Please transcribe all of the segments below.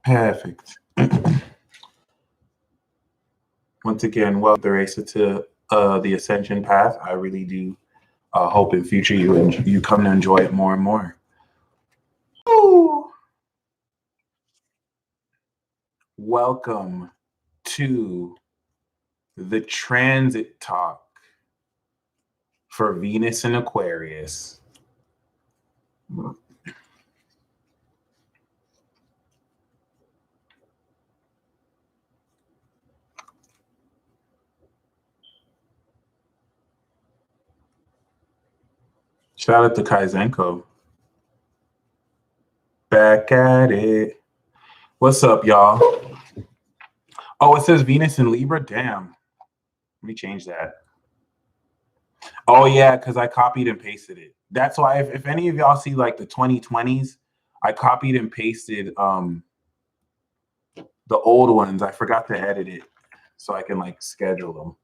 Perfect. Once again, welcome the racer to the ascension path. I really do hope in future you come to enjoy it more and more. Ooh. Welcome to the transit talk for Venus and Aquarius. Shout out to Kaizenko. Back at it. What's up, y'all? Oh, it says Venus in Libra? Damn. Let me change that. Oh, yeah, because I copied and pasted it. That's why if any of y'all see like the 2020s, I copied and pasted the old ones. I forgot to edit it so I can like schedule them.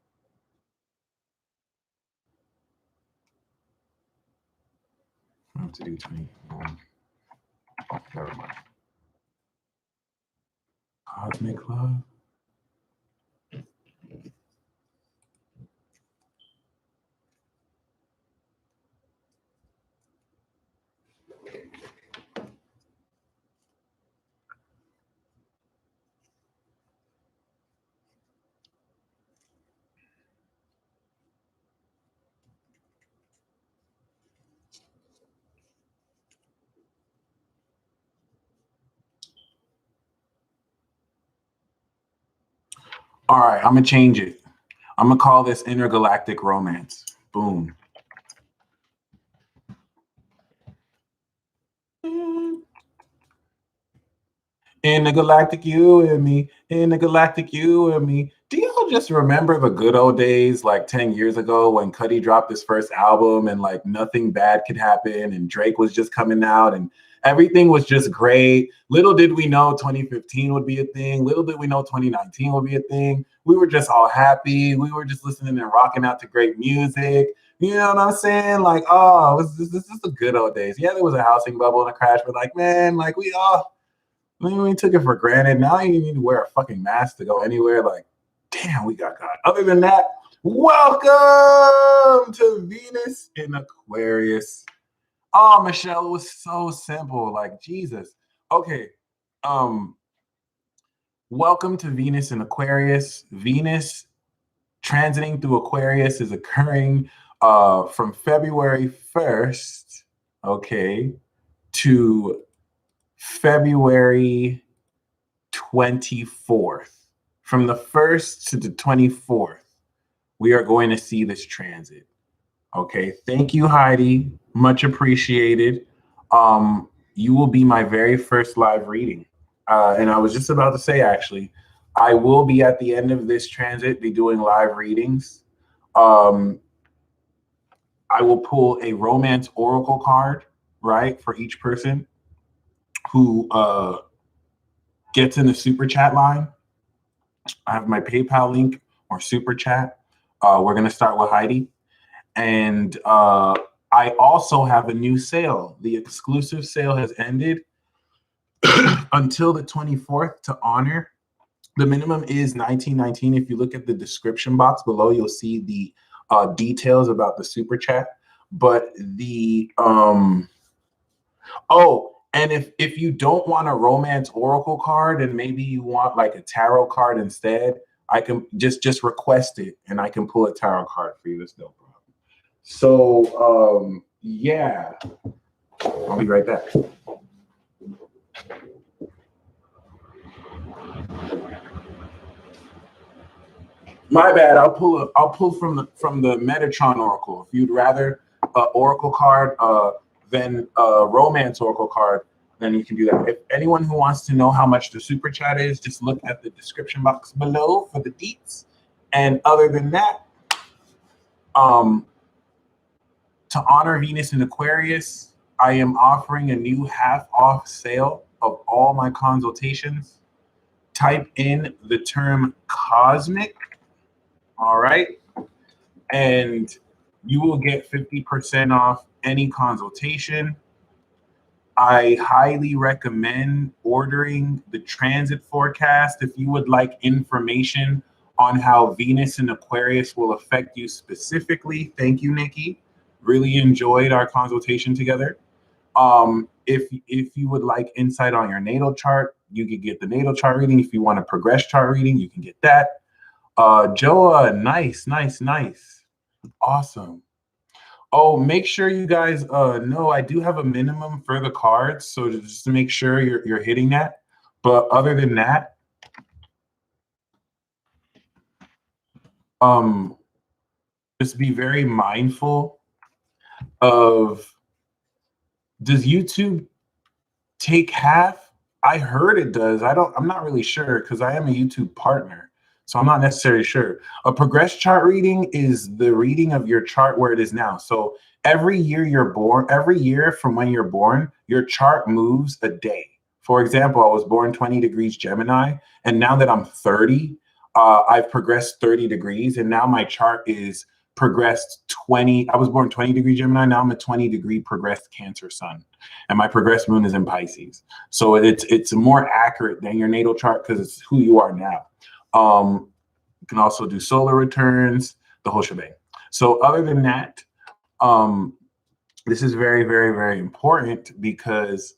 I have to do 20. Oh, never mind. Cosmic Love. All right, I'm gonna change it. I'm gonna call this Intergalactic Romance. Boom. Intergalactic, you and me. Intergalactic, you and me. Do y'all just remember the good old days, like 10 years ago, when Cudi dropped his first album and like nothing bad could happen, and Drake was just coming out and everything was just great? Little did we know 2015 would be a thing. Little did we know 2019 would be a thing. We were just all happy. We were just listening and rocking out to great music. You know what I'm saying? Like, oh, this is the good old days. Yeah, there was a housing bubble and a crash, but like, man, like we took it for granted. Now you need to wear a fucking mask to go anywhere. Like, damn, we got God. Other than that, welcome to Venus in Aquarius. Oh, Michelle, it was so simple. Like, Jesus. Okay. Welcome to Venus in Aquarius. Venus transiting through Aquarius is occurring from February 1st, okay, to February 24th. From the 1st to the 24th, we are going to see this transit. Okay, thank you, Heidi. Much appreciated. You will be my very first live reading. And I was just about to say, actually, I will be at the end of this transit, be doing live readings. I will pull a romance oracle card, right, for each person who gets in the super chat line. I have my PayPal link or super chat. We're going to start with Heidi. And I also have a new sale. The exclusive sale has ended until the 24th to honor. The minimum is $19.19. If you look at the description box below, you'll see the details about the super chat. But the and if you don't want a romance oracle card and maybe you want like a tarot card instead, I can just request it and I can pull a tarot card for you. That's no problem. So yeah, I'll be right back. My bad. I'll pull from the Metatron Oracle. If you'd rather Oracle card than a romance Oracle card, then you can do that. If anyone who wants to know how much the super chat is, just look at the description box below for the deets. And other than that, to honor Venus in Aquarius, I am offering a new half-off sale of all my consultations. Type in the term cosmic, all right? And you will get 50% off any consultation. I highly recommend ordering the transit forecast if you would like information on how Venus and Aquarius will affect you specifically. Thank you, Nikki. Really enjoyed our consultation together. If you would like insight on your natal chart, you can get the natal chart reading. If you want a progress chart reading, you can get that. Joa, nice, nice, nice. Awesome. Oh, make sure you guys know I do have a minimum for the cards, so just to make sure you're hitting that. But other than that, um, just be very mindful of, does YouTube take half? I heard it does. I'm not really sure because I am a YouTube partner. So I'm not necessarily sure. A progress chart reading is the reading of your chart where it is now. So every year you're born, every year from when you're born, your chart moves a day. For example, I was born 20 degrees Gemini, and now that I'm 30, I've progressed 30 degrees, and now my chart is progressed 20. I was born 20 degree Gemini, now I'm a 20-degree progressed Cancer sun, and my progressed moon is in Pisces. So it's more accurate than your natal chart because it's who you are now. You can also do solar returns, the whole shebang. So other than that, this is very, very, very important because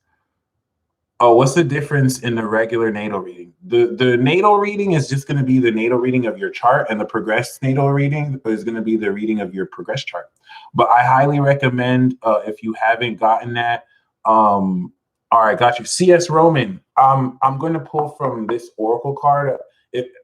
what's the difference in the regular natal reading? The natal reading is just going to be the natal reading of your chart, and the progressed natal reading is going to be the reading of your progress chart. But I highly recommend, if you haven't gotten that, all right, got you. C.S. Roman, I'm going to pull from this oracle card.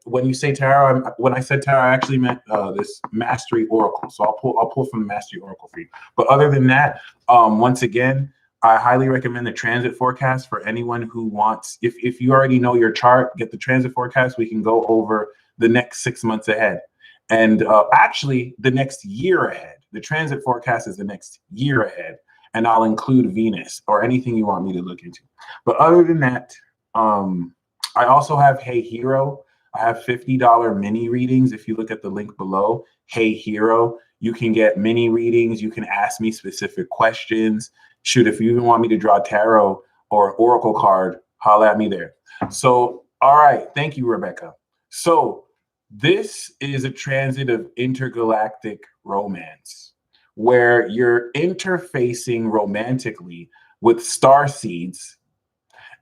When you say tarot, when I said tarot, I actually meant this mastery oracle. So I'll pull from the mastery oracle for you. But other than that, once again, I highly recommend the transit forecast for anyone who wants. If you already know your chart, get the transit forecast. We can go over the next 6 months ahead, and actually the next year ahead. The transit forecast is the next year ahead, and I'll include Venus or anything you want me to look into. But other than that, I also have heyhe.ro. I have $50 mini readings. If you look at the link below, heyhe.ro, you can get mini readings. You can ask me specific questions. Shoot, if you even want me to draw tarot or oracle card, holla at me there. So, all right. Thank you, Rebecca. So this is a transit of intergalactic romance where you're interfacing romantically with star seeds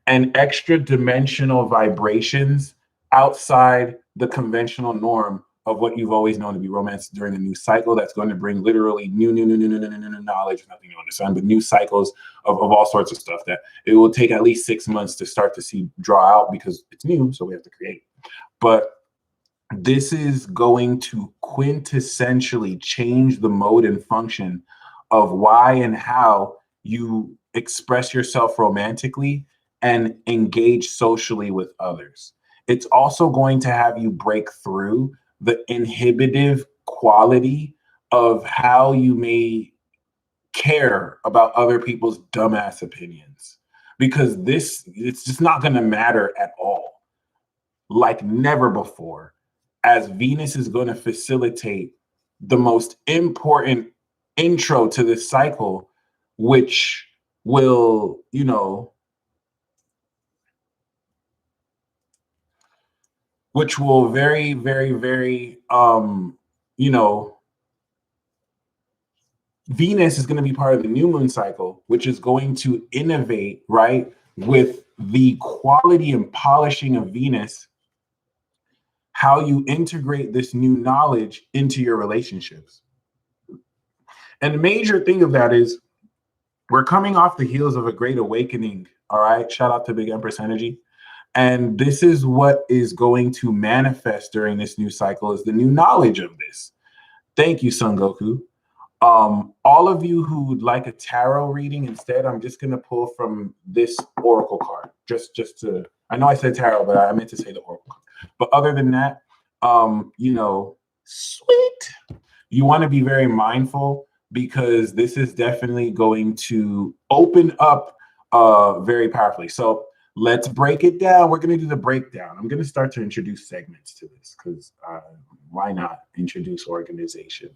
and extra dimensional vibrations outside the conventional norm of what you've always known to be romance during a new cycle. That's going to bring literally new knowledge, nothing new under the sun, but new cycles of all sorts of stuff that it will take at least 6 months to start to see draw out because it's new, so we have to create. But this is going to quintessentially change the mode and function of why and how you express yourself romantically and engage socially with others. It's also going to have you break through the inhibitive quality of how you may care about other people's dumbass opinions, because it's just not going to matter at all, like never before, as Venus is going to facilitate the most important intro to this cycle, which will, which will very, very, very, Venus is going to be part of the new moon cycle, which is going to innovate, right, with the quality and polishing of Venus, how you integrate this new knowledge into your relationships. And the major thing of that is we're coming off the heels of a great awakening. All right. Shout out to Big Empress Energy. And this is what is going to manifest during this new cycle is the new knowledge of this. Thank you, Son Goku. All of you who would like a tarot reading instead, I'm just going to pull from this oracle card. Just to, I know I said tarot, but I meant to say the oracle card. But other than that, sweet. You want to be very mindful because this is definitely going to open up very powerfully. So let's break it down. We're going to do the breakdown. I'm going to start to introduce segments to this because why not introduce organization?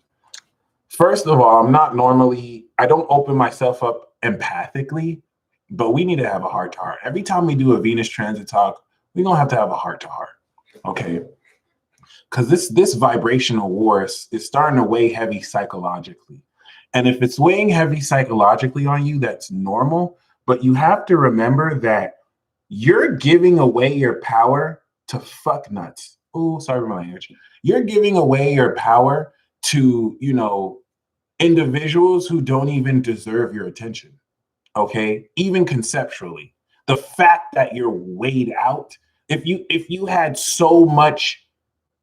First of all, I don't open myself up empathically but we need to have a heart to heart. Every time we do a Venus transit talk, we're gonna have to have a heart to heart, okay? Because this vibrational war is starting to weigh heavy psychologically. And if it's weighing heavy psychologically on you, that's normal. But you have to remember that you're giving away your power to fuck nuts. Oh, sorry for my language. You're giving away your power to, you know, individuals who don't even deserve your attention. Okay, even conceptually, the fact that you're weighed out. If you had so much,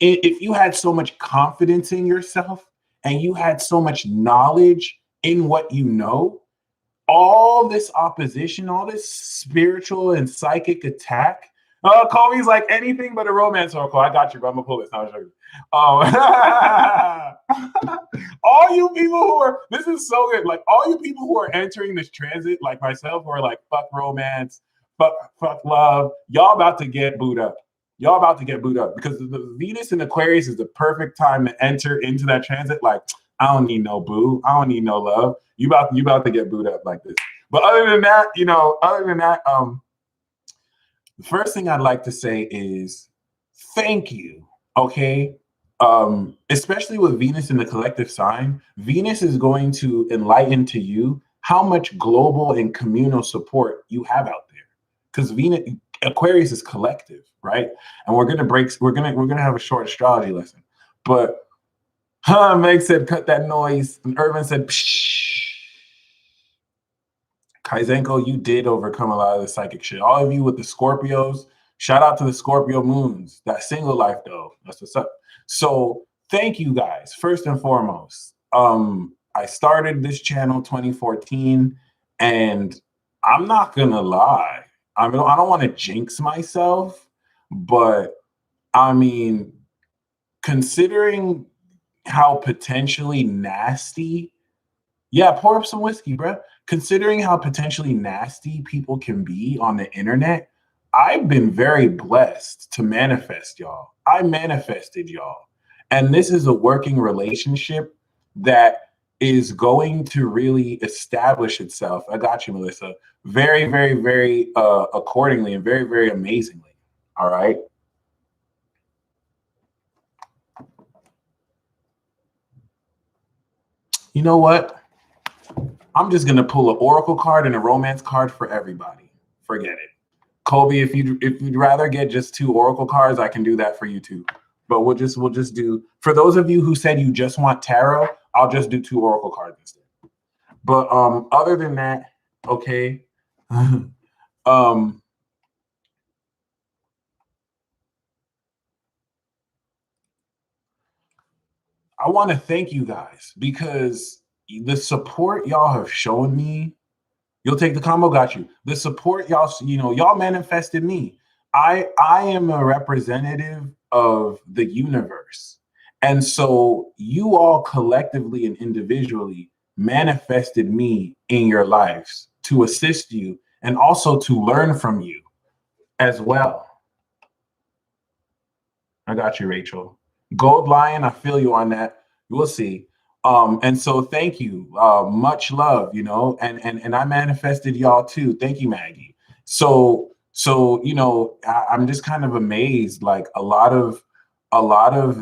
if you had so much confidence in yourself and you had so much knowledge in what you know, all this opposition, all this spiritual and psychic attack. Kobe's like anything but a romance oracle. I got you, bro. I'm gonna pull this. All you people who are, this is so good. Like all you people who are entering this transit, like myself, who are like fuck romance, fuck love. Y'all about to get booed up. Y'all about to get booed up because the Venus and Aquarius is the perfect time to enter into that transit. Like I don't need no boo. I don't need no love. You about to get booed up like this. But other than that, the first thing I'd like to say is thank you. Okay. Especially with Venus in the collective sign, Venus is going to enlighten to you how much global and communal support you have out there. Because Venus, Aquarius is collective, right? And we're gonna have a short astrology lesson. But Meg said, cut that noise. And Irvin said, pshh. Kaizenko, you did overcome a lot of the psychic shit. All of you with the Scorpios, shout out to the Scorpio moons. That single life, though. That's what's up. So thank you guys, first and foremost. I started this channel 2014, and I'm not gonna lie. I don't want to jinx myself, but I mean, considering how potentially nasty, yeah, pour up some whiskey, bro. Considering how potentially nasty people can be on the internet, I've been very blessed to manifest y'all. I manifested y'all. And this is a working relationship that is going to really establish itself. I got you, Melissa. Very, very, very accordingly and very, very amazingly. All right. You know what? I'm just gonna pull an oracle card and a romance card for everybody. Forget it. Kobe, if you'd rather get just 2 oracle cards, I can do that for you too. But we'll just do, for those of you who said you just want tarot, I'll just do 2 oracle cards instead. But other than that, okay. I want to thank you guys because the support y'all have shown me. You'll take the combo, got you. The support y'all manifested me. I am a representative of the universe. And so you all collectively and individually manifested me in your lives to assist you and also to learn from you as well. I got you, Rachel. Gold Lion, I feel you on that. We'll see. And so thank you. Much love, and I manifested y'all too. Thank you, Maggie. So I'm just kind of amazed, like a lot of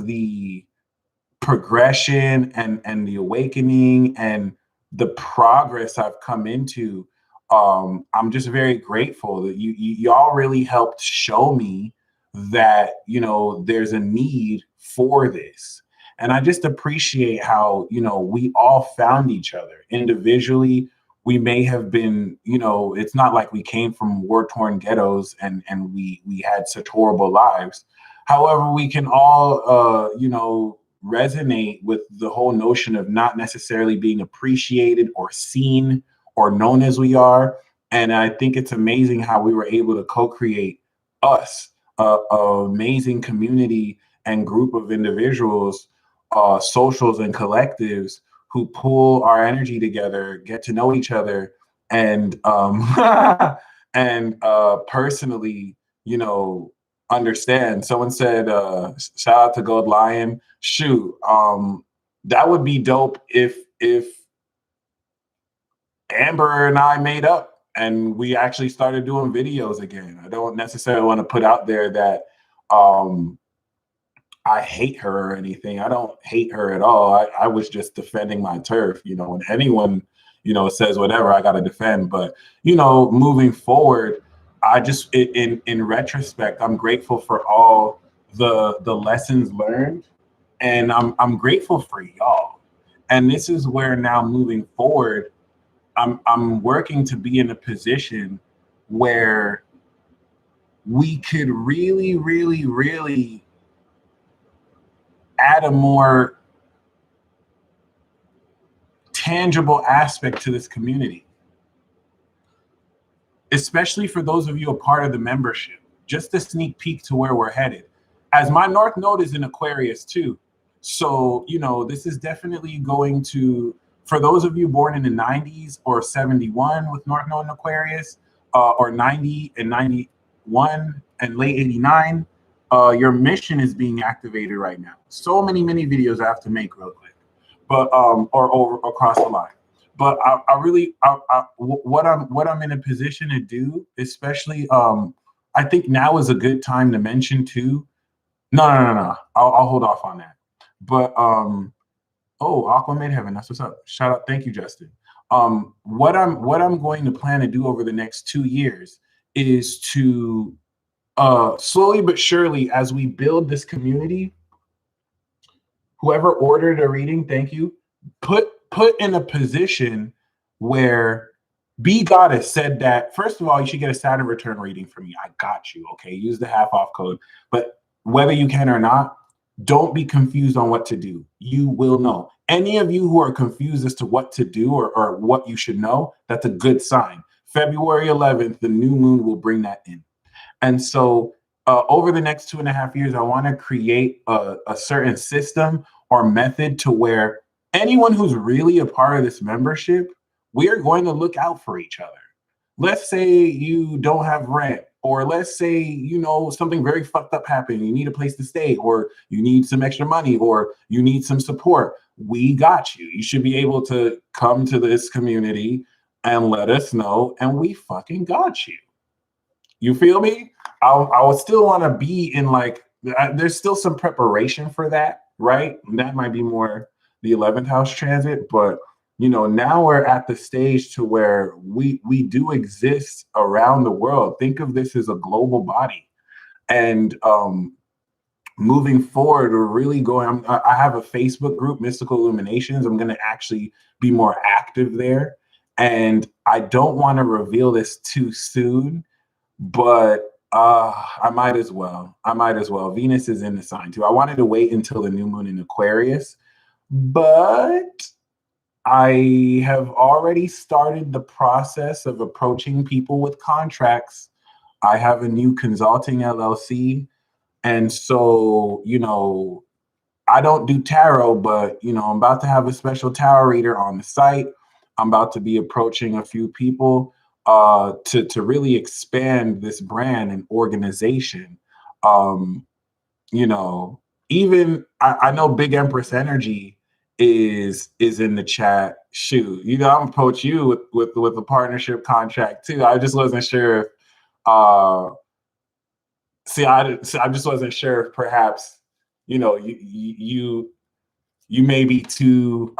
the progression and the awakening and the progress I've come into. I'm just very grateful that y'all really helped show me that, there's a need for this. And I just appreciate how, we all found each other individually. We may have been, it's not like we came from war-torn ghettos and we had such horrible lives. However, we can all, resonate with the whole notion of not necessarily being appreciated or seen or known as we are. And I think it's amazing how we were able to co-create us, a amazing community and group of individuals, socials and collectives who pull our energy together, get to know each other, and and personally, understand. Someone said, shout out to Gold Lion. Shoot, that would be dope if Amber and I made up and we actually started doing videos again. I don't necessarily want to put out there that I hate her or anything. I don't hate her at all. I was just defending my turf. When anyone, says whatever, I got to defend. But, moving forward, I just, in retrospect, I'm grateful for all the lessons learned, and I'm grateful for y'all. And this is where now moving forward, I'm working to be in a position where we could really, really, really add a more tangible aspect to this community, especially for those of you a part of the membership. Just a sneak peek to where we're headed. As my North Node is in Aquarius too. So, this is definitely going to, for those of you born in the 90s or 71 with North Node in Aquarius, or 90 and 91 and late 89, your mission is being activated right now. So many videos I have to make real quick, but or over across the line. But what I'm in a position to do, especially I think now is a good time to mention too. No. I'll hold off on that. But oh, Aqua made heaven. That's what's up. Shout out. Thank you, Justin. What I'm going to plan to do over the next 2 years is to slowly but surely, as we build this community, whoever ordered a reading, thank you, put in a position where B Goddess said that, first of all, you should get a Saturn return reading from me. I got you. Okay, use the half off code. But whether you can or not, don't be confused on what to do. You will know. Any of you who are confused as to what to do or what you should know, that's a good sign. February 11th, the new moon will bring that in. And so over the next 2.5 years, I want to create a certain system or method to where anyone who's really a part of this membership, we are going to look out for each other. Let's say you don't have rent, or let's say, something very fucked up happened. You need a place to stay, or you need some extra money, or you need some support. We got you. You should be able to come to this community and let us know, and we fucking got you. You feel me? I would still want to be in there's still some preparation for that, right? And that might be more the 11th house transit, but now we're at the stage to where we do exist around the world. Think of this as a global body. And moving forward, we're really going, I have a Facebook group, Mystical Illuminations. I'm going to actually be more active there. And I don't want to reveal this too soon, but I might as well. Venus is in the sign too. I wanted to wait until the new moon in Aquarius, but I have already started the process of approaching people with contracts. I have a new consulting LLC. And so, I don't do tarot, but, I'm about to have a special tarot reader on the site. I'm about to be approaching a few people to really expand this brand and organization. Even I know Big Empress Energy is in the chat. Shoot, I'm gonna approach you with a partnership contract too. I just wasn't sure if I just wasn't sure if perhaps you may be too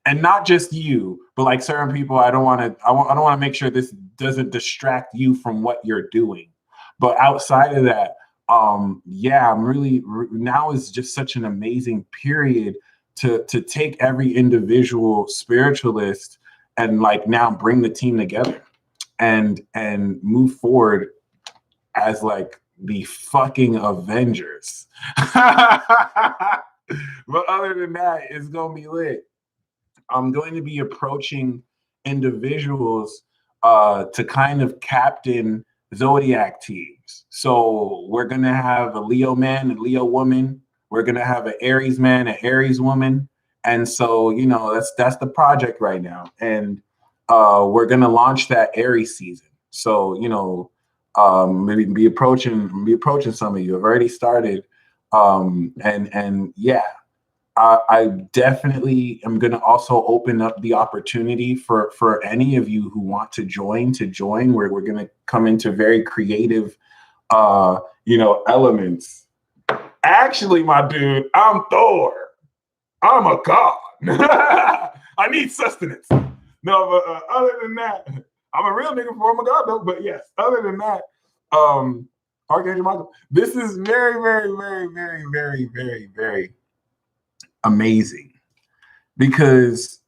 and not just you, but like certain people. I don't want to make sure this doesn't distract you from what you're doing. But outside of that, I'm really, now is just such an amazing period to take every individual spiritualist and now bring the team together and move forward as the fucking Avengers. But other than that, it's gonna be lit. I'm going to be approaching individuals to kind of captain zodiac teams. So we're gonna have a Leo man and Leo woman. We're gonna have an Aries man, an Aries woman, and so that's the project right now. And we're gonna launch that Aries season. So maybe be approaching some of you. I've already started, and yeah. I definitely am going to also open up the opportunity for any of you who want to join, where we're going to come into very creative, elements. Actually, my dude, I'm Thor. I'm a god. I need sustenance. No, but other than that, I'm a real nigga for I'm a god though. But yes, other than that, Archangel Michael, this is very, very, very, very, very, very, very amazing, because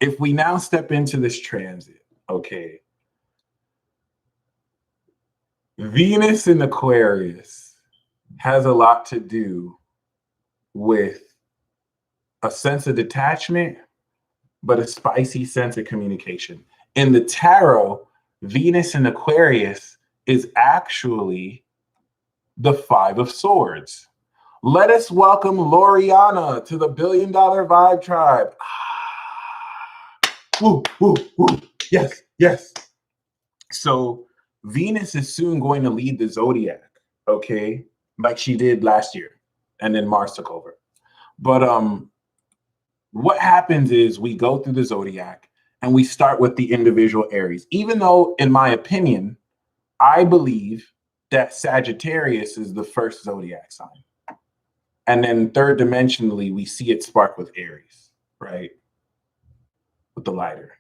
if we now step into this transit, okay, Venus in Aquarius has a lot to do with a sense of detachment, but a spicy sense of communication. In the tarot, Venus in Aquarius is actually the Five of Swords. Let us welcome Loriana to the $1 Billion Vibe Tribe. Woo, woo, woo. Yes, yes. So Venus is soon going to lead the zodiac, okay? Like she did last year, and then Mars took over. But what happens is we go through the zodiac and we start with the individual Aries. Even though, in my opinion, I believe that Sagittarius is the first zodiac sign. And then third dimensionally, we see it spark with Aries, right? With the lighter.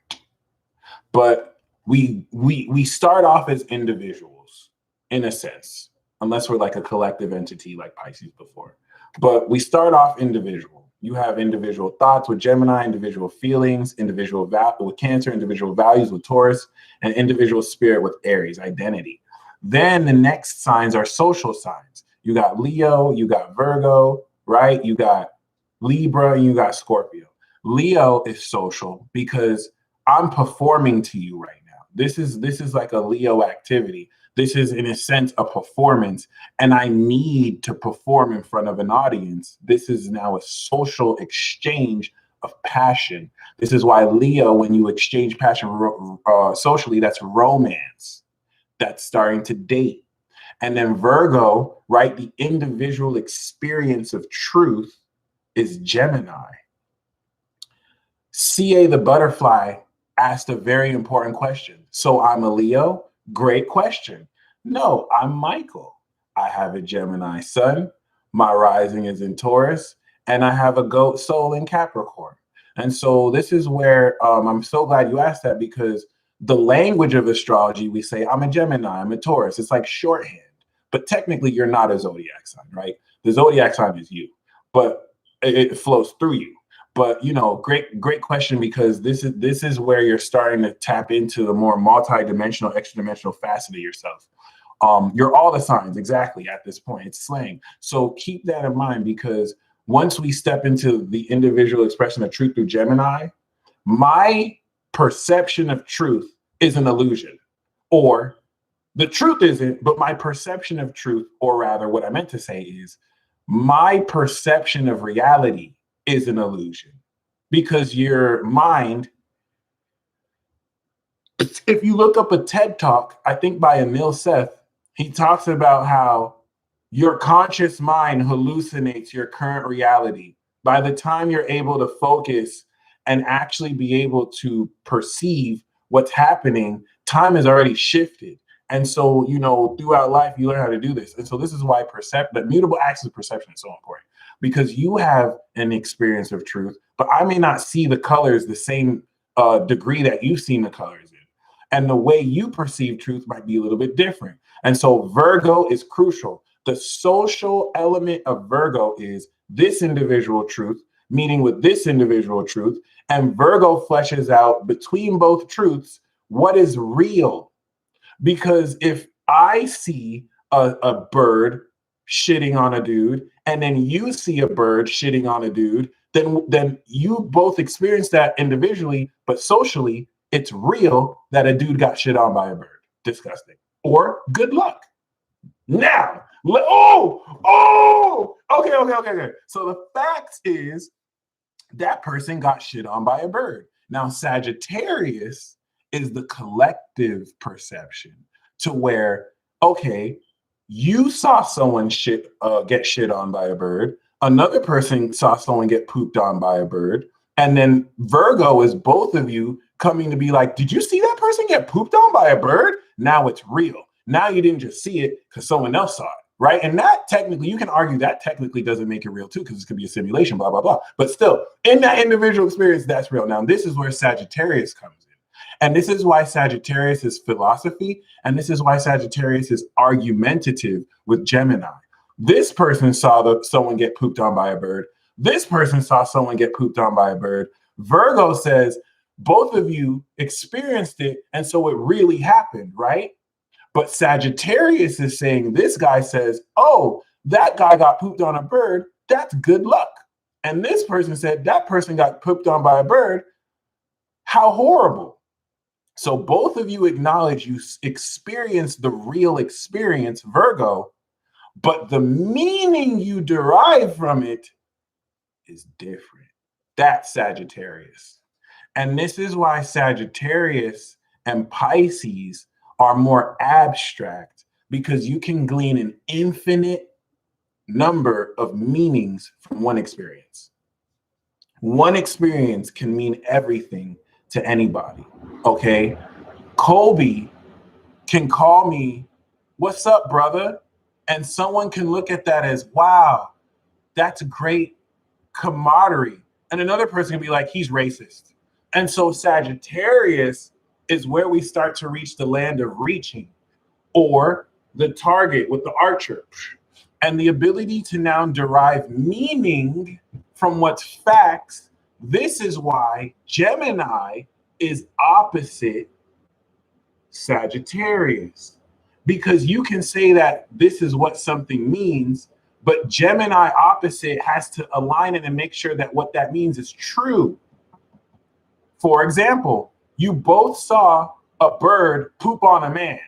But we start off as individuals in a sense, unless we're like a collective entity like Pisces before. But we start off individual. You have individual thoughts with Gemini, individual feelings, individual with Cancer, individual values with Taurus, and individual spirit with Aries, identity. Then the next signs are social signs. You got Leo, you got Virgo, right? You got Libra, and you got Scorpio. Leo is social because I'm performing to you right now. This is like a Leo activity. This is, in a sense, a performance, and I need to perform in front of an audience. This is now a social exchange of passion. This is why Leo, when you exchange passion socially, that's romance. That's starting to date. And then Virgo, right, the individual experience of truth is Gemini. CA the butterfly asked a very important question. So I'm a Leo? Great question. No, I'm Michael. I have a Gemini sun. My rising is in Taurus, and I have a goat soul in Capricorn. And so this is where I'm so glad you asked that, because the language of astrology, we say, I'm a Gemini, I'm a Taurus. It's like shorthand, but technically you're not a zodiac sign, right? The zodiac sign is you, but it flows through you. But great question, because this is where you're starting to tap into the more multi-dimensional, extra-dimensional facet of yourself. You're all the signs exactly at this point. It's slang. So keep that in mind, because once we step into the individual expression of truth through Gemini, my perception of truth is an illusion, or the truth isn't, but my perception of truth, or rather what I meant to say is my perception of reality is an illusion, because your mind, if you look up a TED talk, I think by Emil Seth, he talks about how your conscious mind hallucinates your current reality. By the time you're able to focus and actually be able to perceive what's happening, time has already shifted. And so, throughout life, you learn how to do this. And so this is why the mutable axis of perception is so important, because you have an experience of truth, but I may not see the colors the same degree that you've seen the colors in. And the way you perceive truth might be a little bit different. And so Virgo is crucial. The social element of Virgo is this individual truth, meeting with this individual truth. And Virgo fleshes out between both truths what is real. Because if I see a bird shitting on a dude, and then you see a bird shitting on a dude, then you both experience that individually, but socially, it's real that a dude got shit on by a bird. Disgusting. Or good luck. Now, okay. So the fact is that person got shit on by a bird. Now, Sagittarius is the collective perception, to where, okay, you saw someone get shit on by a bird. Another person saw someone get pooped on by a bird. And then Virgo is both of you coming to be like, did you see that person get pooped on by a bird? Now it's real. Now you didn't just see it because someone else saw it, right? And that technically, you can argue that technically doesn't make it real too, because it could be a simulation, blah, blah, blah. But still, in that individual experience, that's real. Now, this is where Sagittarius comes in. And this is why Sagittarius is philosophy. And this is why Sagittarius is argumentative with Gemini. This person saw someone get pooped on by a bird. This person saw someone get pooped on by a bird. Virgo says, both of you experienced it, and so it really happened, right? But Sagittarius is saying, this guy says, oh, that guy got pooped on a bird. That's good luck. And this person said, that person got pooped on by a bird. How horrible. So both of you acknowledge you experienced the real experience, Virgo, but the meaning you derive from it is different. That's Sagittarius. And this is why Sagittarius and Pisces are more abstract, because you can glean an infinite number of meanings from one experience. One experience can mean everything to anybody, okay? Colby can call me, what's up, brother? And someone can look at that as, wow, that's great camaraderie. And another person can be like, he's racist. And so Sagittarius is where we start to reach the land of reaching, or the target with the archer, and the ability to now derive meaning from what's facts. This is why Gemini is opposite Sagittarius, because you can say that this is what something means, but Gemini opposite has to align it and make sure that what that means is true. For example, you both saw a bird poop on a man.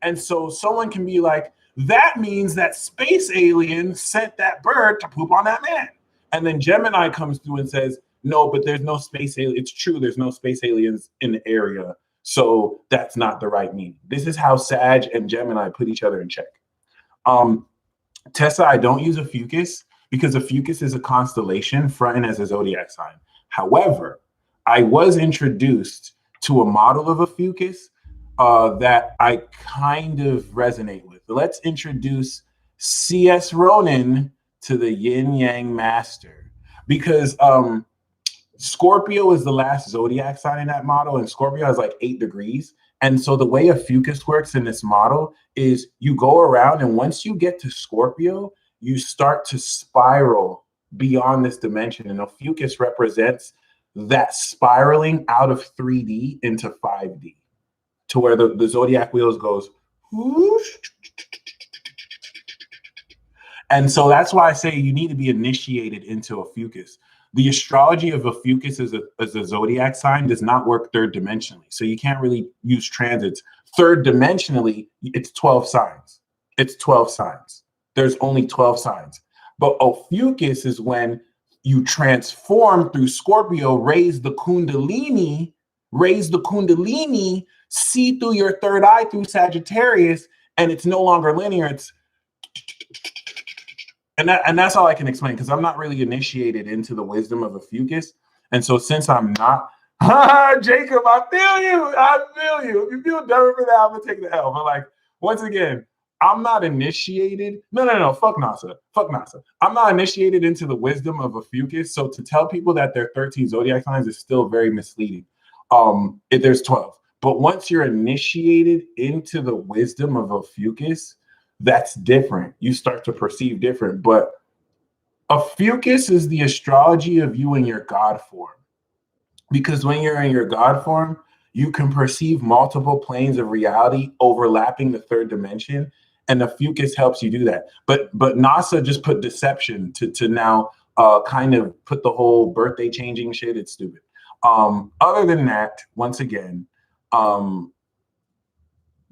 And so someone can be like, that means that space aliens sent that bird to poop on that man. And then Gemini comes through and says, no, but there's no space alien. It's true, there's no space aliens in the area. So that's not the right meaning. This is how Sag and Gemini put each other in check. Tessa, I don't use a fucus because a fucus is a constellation fronting as a zodiac sign. However, I was introduced to a model of a fucus that I kind of resonate with. Let's introduce C.S. Ronan to the yin yang master, because Scorpio is the last zodiac sign in that model, and Scorpio has like 8 degrees. And so the way a fucus works in this model is you go around, and once you get to Scorpio, you start to spiral beyond this dimension. And a fucus represents that spiraling out of 3D into 5D, to where the zodiac wheels goes whoosh. And so that's why I say you need to be initiated into a fucus. The astrology of a fucus as a zodiac sign does not work third dimensionally. So you can't really use transits. Third dimensionally, it's 12 signs. It's 12 signs. There's only 12 signs. But a fucus is when you transform through Scorpio, raise the Kundalini, see through your third eye through Sagittarius, and it's no longer linear. It's and that's all I can explain, because I'm not really initiated into the wisdom of a fucus. And so since I'm not, Jacob, I feel you. If you feel dumber for that, I'm gonna take the L. But like, once again, I'm not initiated. No. Fuck NASA. I'm not initiated into the wisdom of a fucus. So to tell people that there are 13 zodiac signs is still very misleading. There's 12. But once you're initiated into the wisdom of a fucus, that's different. You start to perceive different. But a fucus is the astrology of you in your God form. Because when you're in your God form, you can perceive multiple planes of reality overlapping the third dimension. And the fucus helps you do that. But NASA just put deception to now kind of put the whole birthday changing shit. It's stupid. Other than that, once again,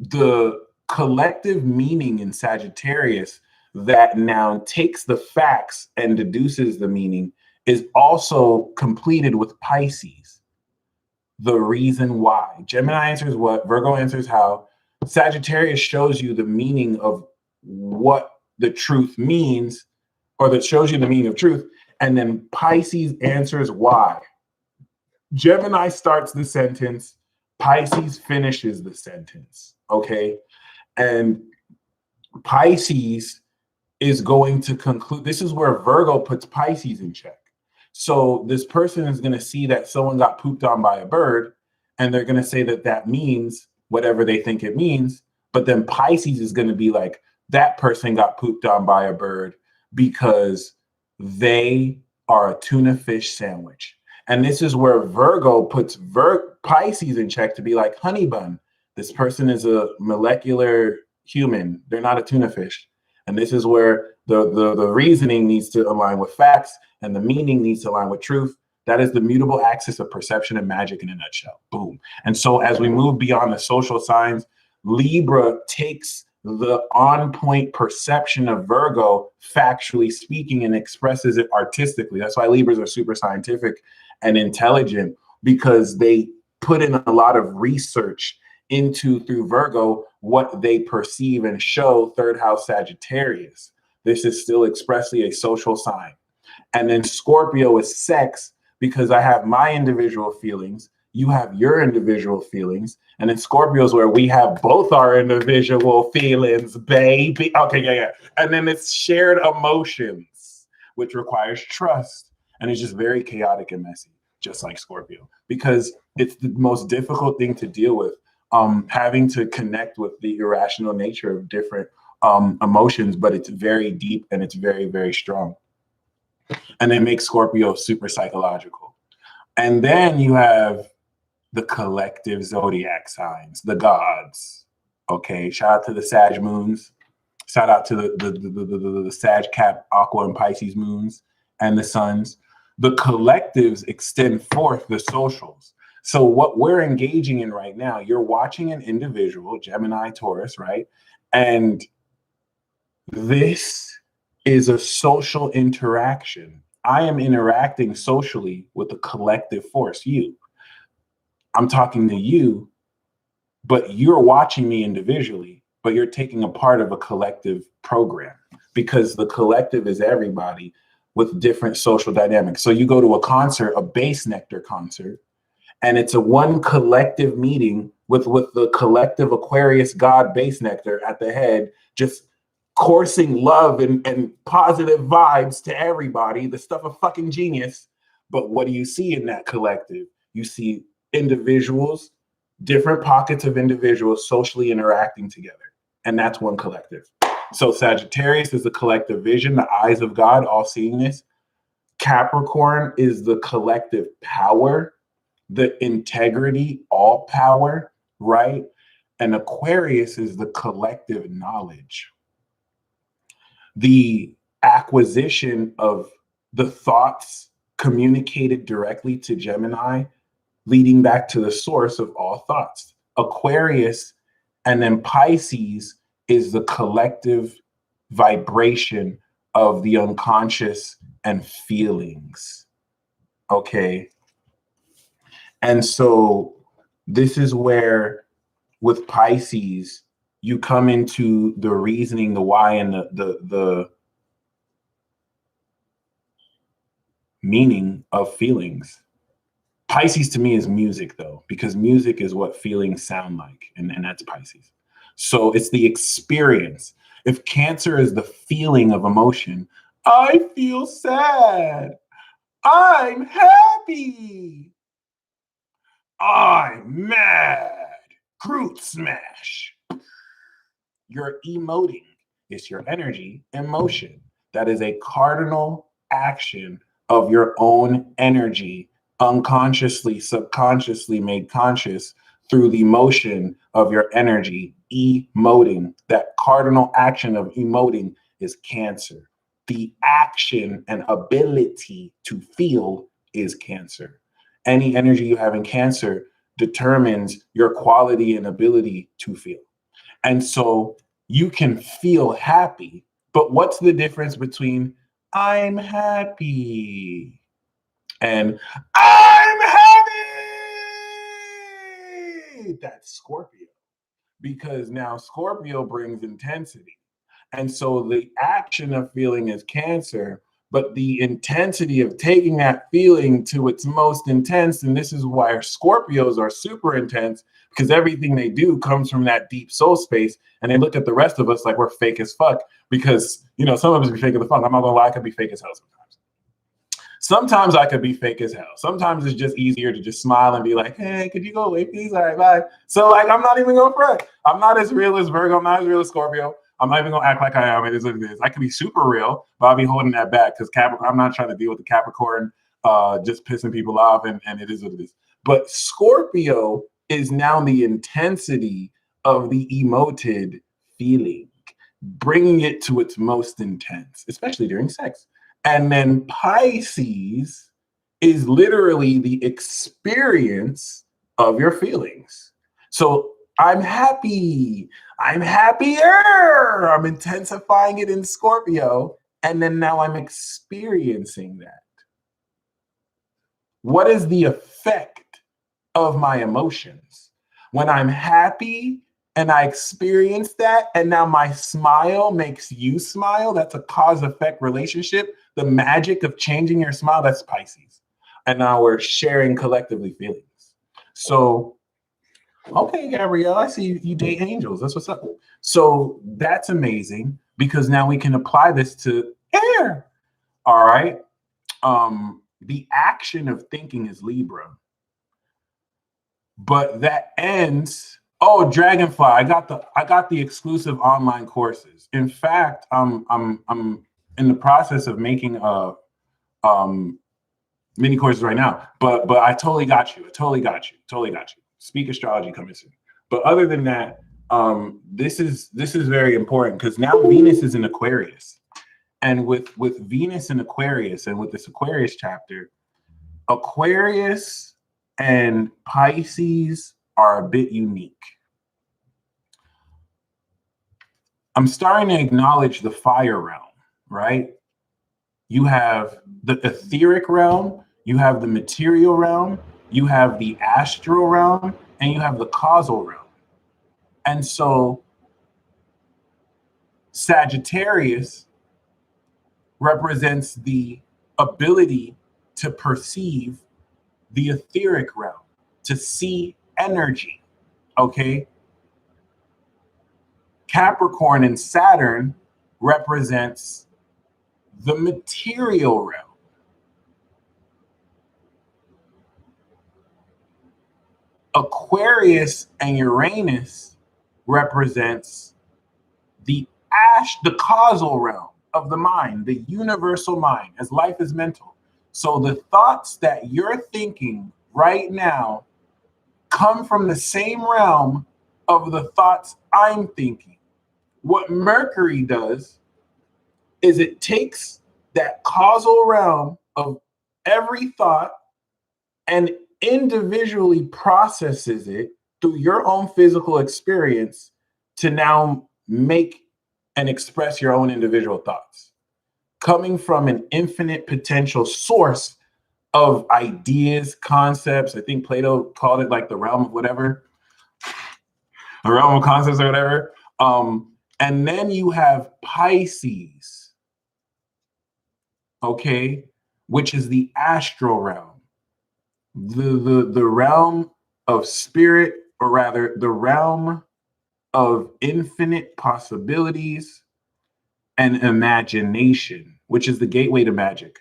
the collective meaning in Sagittarius that now takes the facts and deduces the meaning is also completed with Pisces. The reason why. Gemini answers what, Virgo answers how. Sagittarius shows you the meaning of what the truth means, or that shows you the meaning of truth. And then Pisces answers why. Gemini starts the sentence, Pisces finishes the sentence, okay? And Pisces is going to conclude. This is where Virgo puts Pisces in check. So this person is going to see that someone got pooped on by a bird, and they're going to say that that means whatever they think it means. But then Pisces is going to be like, that person got pooped on by a bird because they are a tuna fish sandwich. And this is where Virgo puts Pisces in check to be like, honey bun, this person is a molecular human. They're not a tuna fish. And this is where the reasoning needs to align with facts and the meaning needs to align with truth. That is the mutable axis of perception and magic in a nutshell. Boom. And so as we move beyond the social signs, Libra takes the on-point perception of Virgo, factually speaking, and expresses it artistically. That's why Libras are super scientific and intelligent, because they put in a lot of research into, through Virgo, what they perceive and show third house Sagittarius. This is still expressly a social sign. And then Scorpio is sex, because I have my individual feelings, you have your individual feelings, and then Scorpio is where we have both our individual feelings, baby. Okay, yeah. And then it's shared emotions, which requires trust. And it's just very chaotic and messy, just like Scorpio, because it's the most difficult thing to deal with. Having to connect with the irrational nature of different emotions, but it's very deep and it's very, very strong. And it makes Scorpio super psychological. And then you have the collective zodiac signs, the gods. Okay, shout out to the Sag moons. Shout out to the Sag, Cap, Aqua, and Pisces moons and the suns. The collectives extend forth the socials. So what we're engaging in right now, you're watching an individual, Gemini, Taurus, right? And this is a social interaction. I am interacting socially with the collective force, you. I'm talking to you, but you're watching me individually, but you're taking a part of a collective program, because the collective is everybody with different social dynamics. So you go to a concert, a Bass Nectar concert, and it's a one collective meeting with the collective Aquarius god Bass Nectar at the head, just coursing love and positive vibes to everybody, the stuff of fucking genius. But what do you see in that collective? You see individuals, different pockets of individuals socially interacting together. And that's one collective. So Sagittarius is the collective vision, the eyes of God, all seeing this. Capricorn is the collective power, the integrity, all power, right? And Aquarius is the collective knowledge, the acquisition of the thoughts communicated directly to Gemini, leading back to the source of all thoughts. Aquarius and then Pisces is the collective vibration of the unconscious and feelings. Okay. And so this is where, with Pisces, you come into the reasoning, the why, and the meaning of feelings. Pisces to me is music, though, because music is what feelings sound like, and that's Pisces. So it's the experience. If Cancer is the feeling of emotion, I feel sad, I'm happy, I'm mad, Groot smash. You're emoting. It's your energy in motion. That is a cardinal action of your own energy, unconsciously, subconsciously made conscious through the motion of your energy, emoting. That cardinal action of emoting is Cancer. The action and ability to feel is Cancer. Any energy you have in Cancer determines your quality and ability to feel. And so you can feel happy, but what's the difference between I'm happy and I'm happy? That's Scorpio, because now Scorpio brings intensity. And so the action of feeling is Cancer, but the intensity of taking that feeling to its most intense, and this is why our Scorpios are super intense, because everything they do comes from that deep soul space, and they look at the rest of us like we're fake as fuck, because, you know, some of us be fake as fuck. I'm not gonna lie, I could be fake as hell sometimes. Sometimes I could be fake as hell. Sometimes it's just easier to just smile and be like, hey, could you go away, please? All right, bye. So, like, I'm not even gonna front. I'm not as real as Virgo. I'm not as real as Scorpio. I'm not even gonna act like I am. It is what it is. I could be super real, but I'll be holding that back because Capricorn, I'm not trying to deal with the Capricorn just pissing people off, and it is what it is. But Scorpio is now the intensity of the emoted feeling, bringing it to its most intense, especially during sex. And then Pisces is literally the experience of your feelings. So I'm happy. I'm happier. I'm intensifying it in Scorpio. And then now I'm experiencing that. What is the effect of my emotions? When I'm happy and I experience that, and now my smile makes you smile, that's a cause-effect relationship. The magic of changing your smile, that's Pisces. And now we're sharing collectively feelings. So, okay, Gabrielle, I see you date angels. That's what's up. So that's amazing, because now we can apply this to air. All right. The action of thinking is Libra, but that ends. Oh, Dragonfly! I got the exclusive online courses. In fact, I'm in the process of making mini courses right now. But I totally got you. I totally got you. Totally got you. Speak astrology coming soon. But other than that, this is very important, because now Venus is in Aquarius, and with Venus in Aquarius, and with this Aquarius chapter, Aquarius and Pisces are a bit unique. I'm starting to acknowledge the fire realm, right? You have the etheric realm, you have the material realm, you have the astral realm, and you have the causal realm. And so Sagittarius represents the ability to perceive the etheric realm, to see energy, okay? Capricorn and Saturn represents the material realm. Aquarius and Uranus represents the causal realm of the mind, the universal mind, as life is mental. So the thoughts that you're thinking right now come from the same realm of the thoughts I'm thinking. What Mercury does is it takes that causal realm of every thought and individually processes it through your own physical experience to now make and express your own individual thoughts, coming from an infinite potential source of ideas, concepts. I think Plato called it like the realm of whatever, a realm of concepts or whatever. And then you have Pisces, okay, which is the astral realm, the realm of spirit, or rather the realm of infinite possibilities and imagination, which is the gateway to magic.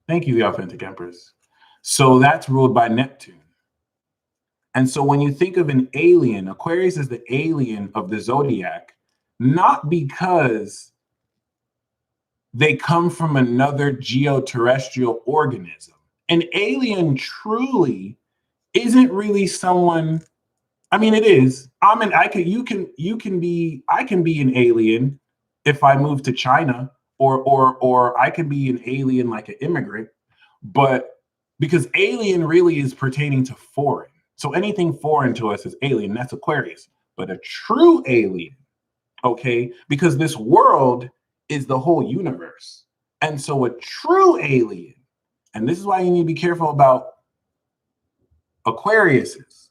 Thank you, the Authentic Empress. So that's ruled by Neptune. And so when you think of an alien, Aquarius is the alien of the zodiac, not because they come from another geoterrestrial organism. An alien truly isn't really someone. I mean, it is. I can be an alien if I move to China, or I can be an alien like an immigrant, but because alien really is pertaining to foreign. So anything foreign to us is alien. That's Aquarius. But a true alien, okay, because this world is the whole universe. And so a true alien, and this is why you need to be careful about Aquariuses,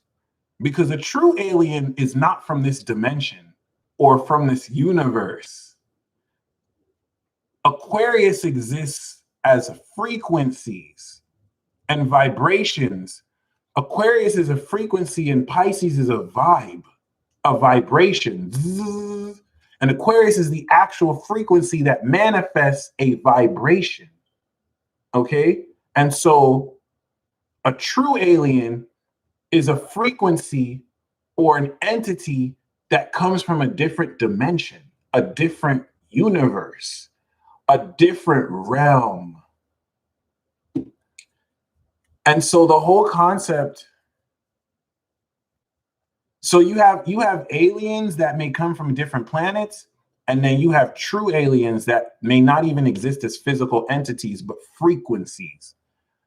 because a true alien is not from this dimension. or from this universe. Aquarius exists as frequencies and vibrations. Aquarius is a frequency and Pisces is a vibe, a vibration. Zzz. And Aquarius is the actual frequency that manifests a vibration. Okay? And so a true alien is a frequency or an entity that comes from a different dimension, a different universe, a different realm. And so the whole concept, so you have aliens that may come from different planets, and then you have true aliens that may not even exist as physical entities, but frequencies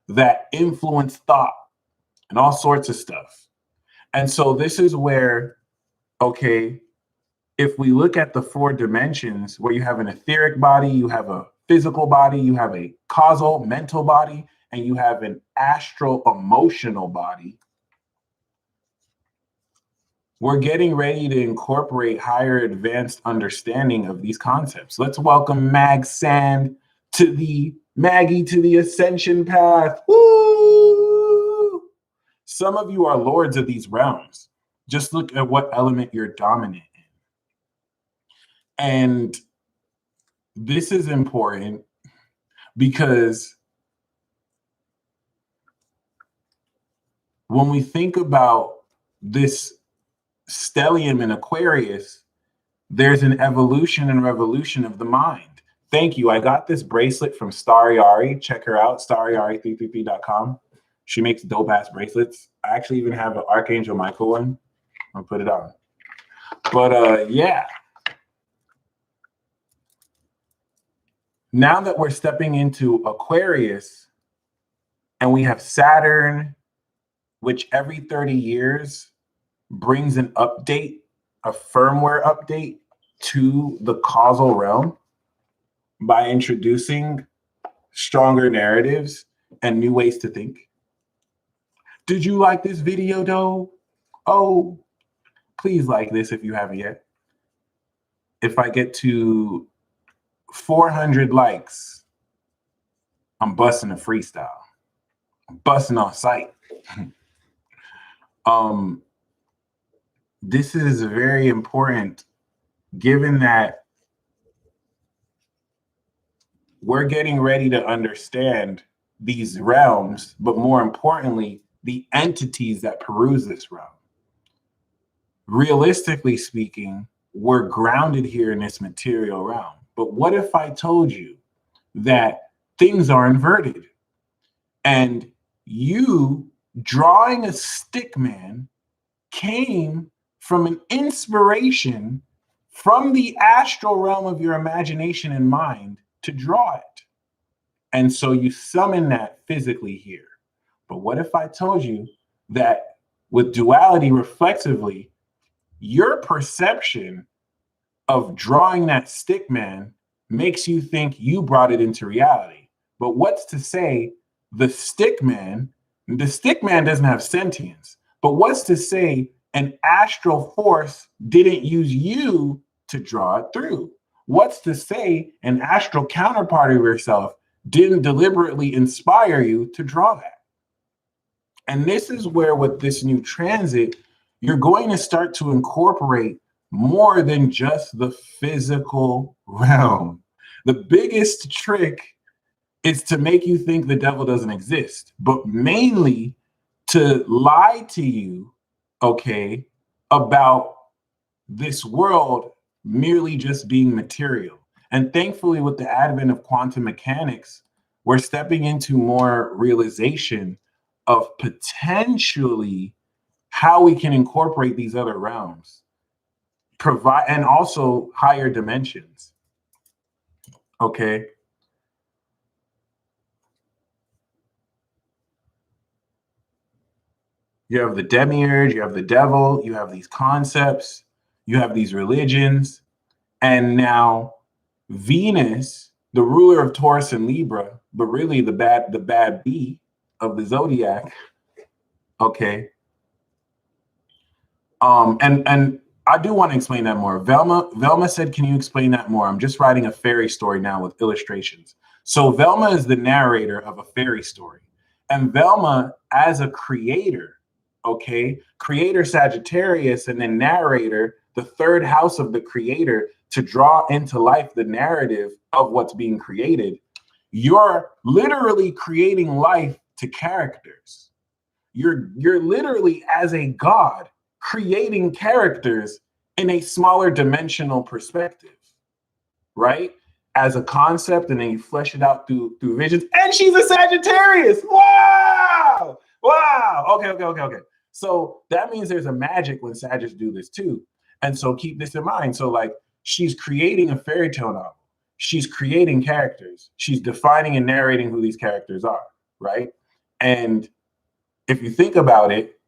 that influence thought and all sorts of stuff. And so this is where, okay, if we look at the 4 dimensions where you have an etheric body, you have a physical body, you have a causal mental body, and you have an astral emotional body, we're getting ready to incorporate higher advanced understanding of these concepts. Let's welcome Maggie to the ascension path. Woo! Some of you are lords of these realms. Just look at what element you're dominant in. And this is important because when we think about this stellium in Aquarius, there's an evolution and revolution of the mind. Thank you. I got this bracelet from Stariari. Check her out, stariari333.com. She makes dope ass bracelets. I actually even have an Archangel Michael one. I'll put it on. But yeah. Now that we're stepping into Aquarius and we have Saturn, which every 30 years brings an update, a firmware update to the causal realm by introducing stronger narratives and new ways to think. Did you like this video though? Oh, please like this if you haven't yet. If I get to 400 likes, I'm busting a freestyle. I'm busting on site. This is very important given that we're getting ready to understand these realms, but more importantly, the entities that peruse this realm. Realistically speaking, we're grounded here in this material realm. But what if I told you that things are inverted and you drawing a stick man came from an inspiration from the astral realm of your imagination and mind to draw it. And so you summon that physically here. But what if I told you that with duality reflexively, your perception of drawing that stick man makes you think you brought it into reality? But what's to say the stick man doesn't have sentience, but what's to say an astral force didn't use you to draw it through? What's to say an astral counterpart of yourself didn't deliberately inspire you to draw that? And this is where with this new transit, you're going to start to incorporate more than just the physical realm. The biggest trick is to make you think the devil doesn't exist, but mainly to lie to you, okay, about this world merely just being material. And thankfully, with the advent of quantum mechanics, we're stepping into more realization of potentially how we can incorporate these other realms, provide, and also higher dimensions. Okay. You have the demiurge, you have the devil, you have these concepts, you have these religions, and now Venus, the ruler of Taurus and Libra, but really the bad bee of the zodiac. Okay. And I do want to explain that more. Velma said, can you explain that more? I'm just writing a fairy story now with illustrations. So Velma is the narrator of a fairy story. And Velma, as a creator, okay, creator Sagittarius, and then narrator, the third house of the creator, to draw into life the narrative of what's being created. You're literally creating life to characters. You're literally, as a god, creating characters in a smaller dimensional perspective, right? As a concept, and then you flesh it out through visions. And she's a Sagittarius. Wow. Wow. Okay. So that means there's a magic when Sagittarius do this too. And so keep this in mind. So like, she's creating a fairy tale novel. She's creating characters. She's defining and narrating who these characters are, right? And if you think about it,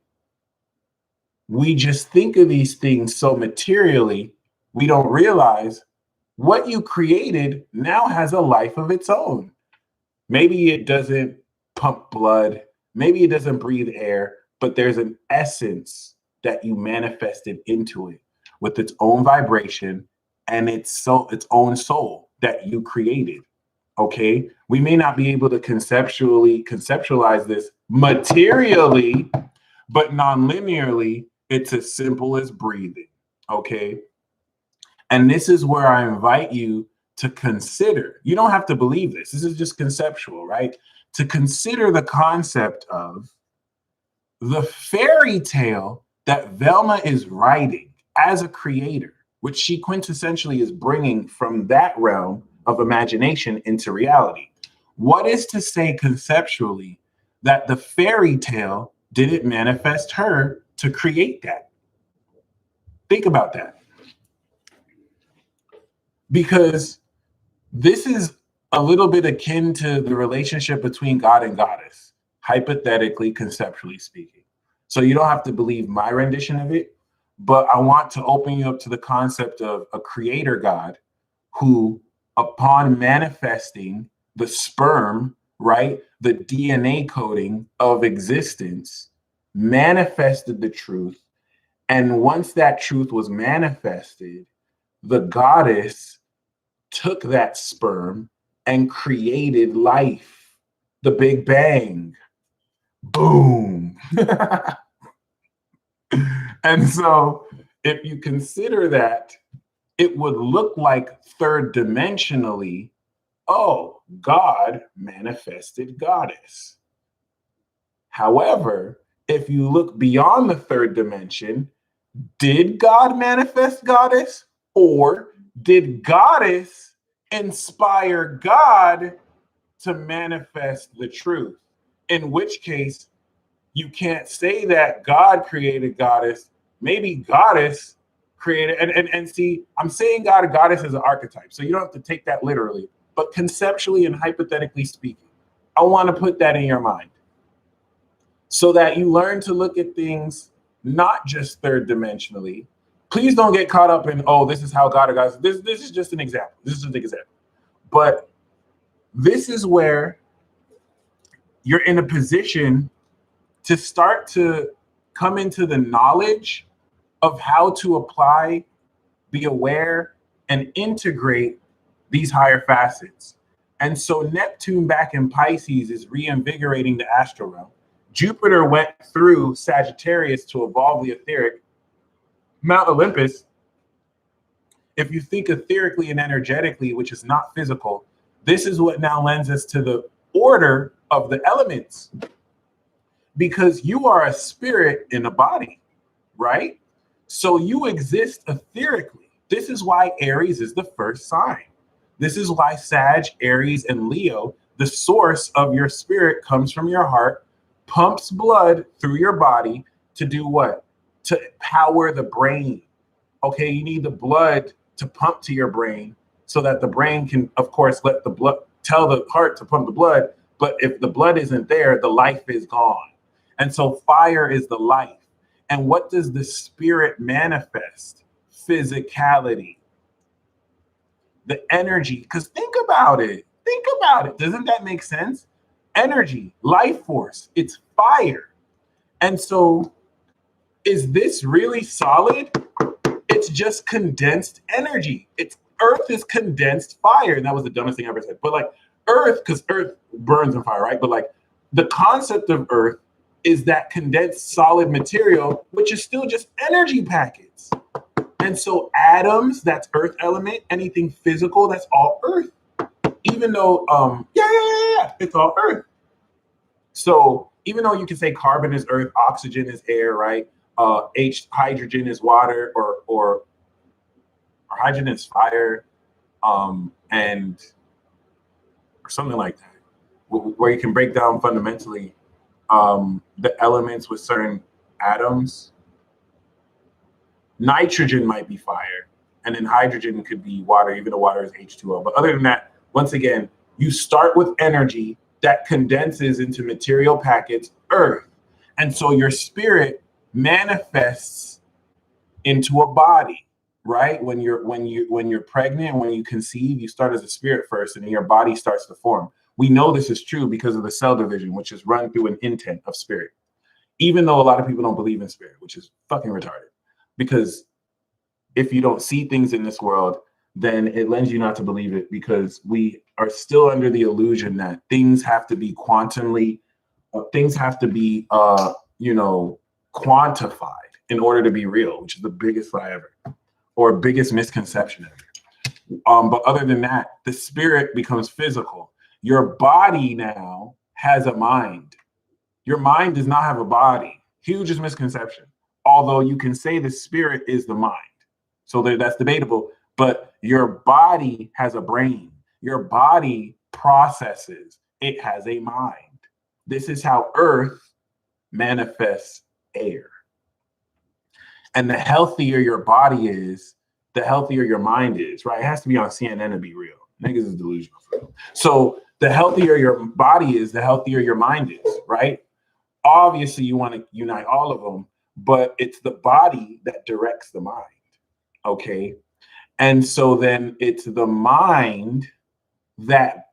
we just think of these things so materially, we don't realize what you created now has a life of its own. Maybe it doesn't pump blood, maybe it doesn't breathe air, but there's an essence that you manifested into it with its own vibration and its own soul that you created. Okay, we may not be able to conceptualize this materially, but non-linearly, it's as simple as breathing. Okay, and this is where I invite you to consider. You don't have to believe this. This is just conceptual, right? To consider the concept of the fairy tale that Velma is writing as a creator, which she quintessentially is bringing from that realm of imagination into reality. What is to say conceptually that the fairy tale didn't manifest her to create that? Think about that. Because this is a little bit akin to the relationship between God and goddess, hypothetically, conceptually speaking. So you don't have to believe my rendition of it, but I want to open you up to the concept of a creator God who, upon manifesting the sperm, right, the DNA coding of existence, manifested the truth. And once that truth was manifested, the goddess took that sperm and created life, the Big Bang. Boom. And so if you consider that, it would look like third dimensionally, oh, God manifested goddess. However, if you look beyond the third dimension, did God manifest goddess, or did goddess inspire God to manifest the truth? In which case, you can't say that God created goddess. Maybe goddess created, and see, I'm saying God, goddess is an archetype, so you don't have to take that literally, but conceptually and hypothetically speaking, I want to put that in your mind so that you learn to look at things not just third dimensionally. Please don't get caught up in, oh, this is how God or goddess. This is just an example. This is just an example. But this is where you're in a position to start to come into the knowledge of how to apply, be aware, and integrate these higher facets. And so Neptune back in Pisces is reinvigorating the astral realm. Jupiter went through Sagittarius to evolve the etheric. Mount Olympus, if you think etherically and energetically, which is not physical, this is what now lends us to the order of the elements. Because you are a spirit in a body, right? So you exist etherically. This is why Aries is the first sign. This is why Sag, Aries, and Leo, the source of your spirit comes from your heart, pumps blood through your body to do what? To power the brain. Okay, you need the blood to pump to your brain so that the brain can, of course, let the blood, tell the heart to pump the blood. But if the blood isn't there, the life is gone. And so fire is the life. And what does the spirit manifest? Physicality. The energy. Because think about it. Think about it. Doesn't that make sense? Energy, life force, it's fire. And so is this really solid? just condensed energy. It's Earth is condensed fire. And that was the dumbest thing I ever said. But like Earth, because Earth burns in fire, right? But like the concept of Earth is that condensed solid material, which is still just energy packets. And so atoms, that's Earth element, anything physical, that's all Earth. Even though, it's all Earth. So even though you can say carbon is Earth, oxygen is air, right? Hydrogen is water, or hydrogen is fire, and or something like that, where you can break down fundamentally the elements with certain atoms. Nitrogen might be fire, and then hydrogen could be water, even though water is H2O. But other than that, once again, you start with energy that condenses into material packets, Earth. And so your spirit manifests into a body, right? When you're pregnant, when you conceive, you start as a spirit first, and then your body starts to form. We know this is true because of the cell division, which is run through an intent of spirit. Even though a lot of people don't believe in spirit, which is fucking retarded. Because if you don't see things in this world, then it lends you not to believe it, because we are still under the illusion that things have to be quantified in order to be real, which is the biggest lie ever, or biggest misconception ever. But other than that, the spirit becomes physical. Your body now has a mind. Your mind does not have a body. Hugest misconception. Although you can say the spirit is the mind. So that's debatable, but your body has a brain. Your body processes. It has a mind. This is how Earth manifests air. And the healthier your body is, the healthier your mind is, right? It has to be on CNN to be real. Niggas is delusional for real. So the healthier your body is, the healthier your mind is, right? Obviously, you want to unite all of them, but it's the body that directs the mind, okay? And so then it's the mind that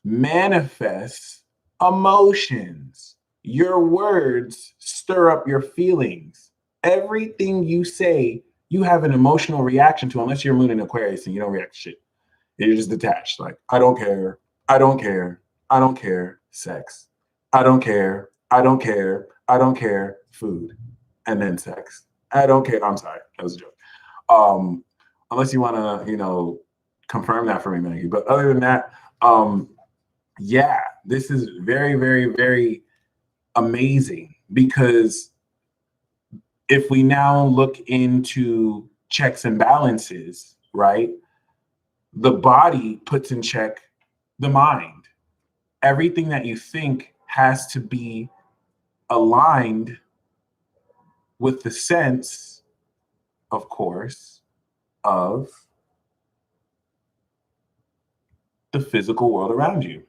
manifests emotions. Your words stir up your feelings. Everything you say, you have an emotional reaction to, unless you're Moon in Aquarius and you don't react to shit. You're just detached. Like, I don't care. I don't care. I don't care. Sex. I don't care. I don't care. I don't care. Food. And then sex. I don't care. I'm sorry. That was a joke. Unless you want to, confirm that for me, Maggie. But other than that, yeah, this is very, very, very amazing, because if we now look into checks and balances, right? The body puts in check the mind. Everything that you think has to be aligned with the sense, of course, of the physical world around you.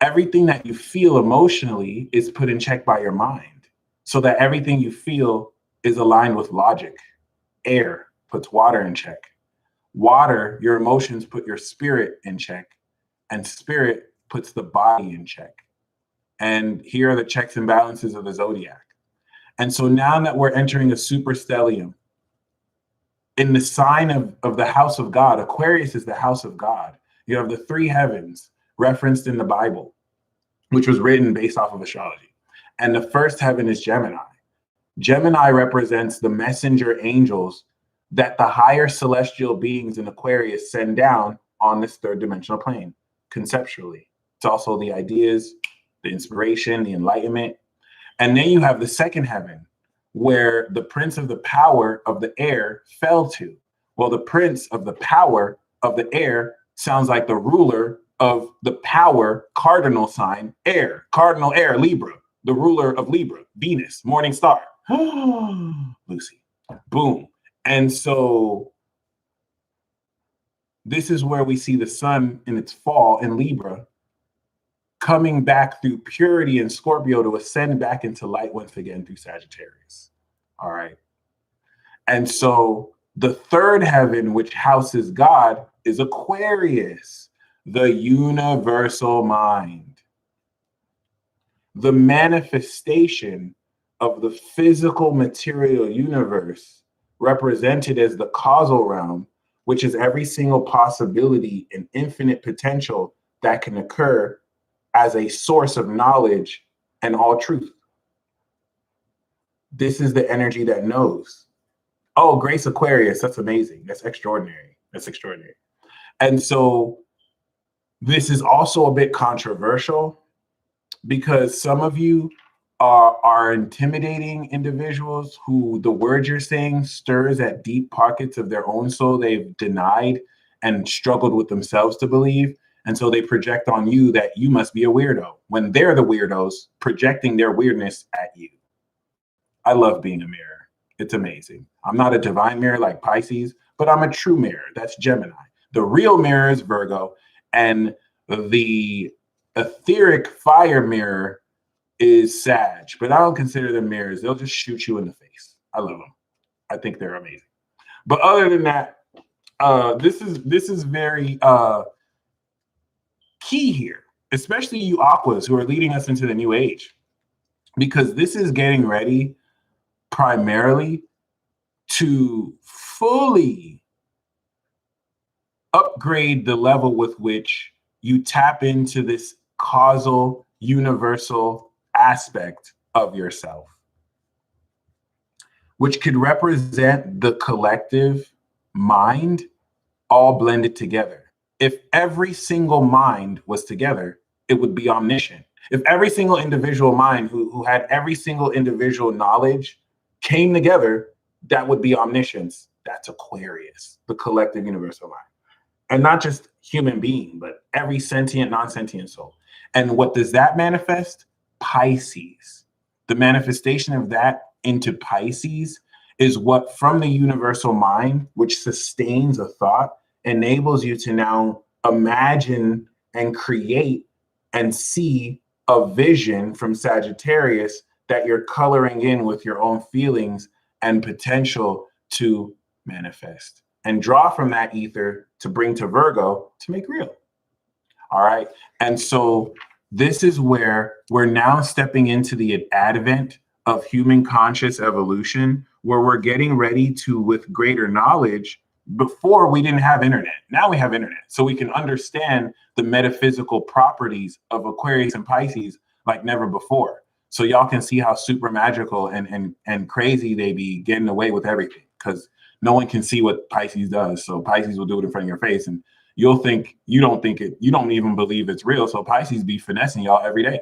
Everything that you feel emotionally is put in check by your mind, so that everything you feel is aligned with logic. Air puts water in check. Water, your emotions put your spirit in check, and spirit puts the body in check. And here are the checks and balances of the zodiac. And so now that we're entering a superstellium, in the sign of the house of God, Aquarius is the house of God. You have the three heavens referenced in the Bible, which was written based off of astrology. And the first heaven is Gemini. Gemini represents the messenger angels that the higher celestial beings in Aquarius send down on this third dimensional plane, conceptually. It's also the ideas, the inspiration, the enlightenment. And then you have the second heaven, where the prince of the power of the air fell to. Well, the prince of the power of the air sounds like the ruler of the power cardinal sign air, cardinal air, Libra, the ruler of Libra, Venus, morning star. Lucy, boom. And so this is where we see the sun in its fall in Libra, coming back through purity in Scorpio to ascend back into light once again through Sagittarius. All right. And so the third heaven, which houses God, is Aquarius, the universal mind, the manifestation of the physical material universe represented as the causal realm, which is every single possibility and infinite potential that can occur as a source of knowledge and all truth. This is the energy that knows. Oh, Grace Aquarius, that's amazing. That's extraordinary. That's extraordinary. And so this is also a bit controversial because some of you are intimidating individuals who the word you're saying stirs at deep pockets of their own soul they've denied and struggled with themselves to believe. And so they project on you that you must be a weirdo when they're the weirdos projecting their weirdness at you. I love being a mirror. It's amazing. I'm not a divine mirror like Pisces, but I'm a true mirror. That's Gemini. The real mirror is Virgo, and the etheric fire mirror is Sag. But I don't consider them mirrors. They'll just shoot you in the face. I love them. I think they're amazing. But other than that, this is very key here, especially you Aquas who are leading us into the new age, because this is getting ready primarily to fully upgrade the level with which you tap into this causal, universal aspect of yourself, which could represent the collective mind all blended together. If every single mind was together, it would be omniscient. If every single individual mind who had every single individual knowledge came together, that would be omniscience. That's Aquarius, the collective universal mind. And not just human being, but every sentient, non-sentient soul. And what does that manifest? Pisces. The manifestation of that into Pisces is what from the universal mind, which sustains a thought, enables you to now imagine and create and see a vision from Sagittarius that you're coloring in with your own feelings and potential to manifest and draw from that ether to bring to Virgo to make real. All right. And so this is where we're now stepping into the advent of human conscious evolution, where we're getting ready to, with greater knowledge. Before we didn't have internet. Now we have internet. So we can understand the metaphysical properties of Aquarius and Pisces like never before. So y'all can see how super magical and crazy they be getting away with everything, because no one can see what Pisces does. So Pisces will do it in front of your face and you'll think, you don't even believe it's real. So Pisces be finessing y'all every day.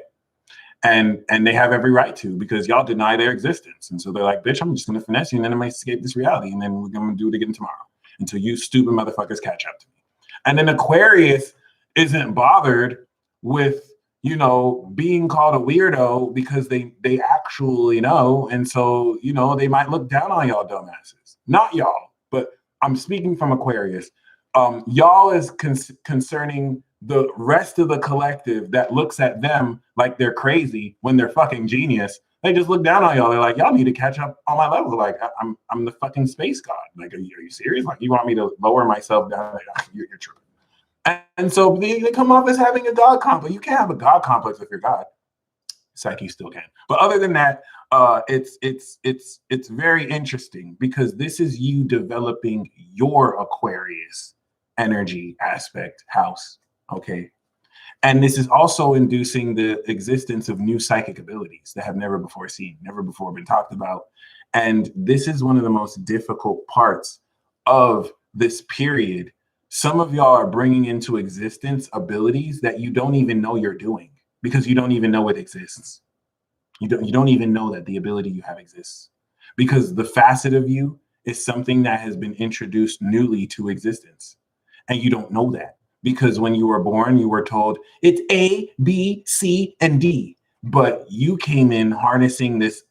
And they have every right to, because y'all deny their existence. And so they're like, bitch, I'm just going to finesse you and then I'm going to escape this reality. And then we're going to do it again tomorrow until you stupid motherfuckers catch up to me. And then Aquarius isn't bothered with, being called a weirdo because they actually know. And so, they might look down on y'all dumbasses. Not y'all, but I'm speaking from Aquarius. Y'all is concerning the rest of the collective that looks at them like they're crazy when they're fucking genius. They just look down on y'all. They're like, y'all need to catch up on my level. Like, I'm the fucking space god. Like, are you serious? Like, you want me to lower myself down? Like, you're tripping. And so they come off as having a god complex. You can't have a god complex if you're God. Psyche still can. But other than that, it's very interesting because this is you developing your Aquarius energy aspect house. Okay. And this is also inducing the existence of new psychic abilities that have never before been talked about. And this is one of the most difficult parts of this period. Some of y'all are bringing into existence abilities that you don't even know you're doing because you don't even know it exists. You don't even know that the ability you have exists, because the facet of you is something that has been introduced newly to existence. And you don't know that because when you were born, you were told it's A, B, C, and D. But you came in harnessing this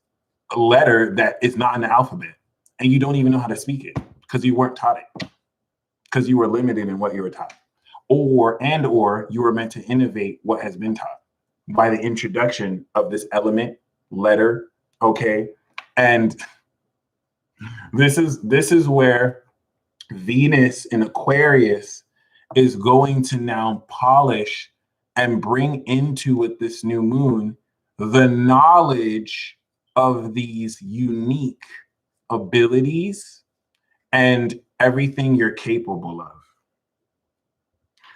letter that is not in the alphabet, and you don't even know how to speak it because you weren't taught it, because you were limited in what you were taught, or you were meant to innovate what has been taught by the introduction of this element letter. Okay. And this is where Venus in Aquarius is going to now polish and bring into, with this new moon, the knowledge of these unique abilities and everything you're capable of.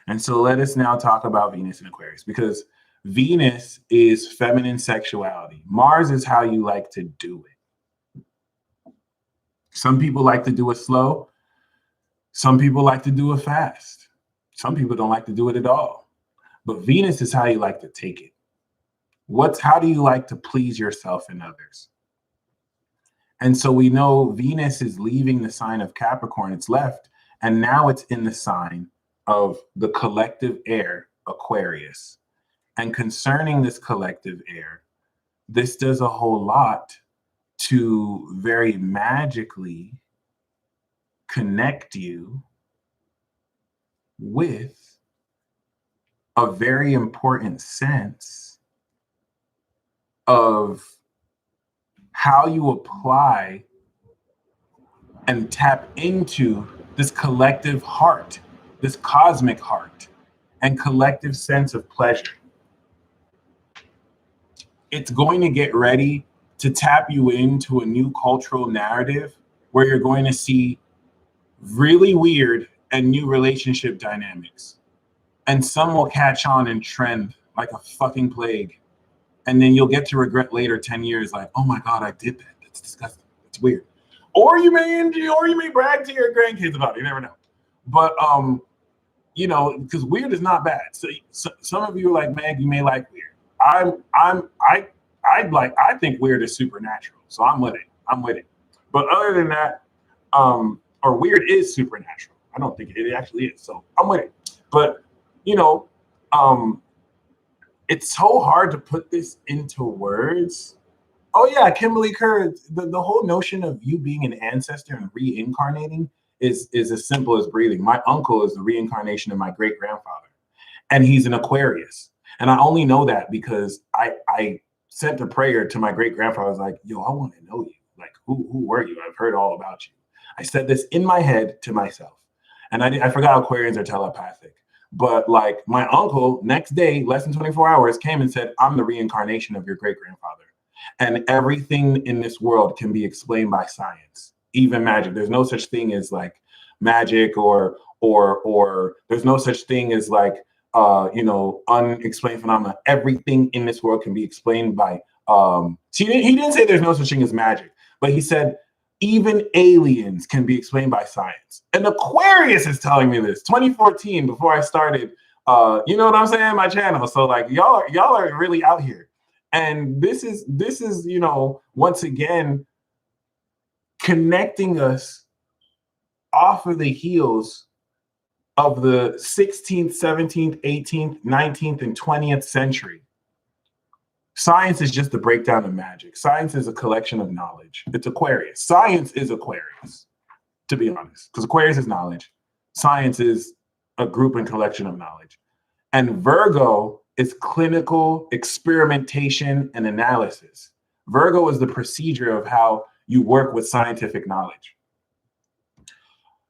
And so let us now talk about Venus and Aquarius, because Venus is feminine sexuality. Mars is how you like to do it. Some people like to do it slow. Some people like to do it fast. Some people don't like to do it at all. But Venus is how you like to take it. How do you like to please yourself and others? And so we know Venus is leaving the sign of Capricorn. It's left, and now it's in the sign of the collective air, Aquarius. And concerning this collective air, this does a whole lot to very magically connect you with a very important sense of how you apply and tap into this collective heart, this cosmic heart, and collective sense of pleasure. It's going to get ready to tap you into a new cultural narrative where you're going to see really weird and new relationship dynamics. And some will catch on and trend like a fucking plague. And then you'll get to regret later, 10 years, like, oh my God, I did that. That's disgusting. It's weird. Or you may brag to your grandkids about it. You never know. But you know, because weird is not bad. So some of you are like, Meg, you may like weird. I think weird is supernatural. So I'm with it. But other than that, or weird is supernatural. I don't think it actually is. So I'm with it. But you know, it's so hard to put this into words. Oh yeah, Kimberly Kerr, the whole notion of you being an ancestor and reincarnating is as simple as breathing. My uncle is the reincarnation of my great-grandfather, and he's an Aquarius. And I only know that because I sent a prayer to my great-grandfather. I was like, yo, I want to know you. Like, who were you? I've heard all about you. I said this in my head to myself. And I forgot Aquarians are telepathic. But like my uncle, next day, less than 24 hours, came and said, I'm the reincarnation of your great-grandfather. And everything in this world can be explained by science, even magic. There's no such thing as like magic or there's no such thing as like, unexplained phenomena. Everything in this world can be explained by, he didn't say there's no such thing as magic, but he said, even aliens can be explained by science. And Aquarius is telling me this 2014 before I started, you know what I'm saying? My channel. So like y'all are really out here. And this is, you know, once again, connecting us off of the heels of the 16th, 17th, 18th, 19th, and 20th century. Science is just the breakdown of magic. Science is a collection of knowledge. It's Aquarius. Science is Aquarius, to be honest, because Aquarius is knowledge. Science is a group and collection of knowledge. And Virgo is clinical experimentation and analysis. Virgo is the procedure of how you work with scientific knowledge.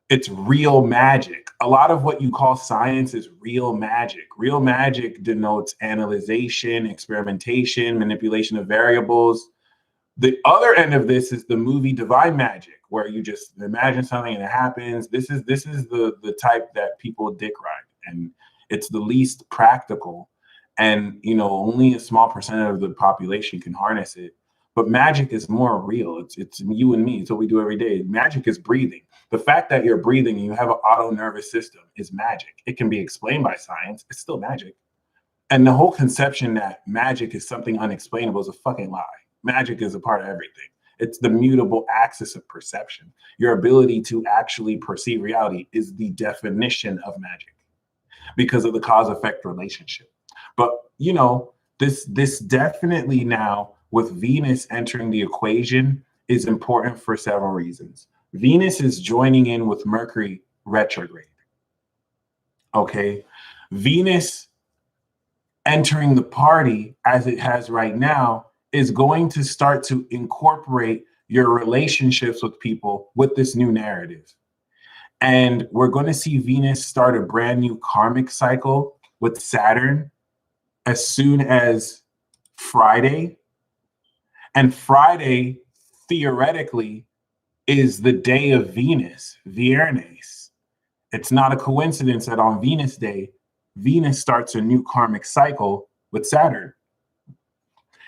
It's real magic. A lot of what you call science is real magic. Real magic denotes analyzation, experimentation, manipulation of variables. The other end of this is the movie Divine Magic, where you just imagine something and it happens. This is the type that people dick ride, and it's the least practical. And you know, only a small percent of the population can harness it. But magic is more real. It's you and me. It's what we do every day. Magic is breathing. The fact that you're breathing and you have an auto nervous system is magic. It can be explained by science. It's still magic. And the whole conception that magic is something unexplainable is a fucking lie. Magic is a part of everything. It's the mutable axis of perception. Your ability to actually perceive reality is the definition of magic because of the cause-effect relationship. But, you know, this definitely now, with Venus entering the equation, is important for several reasons. Venus is joining in with Mercury retrograde. Okay. Venus entering the party as it has right now is going to start to incorporate your relationships with people with this new narrative. And we're going to see Venus start a brand new karmic cycle with Saturn as soon as Friday. And Friday, theoretically, is the day of Venus, Viernes. It's not a coincidence that on Venus Day, Venus starts a new karmic cycle with Saturn.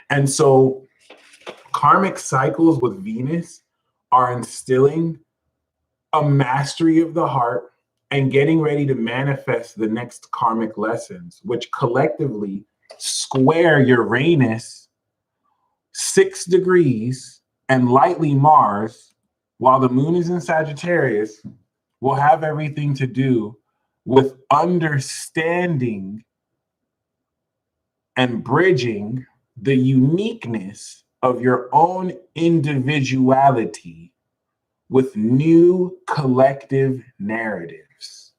And so karmic cycles with Venus are instilling a mastery of the heart and getting ready to manifest the next karmic lessons, which collectively square Uranus 6 degrees and lightly Mars, while the moon is in Sagittarius, will have everything to do with understanding and bridging the uniqueness of your own individuality with new collective narratives.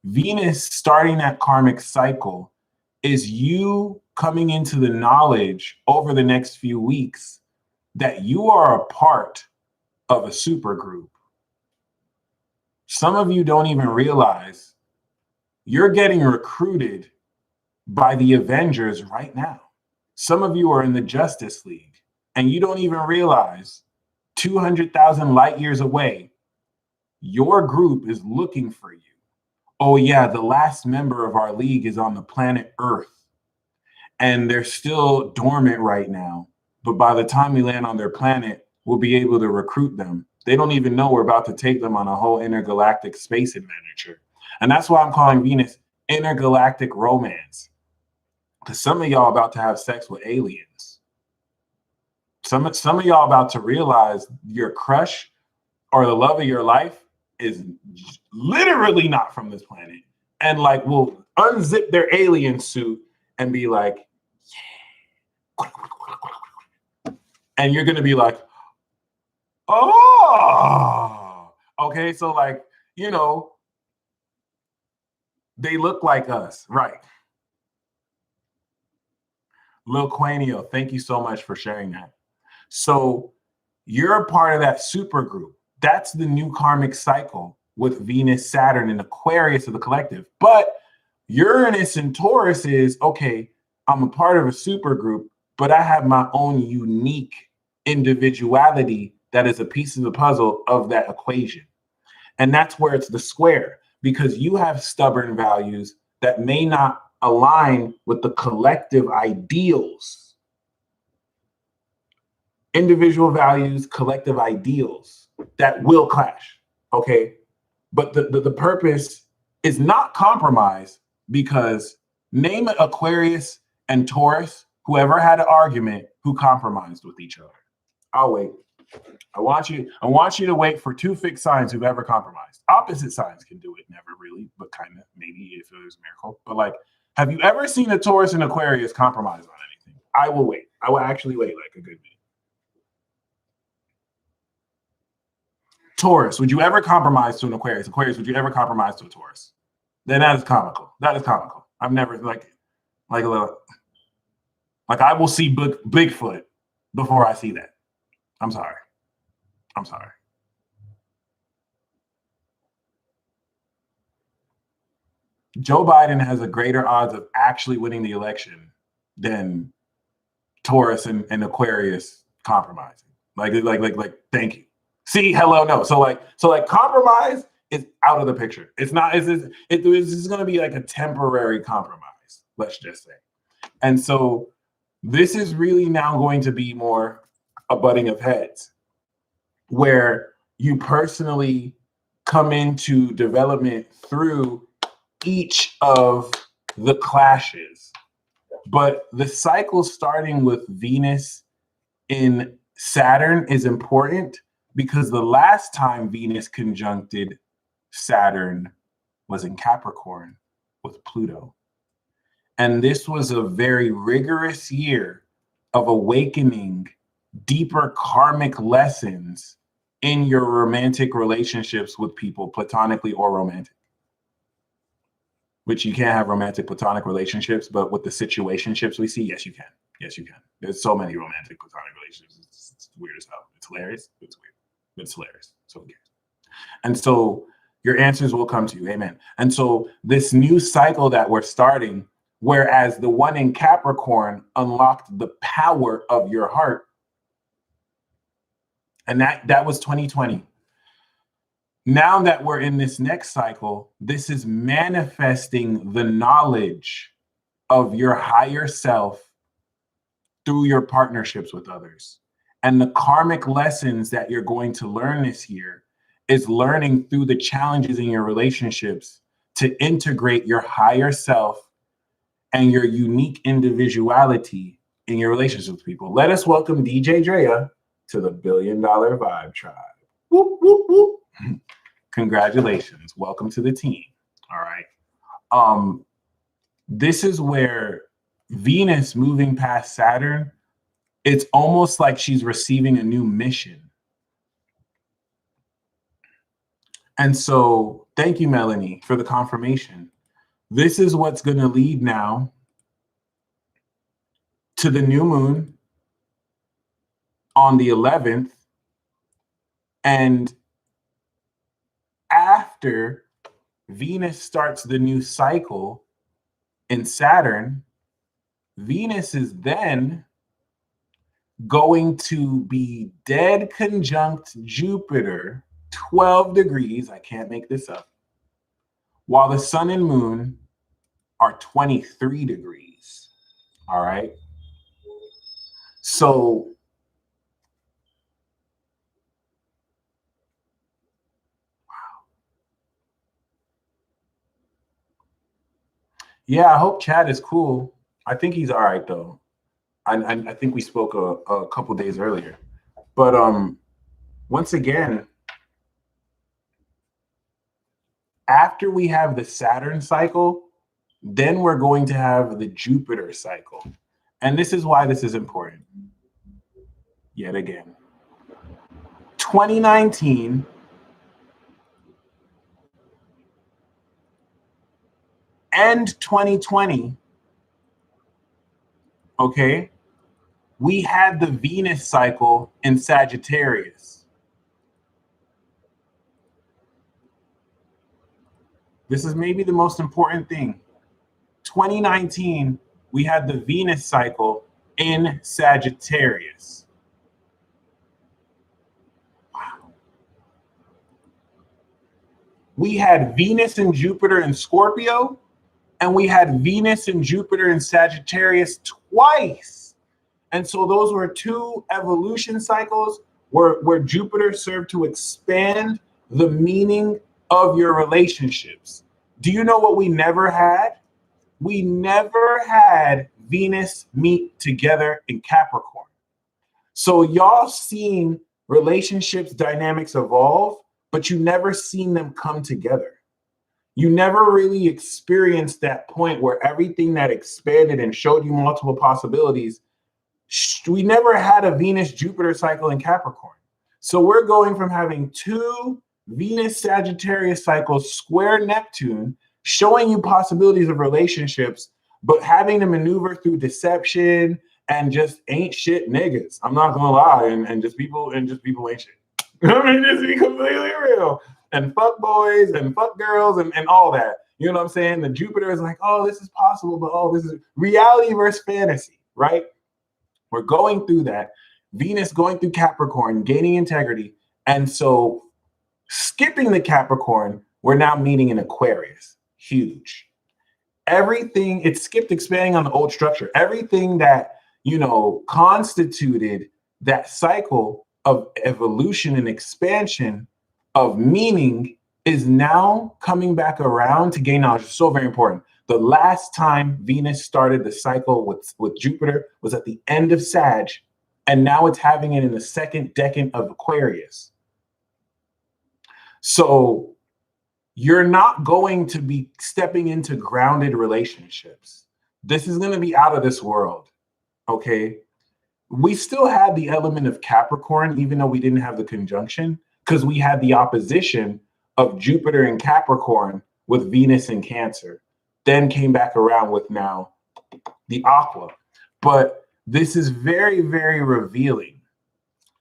Venus starting that karmic cycle is you coming into the knowledge over the next few weeks that you are a part of a supergroup. Some of you don't even realize you're getting recruited by the Avengers right now. Some of you are in the Justice League and you don't even realize 200,000 light years away, your group is looking for you. Oh yeah, the last member of our league is on the planet Earth and they're still dormant right now. But by the time we land on their planet, we'll be able to recruit them. They don't even know we're about to take them on a whole intergalactic space adventure. And that's why I'm calling Venus intergalactic romance. Because some of y'all about to have sex with aliens. Some of y'all about to realize your crush or the love of your life is literally not from this planet. And like will unzip their alien suit and be like, yeah. And you're gonna be like, oh, okay. So like, you know, they look like us, right? Lil Quanio, thank you so much for sharing that. So you're a part of that super group. That's the new karmic cycle with Venus, Saturn, and Aquarius of the collective. But Uranus and Taurus is, okay, I'm a part of a super group, but I have my own unique individuality that is a piece of the puzzle of that equation. And that's where it's the square, because you have stubborn values that may not align with the collective ideals. Individual values, collective ideals that will clash, okay? But the purpose is not compromise, because name Aquarius and Taurus, whoever had an argument, who compromised with each other. I'll wait. I want you to wait for two fixed signs who've ever compromised. Opposite signs can do it, never really, but kind of maybe if it was a miracle. But like, have you ever seen a Taurus and Aquarius compromise on anything? I will wait. I will actually wait like a good minute. Taurus, would you ever compromise to an Aquarius? Aquarius, would you ever compromise to a Taurus? Then that is comical. That is comical. I've never like I will see Bigfoot before I see that. I'm sorry. I'm sorry. Joe Biden has a greater odds of actually winning the election than Taurus and Aquarius compromising. Like, thank you. See, hello, no. So compromise is out of the picture. It's not, it's going to be like a temporary compromise, let's just say. And so this is really now going to be more a butting of heads, where you personally come into development through each of the clashes. But the cycle starting with Venus in Saturn is important, because the last time Venus conjuncted Saturn was in Capricorn with Pluto. And this was a very rigorous year of awakening deeper karmic lessons in your romantic relationships with people, platonically or romantic. Which you can't have romantic platonic relationships, but with the situationships we see, yes, you can. Yes, you can. There's so many romantic platonic relationships. It's weird as hell. It's hilarious. It's weird. But it's hilarious. So who cares? And so your answers will come to you. Amen. And so this new cycle that we're starting, whereas the one in Capricorn unlocked the power of your heart, And that was 2020. Now that we're in this next cycle, this is manifesting the knowledge of your higher self through your partnerships with others. And the karmic lessons that you're going to learn this year is learning through the challenges in your relationships to integrate your higher self and your unique individuality in your relationships with people. Let us welcome DJ Drea to the $1 Billion Vibe Tribe. Whoop, whoop, whoop. Congratulations. Welcome to the team. All right. This is where Venus moving past Saturn, it's almost like she's receiving a new mission. And so thank you, Melanie, for the confirmation. This is what's going to lead now to the new moon on the 11th. And after Venus starts the new cycle in Saturn, Venus is then going to be dead conjunct Jupiter, 12 degrees, I can't make this up, while the sun and moon are 23 degrees. All right. So yeah, I hope Chad is cool. I think he's all right though. I think we spoke a couple days earlier. But once again, after we have the Saturn cycle, then we're going to have the Jupiter cycle. And this is why this is important. Yet again, 2019 and 2020, okay, we had the Venus cycle in Sagittarius. This is maybe the most important thing. 2019, we had the Venus cycle in Sagittarius. Wow. We had Venus and Jupiter in Scorpio, and we had Venus and Jupiter in Sagittarius twice. And so those were two evolution cycles where Jupiter served to expand the meaning of your relationships. Do you know what we never had? We never had Venus meet together in Capricorn. So y'all seen relationships dynamics evolve, but you never seen them come together. You never really experienced that point where everything that expanded and showed you multiple possibilities. We never had a Venus-Jupiter cycle in Capricorn. So we're going from having two Venus-Sagittarius cycles square Neptune, showing you possibilities of relationships, but having to maneuver through deception and just ain't shit niggas. I'm not gonna lie, and just people ain't shit. I mean, just be completely real. And fuck boys and fuck girls and all that. You know what I'm saying? The Jupiter is like, oh, this is possible, but oh, this is reality versus fantasy, right? We're going through that. Venus going through Capricorn, gaining integrity. And so skipping the Capricorn, we're now meeting in Aquarius. Huge. Everything, it skipped expanding on the old structure. Everything that, you know, constituted that cycle of evolution and expansion of meaning is now coming back around to gain knowledge. It's so very important. The last time Venus started the cycle with Jupiter was at the end of Sag, and now it's having it in the second decade of Aquarius. So you're not going to be stepping into grounded relationships. This is going to be out of this world, okay? We still had the element of Capricorn, even though we didn't have the conjunction, because we had the opposition of Jupiter in Capricorn with Venus in Cancer. Then came back around with now the Aqua. But this is very, very revealing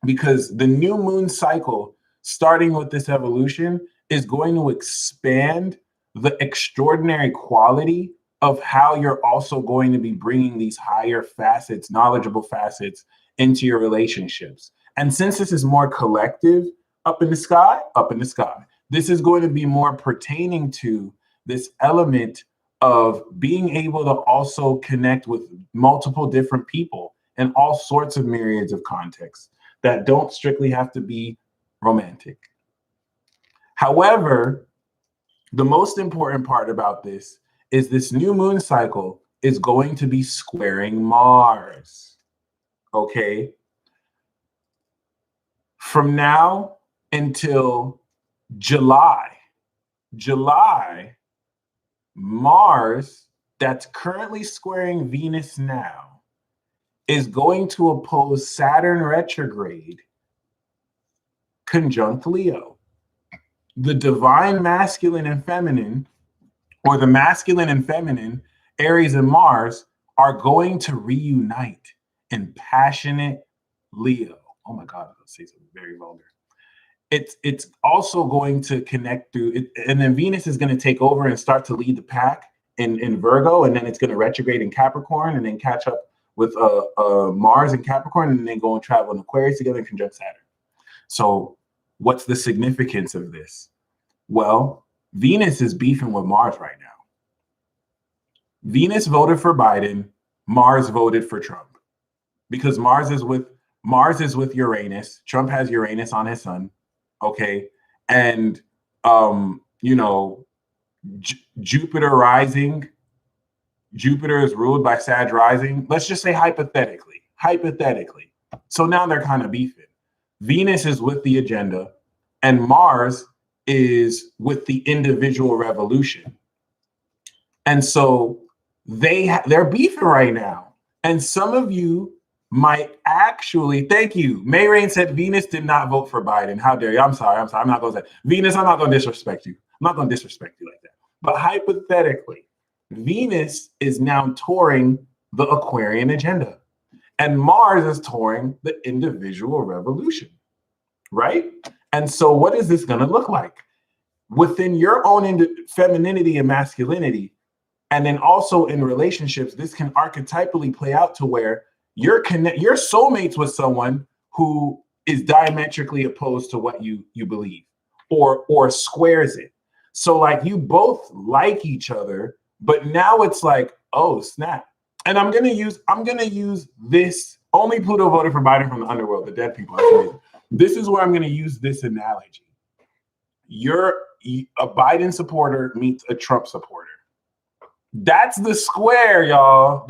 because the new moon cycle, starting with this evolution, is going to expand the extraordinary quality of how you're also going to be bringing these higher facets, knowledgeable facets into your relationships. And since this is more collective, up in the sky, up in the sky. This is going to be more pertaining to this element of being able to also connect with multiple different people in all sorts of myriads of contexts that don't strictly have to be romantic. However, the most important part about this is this new moon cycle is going to be squaring Mars, okay? From now until July, Mars, that's currently squaring Venus now, is going to oppose Saturn retrograde conjunct Leo. The divine masculine and feminine, or the masculine and feminine, Aries and Mars, are going to reunite in passionate Leo. Oh my God, I'll say something very vulgar. It's also going to connect through it, and then Venus is going to take over and start to lead the pack in Virgo, and then it's going to retrograde in Capricorn, and then catch up with Mars in Capricorn, and then go and travel in Aquarius together and conjunct Saturn. So what's the significance of this? Well, Venus is beefing with Mars right now. Venus voted for Biden, Mars voted for Trump, because Mars is with Uranus. Trump has Uranus on his sun. Okay. And, you know, Jupiter rising, Jupiter is ruled by Sag rising. Let's just say hypothetically. So now they're kind of beefing. Venus is with the agenda and Mars is with the individual revolution. And so they're beefing right now. And some of you might actually, thank you. May Rain said Venus did not vote for Biden. How dare you? I'm sorry. I'm not going to say, Venus, I'm not going to disrespect you. I'm not going to disrespect you like that. But hypothetically, Venus is now touring the Aquarian agenda. And Mars is touring the individual revolution, right? And so what is this going to look like? Within your own femininity and masculinity, and then also in relationships, this can archetypally play out to where your soulmates with someone who is diametrically opposed to what you believe or squares it. So like you both like each other, but now it's like, oh snap. And I'm gonna use this. Only Pluto voted for Biden from the underworld, the dead people. This is where I'm gonna use this analogy. You're a Biden supporter meets a Trump supporter. That's the square, y'all.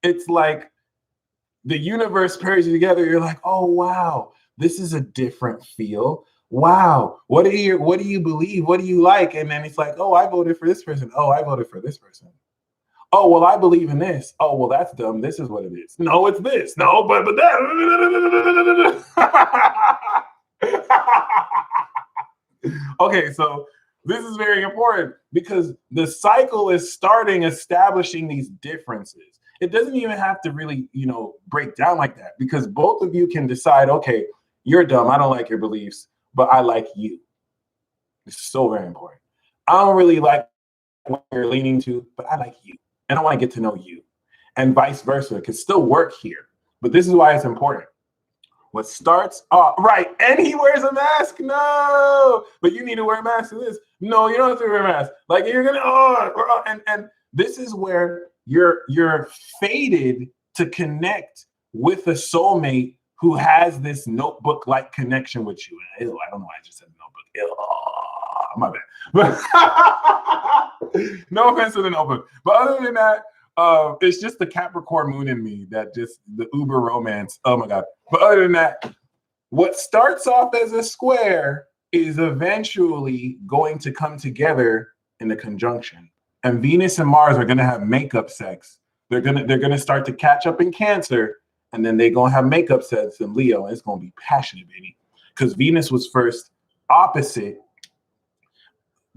It's like the universe pairs you together. You're like, oh wow, this is a different feel. Wow, what do you believe? What do you like? And then it's like, oh, I voted for this person. Oh, I voted for this person. Oh, well, I believe in this. Oh, well, that's dumb. This is what it is. No, it's this. No, but that. Okay, so this is very important because the cycle is starting establishing these differences. It doesn't even have to really, break down like that because both of you can decide, okay, you're dumb. I don't like your beliefs, but I like you. It's so very important. I don't really like what you're leaning to, but I like you. And I want to get to know you. And vice versa. It can still work here. But this is why it's important. What starts off, right, and he wears a mask. No, but you need to wear a mask for this. No, you don't have to wear a mask. Like you're gonna, and this is where you're fated to connect with a soulmate who has this notebook-like connection with you. Ew, I don't know why I just said notebook. Ew, my bad. No offense to the notebook, but other than that, it's just the Capricorn moon in me that just the uber romance. Oh my God. But other than that, what starts off as a square is eventually going to come together in a conjunction. And Venus and Mars are going to have makeup sex. They're going to start to catch up in Cancer, and then they're going to have makeup sex in Leo, and it's going to be passionate, baby. Because Venus was first opposite.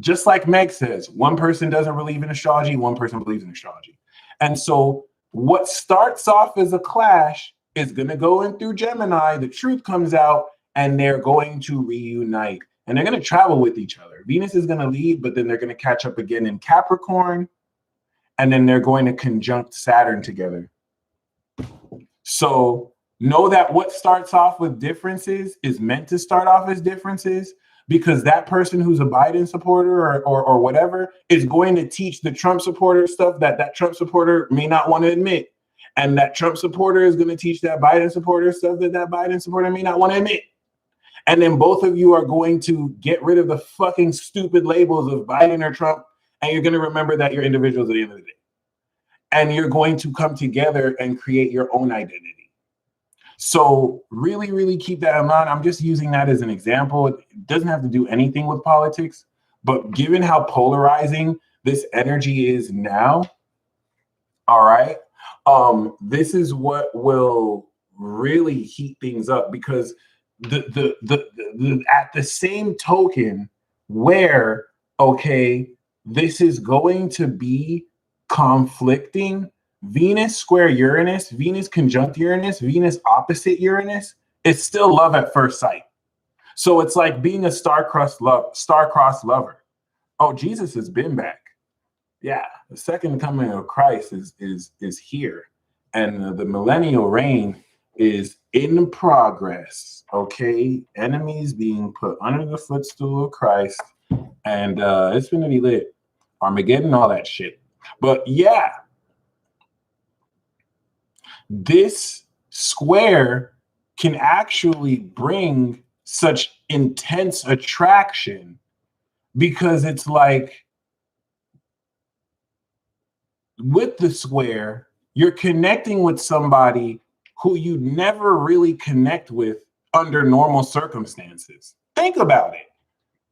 Just like Meg says, one person doesn't believe in astrology, one person believes in astrology. And so what starts off as a clash is going to go in through Gemini. The truth comes out and they're going to reunite and they're going to travel with each other. Venus is going to lead, but then they're going to catch up again in Capricorn. And then they're going to conjunct Saturn together. So Know that what starts off with differences is meant to start off as differences, because that person who's a Biden supporter or whatever is going to teach the Trump supporter stuff that Trump supporter may not want to admit. And that Trump supporter is going to teach that Biden supporter stuff that Biden supporter may not want to admit. And then both of you are going to get rid of the fucking stupid labels of Biden or Trump. And you're going to remember that you're individuals at the end of the day. And you're going to come together and create your own identity. So really, really keep that in mind. I'm just using that as an example. It doesn't have to do anything with politics, but given how polarizing this energy is now, all right, this is what will really heat things up, because the at the same token where, okay, this is going to be conflicting, Venus square Uranus, Venus conjunct Uranus, Venus opposite Uranus, it's still love at first sight. So it's like being a star-crossed lover. Oh, Jesus has been back. Yeah, the second coming of Christ is here, and the millennial reign is in progress. Okay, enemies being put under the footstool of Christ, and it's gonna be lit. Armageddon, all that shit. But yeah, this square can actually bring such intense attraction, because it's like with the square, you're connecting with somebody who you never really connect with under normal circumstances. Think about it.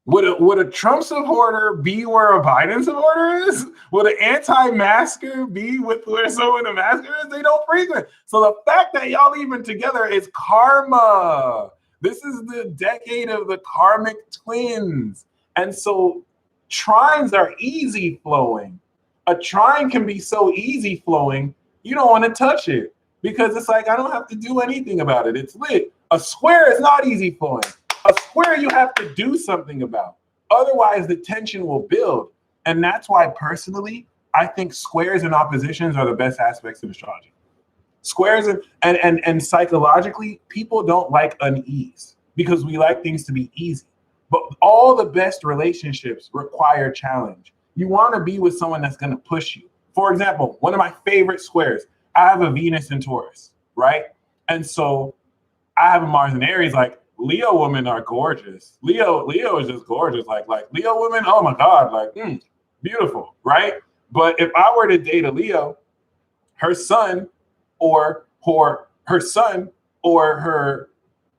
Would a Trump supporter be where a Biden supporter is? Would an anti-masker be with where someone a masker is? They don't frequent. So the fact that y'all even together is karma. This is the decade of the karmic twins. And so trines are easy flowing. A trine can be so easy flowing, you don't want to touch it, because it's like, I don't have to do anything about it. It's lit. A square is not easy flowing. A square you have to do something about. Otherwise, the tension will build. And that's why, personally, I think squares and oppositions are the best aspects of astrology. Squares and psychologically, people don't like unease, because we like things to be easy. But all the best relationships require challenge. You want to be with someone that's going to push you. For example, one of my favorite squares, I have a Venus in Taurus, right? And so I have a Mars in Aries. Like, Leo women are gorgeous. Leo is just gorgeous. Like Leo women, oh my God, like beautiful, right? But if I were to date a Leo, her sun or her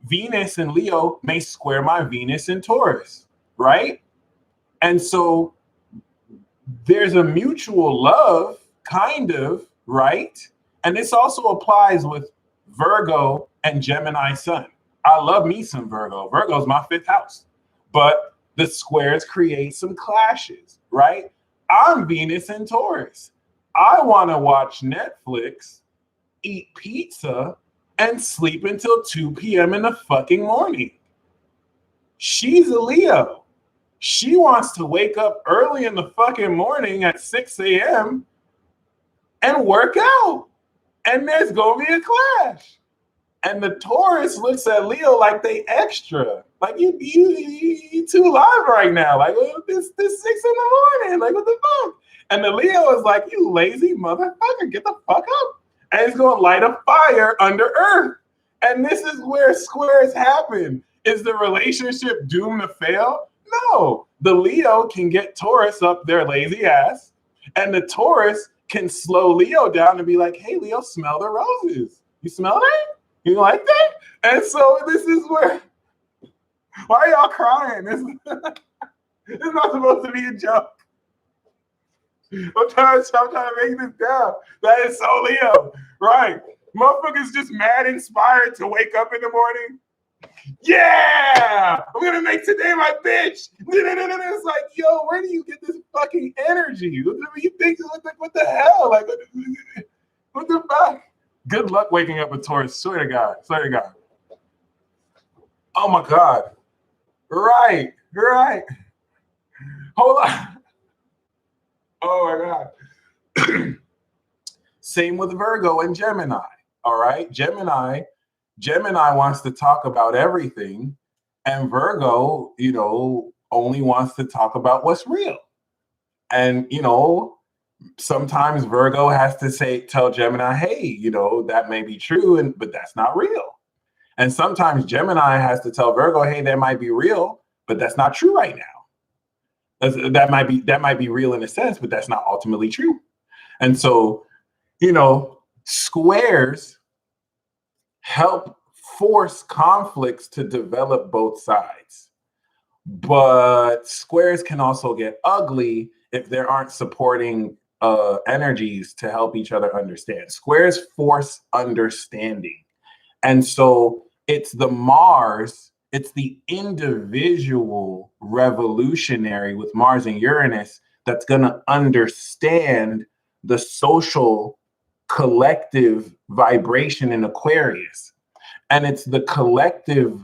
Venus in Leo may square my Venus in Taurus, right? And so there's a mutual love, kind of, right? And this also applies with Virgo and Gemini sun. I love me some Virgo. Virgo's my 5th house. But the squares create some clashes, right? I'm Venus in Taurus. I want to watch Netflix, eat pizza, and sleep until 2 p.m. in the fucking morning. She's a Leo. She wants to wake up early in the fucking morning at 6 a.m. and work out. And there's going to be a clash. And the Taurus looks at Leo like they extra. Like, you too live right now. Like, this 6 in the morning. Like, what the fuck? And the Leo is like, you lazy motherfucker, get the fuck up. And it's going to light a fire under earth. And this is where squares happen. Is the relationship doomed to fail? No. The Leo can get Taurus up their lazy ass. And the Taurus can slow Leo down and be like, hey, Leo, smell the roses. You smell that? You like that? And so this is where, why are y'all crying? This is not supposed to be a joke. I'm trying to make this down. That is so Leo, right? Motherfuckers just mad inspired to wake up in the morning. Yeah, I'm gonna make today my bitch. It's like, yo, where do you get this fucking energy? You think, what the hell? Like, what the fuck? Good luck waking up with Taurus. Swear to God. Oh my God. Right. Hold on. Oh my God. Same with Virgo and Gemini. All right. Gemini Gemini wants to talk about everything, and Virgo, only wants to talk about what's real. And, sometimes Virgo has to tell Gemini, hey, that may be true, but that's not real. And sometimes Gemini has to tell Virgo, hey, that might be real, but that's not true right now. That might be real in a sense, but that's not ultimately true. And so, squares help force conflicts to develop both sides. But squares can also get ugly if there aren't supporting energies to help each other understand. Squares force understanding. And so it's the Mars, it's the individual revolutionary with Mars and Uranus that's going to understand the social collective vibration in Aquarius. And it's the collective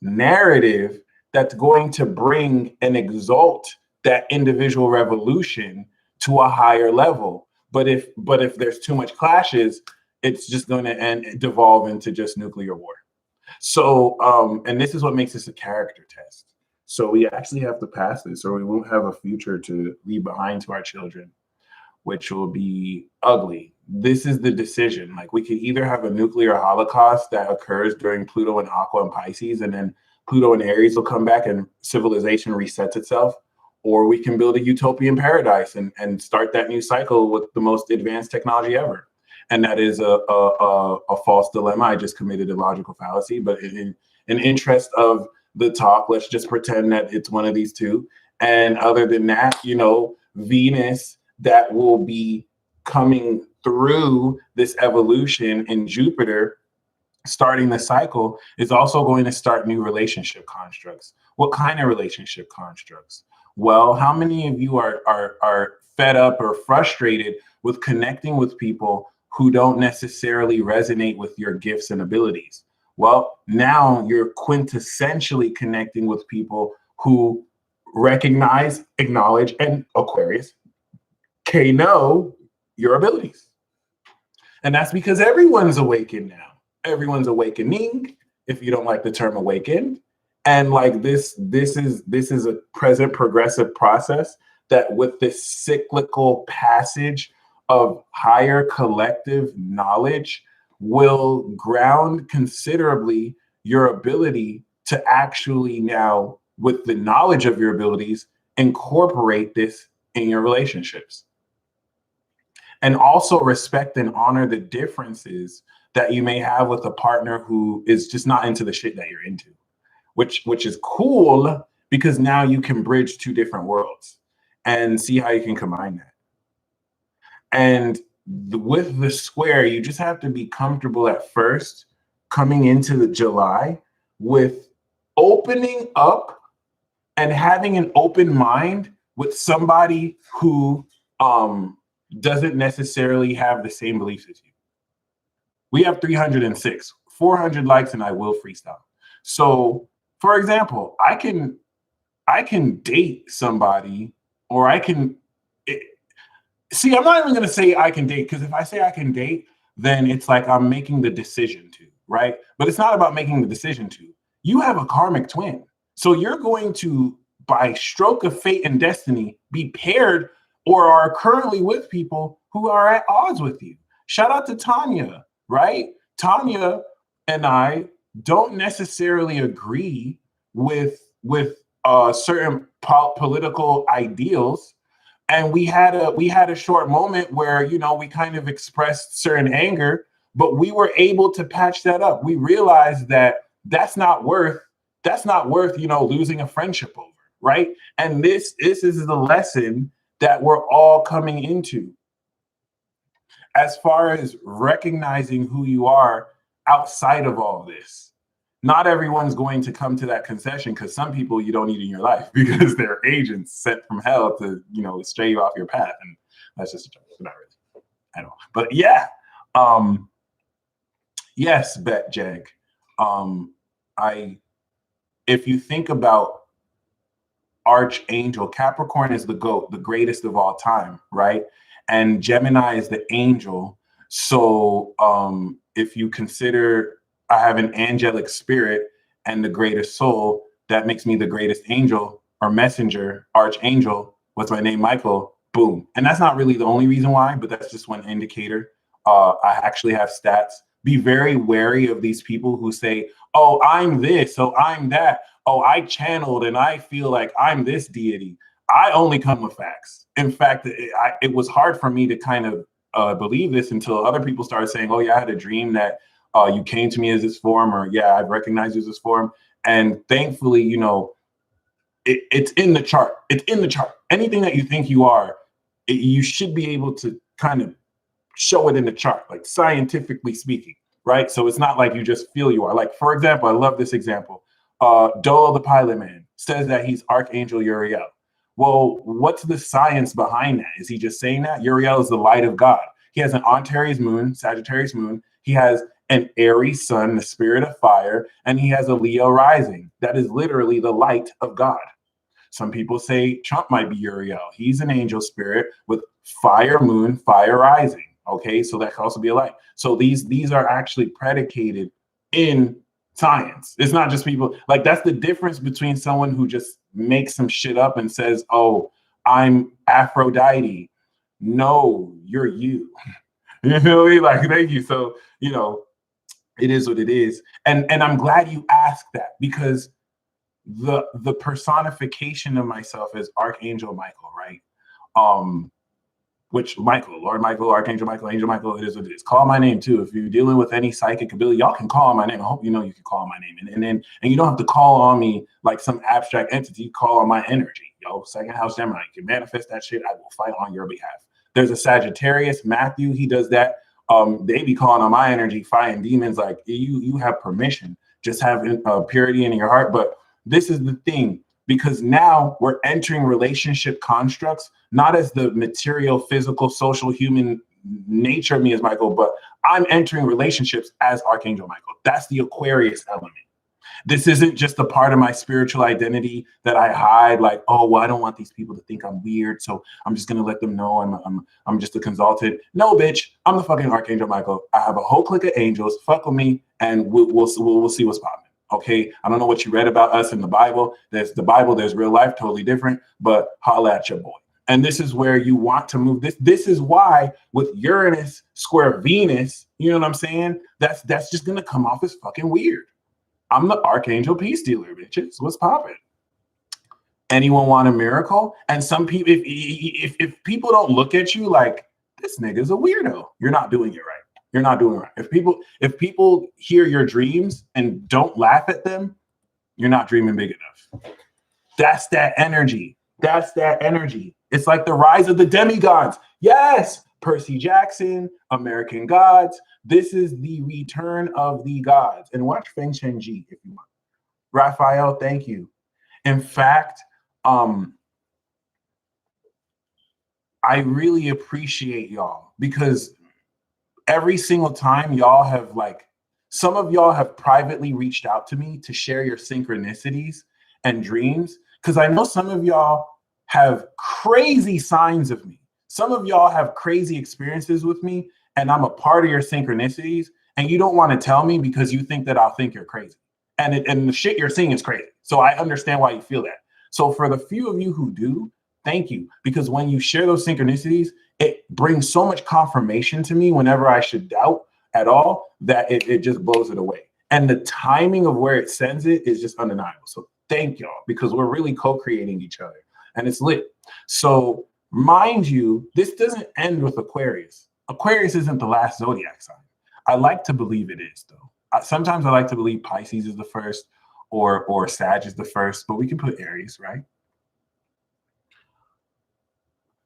narrative that's going to bring and exalt that individual revolution to a higher level. But if there's too much clashes, it's just going to devolve into just nuclear war. So, and this is what makes this a character test. So we actually have to pass this, or we won't have a future to leave behind to our children, which will be ugly. This is the decision. Like, we could either have a nuclear holocaust that occurs during Pluto and Aqua and Pisces, and then Pluto and Aries will come back and civilization resets itself, or we can build a utopian paradise and start that new cycle with the most advanced technology ever. And that is a false dilemma. I just committed a logical fallacy, but in interest of the talk, let's just pretend that it's one of these two. And other than that, Venus, that will be coming through this evolution in Jupiter, starting the cycle, is also going to start new relationship constructs. What kind of relationship constructs? Well, how many of you are fed up or frustrated with connecting with people who don't necessarily resonate with your gifts and abilities? Well, now you're quintessentially connecting with people who recognize, acknowledge, and Aquarius, know your abilities. And that's because everyone's awakened now. Everyone's awakening, if you don't like the term awakened. And like this is a present progressive process that, with this cyclical passage of higher collective knowledge, will ground considerably your ability to actually now, with the knowledge of your abilities, incorporate this in your relationships. And also respect and honor the differences that you may have with a partner who is just not into the shit that you're into, which is cool, because now you can bridge two different worlds and see how you can combine that. And with the square, you just have to be comfortable at first, coming into the July, with opening up and having an open mind with somebody who doesn't necessarily have the same beliefs as you. We have 306, 400 likes, and I will freestyle. So, for example, I can date somebody, or I can see. I'm not even going to say I can date, because if I say I can date, then it's like I'm making the decision to, right? But it's not about making the decision to. You have a karmic twin, so you're going to, by stroke of fate and destiny, be paired or are currently with people who are at odds with you. Shout out to Tanya, right? Tanya and I don't necessarily agree with certain political ideals, and we had a short moment where we kind of expressed certain anger, but we were able to patch that up. We realized that that's not worth losing a friendship over, right? And this is the lesson that we're all coming into, as far as recognizing who you are outside of all this. Not everyone's going to come to that concession, because some people you don't need in your life because they're agents sent from hell to, stray you off your path. And that's just a joke. Not really. I know. But yeah. Yes, Bet Jag. If you think about Archangel, Capricorn is the GOAT, the greatest of all time, right? And Gemini is the angel. So if you consider I have an angelic spirit and the greatest soul that makes me the greatest angel or messenger, archangel. What's my name? Michael. Boom. And that's not really the only reason why, but that's just one indicator. I actually have stats. Be very wary of these people who say, oh, I'm this, oh, I'm that. Oh, I channeled and I feel like I'm this deity. I only come with facts. In fact, it was hard for me to kind of believe this until other people started saying, oh, yeah, I had a dream that you came to me as this form, or yeah, I've recognized you as this form. And thankfully, you know, it's in the chart. It's in the chart. Anything that you think you are, you should be able to kind of show it in the chart, like scientifically speaking, right? So it's not like you just feel you are. Like, for example, I love this example. Dolo the Pilot Man says that he's Archangel Uriel. Well, what's the science behind that? Is he just saying that? Uriel is the light of God. He has an Antares moon, Sagittarius moon. He has an Aries sun, the spirit of fire, and he has a Leo rising. That is literally the light of God. Some people say Trump might be Uriel. He's an angel spirit with fire moon, fire rising. Okay, so that could also be a light. So these are actually predicated in science. It's not just people, like, that's the difference between someone who just makes some shit up and says, oh, I'm Aphrodite. No, you're you. You know what I mean? Like, thank you. So, you know, it is what it is. And I'm glad you asked that, because the personification of myself is Archangel Michael, right? Which Michael, Lord Michael, Archangel Michael, Angel Michael, it is what it is. Call my name too. If you're dealing with any psychic ability, y'all can call my name. I hope you know you can call my name. And you don't have to call on me like some abstract entity. Call on my energy. Yo, second house Gemini. You can manifest that shit. I will fight on your behalf. There's a Sagittarius, Matthew, he does that. They be calling on my energy, fighting demons. Like, you have permission. Just have purity in your heart. But this is the thing, because now we're entering relationship constructs, not as the material, physical, social, human nature of me as Michael, but I'm entering relationships as Archangel Michael. That's the Aquarius element. This isn't just a part of my spiritual identity that I hide, like, oh, well, I don't want these people to think I'm weird, so I'm just gonna let them know I'm just a consultant. No, bitch, I'm the fucking Archangel Michael. I have a whole clique of angels. Fuck with me, and we'll see what's popping. Okay, I don't know what you read about us in the Bible. There's the Bible, there's real life, totally different, but holla at your boy. And this is where you want to move. This is why with Uranus square Venus, you know what I'm saying? That's just gonna come off as fucking weird. I'm the Archangel Peace Dealer, bitches. What's popping? Anyone want a miracle? And some people, if people don't look at you like, this nigga's a weirdo, you're not doing it right. You're not doing it right. If people hear your dreams and don't laugh at them, you're not dreaming big enough. That's that energy. That's that energy. It's like the rise of the demigods. Yes, Percy Jackson, American Gods. This is the return of the gods. And watch Feng Shenji if you want. Raphael, thank you. In fact, I really appreciate y'all, because every single time y'all have, like, some of y'all have privately reached out to me to share your synchronicities and dreams, because I know some of y'all have crazy signs of me. Some of y'all have crazy experiences with me, and I'm a part of your synchronicities, and you don't want to tell me because you think that I'll think you're crazy. And the shit you're seeing is crazy. So I understand why you feel that. So for the few of you who do, thank you, because when you share those synchronicities, it brings so much confirmation to me whenever I should doubt at all, that it just blows it away. And the timing of where it sends it is just undeniable. So thank y'all, because we're really co-creating each other, and it's lit. So mind you, this doesn't end with Aquarius. Aquarius isn't the last zodiac sign. I like to believe it is, though. Sometimes I like to believe Pisces is the first, or Sag is the first, but we can put Aries, right?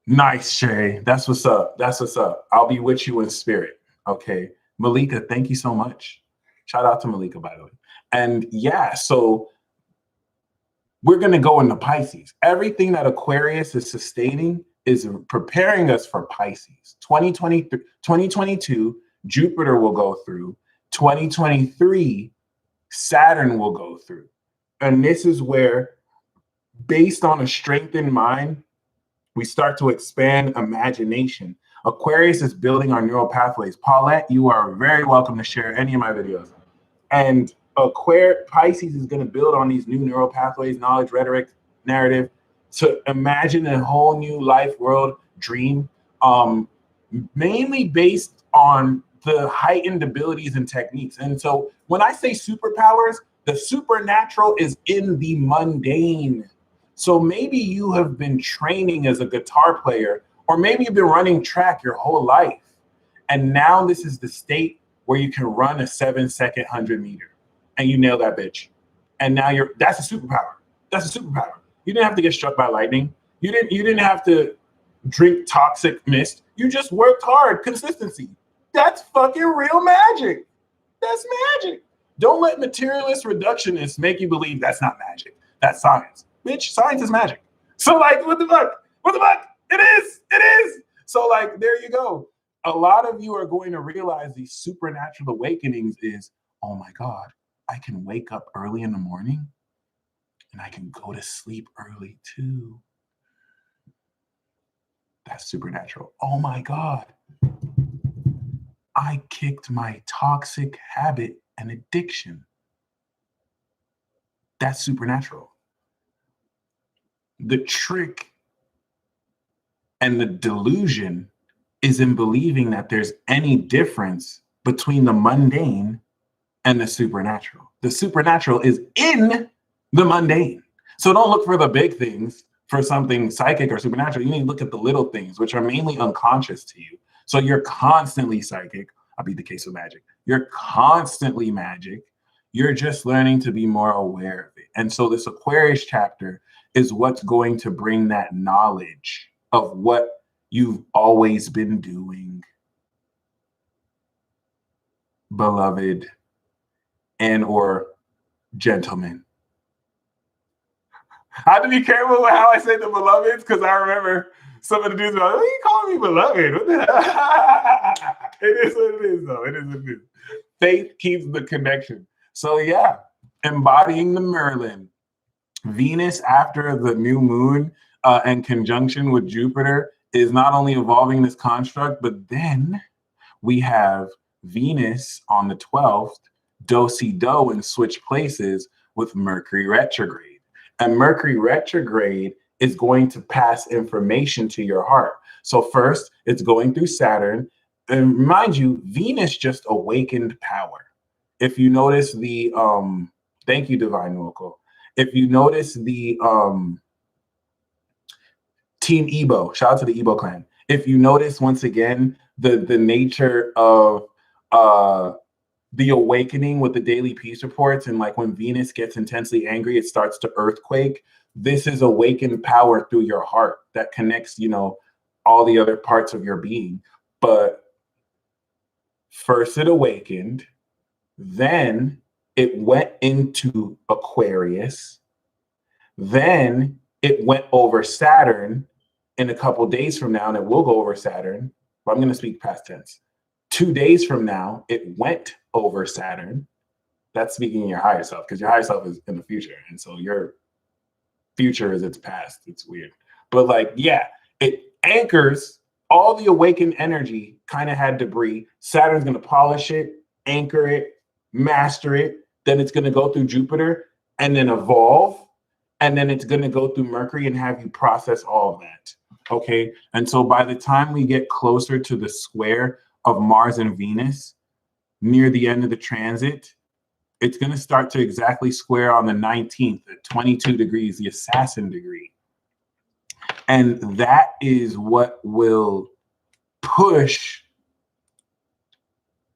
Nice, Shay. That's what's up. That's what's up. I'll be with you in spirit. Okay. Malika, thank you so much. Shout out to Malika, by the way. And yeah, so we're going to go into Pisces. Everything that Aquarius is sustaining is preparing us for Pisces. 2022, Jupiter will go through. 2023, Saturn will go through. And this is where, based on a strengthened mind, we start to expand imagination. Aquarius is building our neural pathways. Paulette, you are very welcome to share any of my videos. And Pisces is going to build on these new neural pathways, knowledge, rhetoric, narrative, to imagine a whole new life, world, dream, mainly based on the heightened abilities and techniques. And so when I say superpowers, the supernatural is in the mundane. So maybe you have been training as a guitar player, or maybe you've been running track your whole life. And now this is the state where you can run a 7-second 100-meter and you nail that bitch. And now that's a superpower. That's a superpower. You didn't have to get struck by lightning. You didn't have to drink toxic mist. You just worked hard. Consistency. That's fucking real magic. That's magic. Don't let materialist reductionists make you believe that's not magic. That's science. Bitch, science is magic. So like, what the fuck? What the fuck? It is. It is. So like, there you go. A lot of you are going to realize these supernatural awakenings is, oh my God, I can wake up early in the morning and I can go to sleep early too. That's supernatural. Oh my God. I kicked my toxic habit and addiction. That's supernatural. The trick and the delusion is in believing that there's any difference between the mundane and the supernatural. The supernatural is in the mundane. So don't look for the big things for something psychic or supernatural. You need to look at the little things, which are mainly unconscious to you. So you're constantly psychic. I'll be the case of magic. You're constantly magic. You're just learning to be more aware of it. And so this Aquarius chapter is what's going to bring that knowledge of what you've always been doing, beloved and or gentlemen. I have to be careful with how I say the beloveds, because I remember some of the dudes are like, "Oh, you call me beloved? What the hell?" It is what it is, though. It is what it is. Faith keeps the connection. So yeah, embodying the Merlin. Venus after the new moon in conjunction with Jupiter is not only evolving this construct, but then we have Venus on the 12th, do-si-do, and switch places with Mercury retrograde. And Mercury retrograde is going to pass information to your heart. So first, it's going through Saturn. And mind you, Venus just awakened power. If you notice the, thank you, Divine Local. If you notice the Team Igbo, shout out to the Igbo clan. If you notice, once again, the nature of the awakening with the daily peace reports, and like when Venus gets intensely angry, it starts to earthquake. This is awakened power through your heart that connects, you know, all the other parts of your being. But first it awakened, then it went into Aquarius, then it went over Saturn in a couple days from now, and it will go over Saturn, but I'm going to speak past tense. 2 days from now, it went over Saturn. That's speaking in your higher self, because your higher self is in the future. And so your future is its past. It's weird. But like, yeah, it anchors all the awakened energy, kind of had debris. Saturn's going to polish it, anchor it, master it. Then it's going to go through Jupiter and then evolve. And then it's going to go through Mercury and have you process all of that. Okay. And so by the time we get closer to the square of Mars and Venus, near the end of the transit, it's going to start to exactly square on the 19th at 22 degrees, the assassin degree. And that is what will push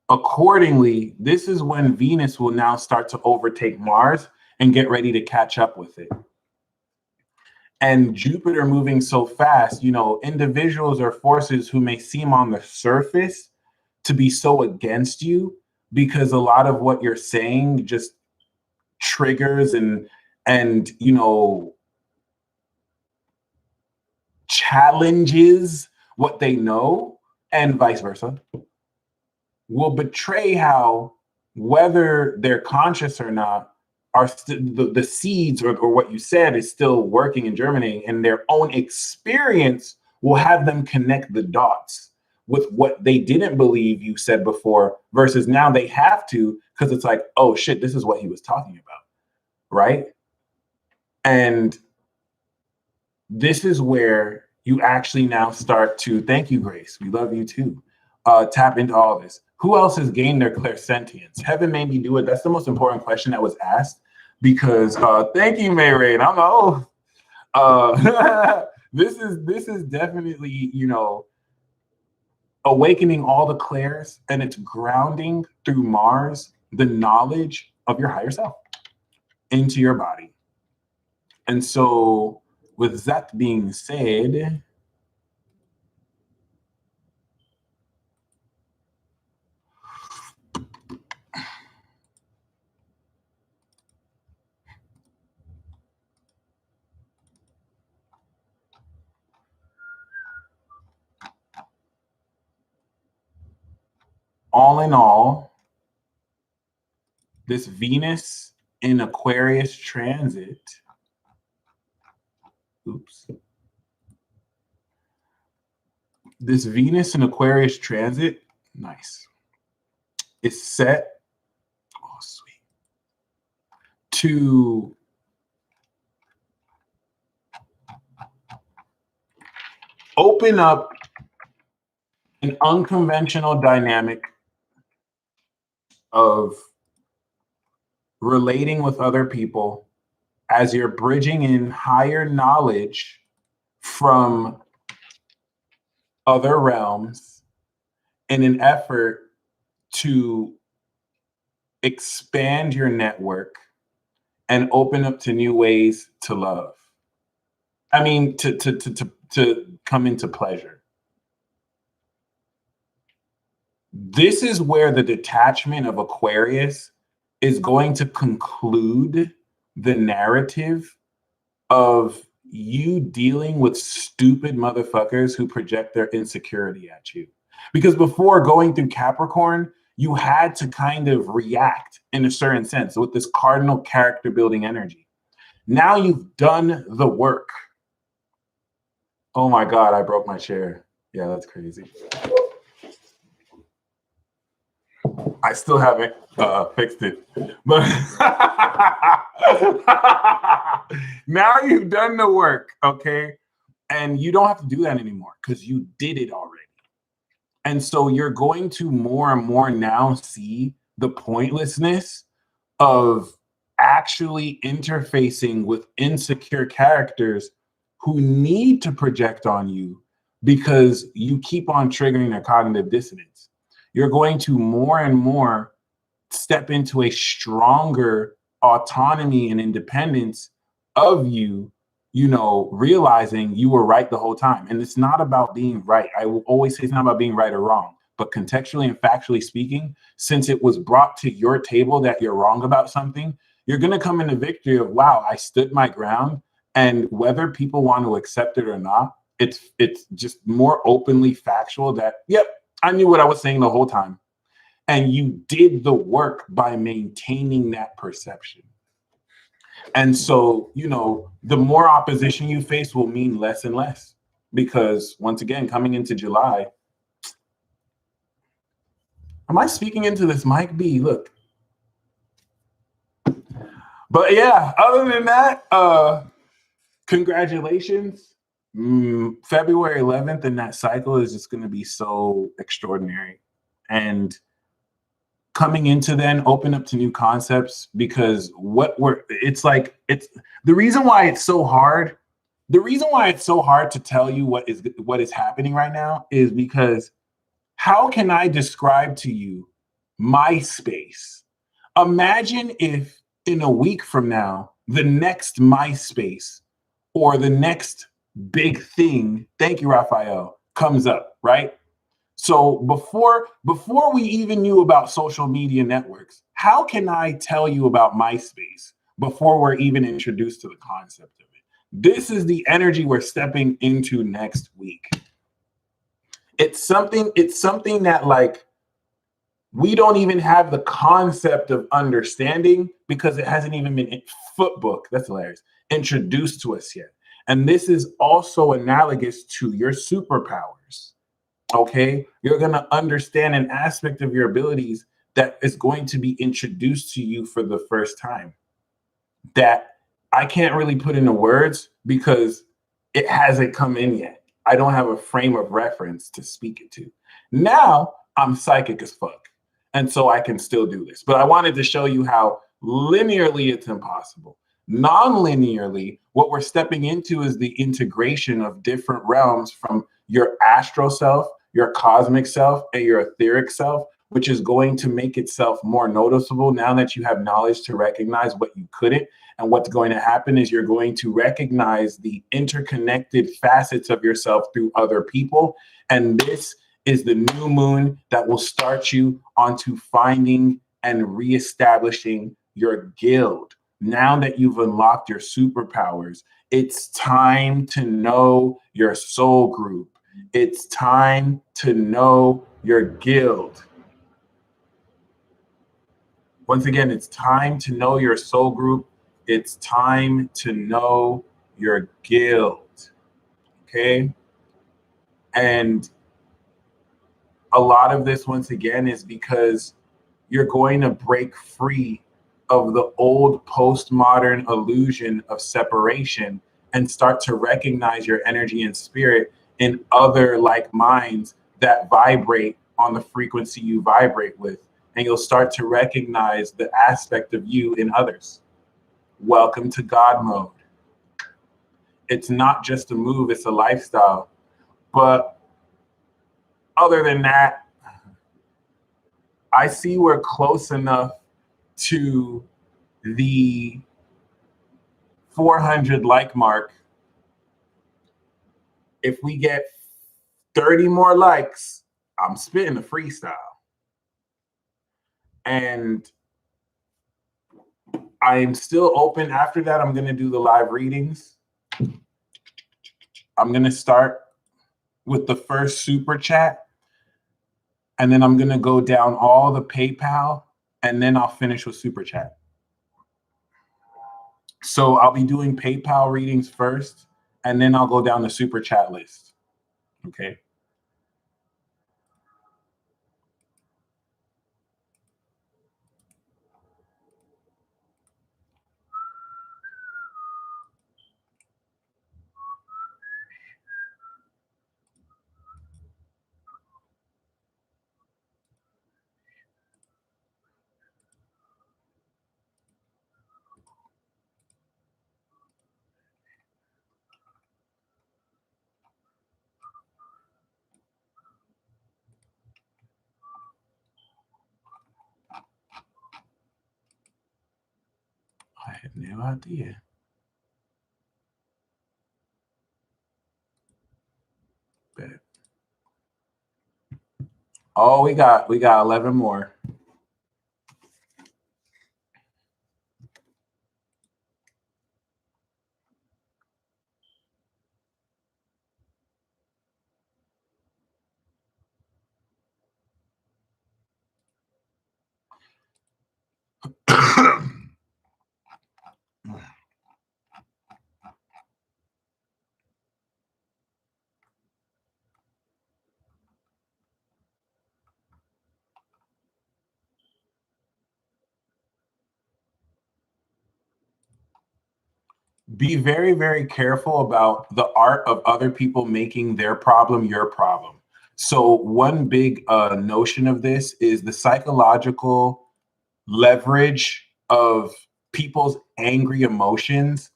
accordingly. This is when Venus will now start to overtake Mars and get ready to catch up with it. And Jupiter moving so fast, you know, individuals or forces who may seem on the surface to be so against you, because a lot of what you're saying just triggers and you know, challenges what they know, and vice versa, will betray how, whether they're conscious or not, are the seeds or what you said is still working and germinating, and their own experience will have them connect the dots with what they didn't believe you said before, versus now they have to, because it's like, oh shit, this is what he was talking about, right? And this is where you actually now start to, thank you, Grace, we love you too, tap into all this. Who else has gained their clairsentience? Heaven made me do it. That's the most important question that was asked, because thank you, May Ray. I'm like, oh, this is definitely, you know, awakening all the clairs, and it's grounding through Mars the knowledge of your higher self into your body. And so with that being said, all in all, this Venus in Aquarius transit, this Venus in Aquarius transit, nice, is set, oh sweet, to open up an unconventional dynamic of relating with other people as you're bridging in higher knowledge from other realms in an effort to expand your network and open up to new ways to love. I mean, to come into pleasure. This is where the detachment of Aquarius is going to conclude the narrative of you dealing with stupid motherfuckers who project their insecurity at you. Because before going through Capricorn, you had to kind of react in a certain sense with this cardinal character building energy. Now you've done the work. Oh my God, I broke my chair. Yeah, that's crazy. I still haven't fixed it, but now you've done the work, okay? And you don't have to do that anymore because you did it already. And so you're going to more and more now see the pointlessness of actually interfacing with insecure characters who need to project on you because you keep on triggering their cognitive dissonance. You're going to more and more step into a stronger autonomy and independence of you, you know, realizing you were right the whole time. And it's not about being right. I will always say it's not about being right or wrong, but contextually and factually speaking, since it was brought to your table that you're wrong about something, you're going to come into victory of, wow, I stood my ground. And whether people want to accept it or not, it's just more openly factual that, yep, I knew what I was saying the whole time. And you did the work by maintaining that perception. And so, you know, the more opposition you face will mean less and less. Because once again, coming into July, am I speaking into this mic B? Look. But yeah, other than that, congratulations. February 11th and that cycle is just going to be so extraordinary. And coming into then open up to new concepts, because it's the reason why it's so hard. The reason why it's so hard to tell you what is happening right now is because how can I describe to you my space? Imagine if in a week from now, the next MySpace or the next big thing, thank you, Raphael, comes up, right? So before we even knew about social media networks, how can I tell you about MySpace before we're even introduced to the concept of it? This is the energy we're stepping into next week. It's something that like we don't even have the concept of understanding because it hasn't even been footbook, that's hilarious, introduced to us yet. And this is also analogous to your superpowers. Okay, you're going to understand an aspect of your abilities that is going to be introduced to you for the first time that I can't really put into words because it hasn't come in yet. I don't have a frame of reference to speak it to. Now I'm psychic as fuck. And so I can still do this. But I wanted to show you how linearly it's impossible. Non-linearly, what we're stepping into is the integration of different realms from your astral self, your cosmic self, and your etheric self, which is going to make itself more noticeable now that you have knowledge to recognize what you couldn't. And what's going to happen is you're going to recognize the interconnected facets of yourself through other people. And this is the new moon that will start you onto finding and reestablishing your guild. Now that you've unlocked your superpowers, it's time to know your soul group. It's time to know your guild. Once again, it's time to know your soul group. It's time to know your guild. Okay? And a lot of this, once again, is because you're going to break free of the old postmodern illusion of separation and start to recognize your energy and spirit in other like minds that vibrate on the frequency you vibrate with. And you'll start to recognize the aspect of you in others. Welcome to God mode. It's not just a move, it's a lifestyle. But other than that, I see we're close enough to the 400 like mark. If we get 30 more likes, I'm spitting a freestyle. And I'm still open. After that, I'm going to do the live readings. I'm going to start with the first super chat. And then I'm going to go down all the PayPal. And then I'll finish with super chat. So I'll be doing PayPal readings first. And then I'll go down the super chat list. Okay. I have no idea. Bet. Oh, we got 11 more. Be very, very careful about the art of other people making their problem your problem. So one big notion of this is the psychological leverage of people's angry emotions.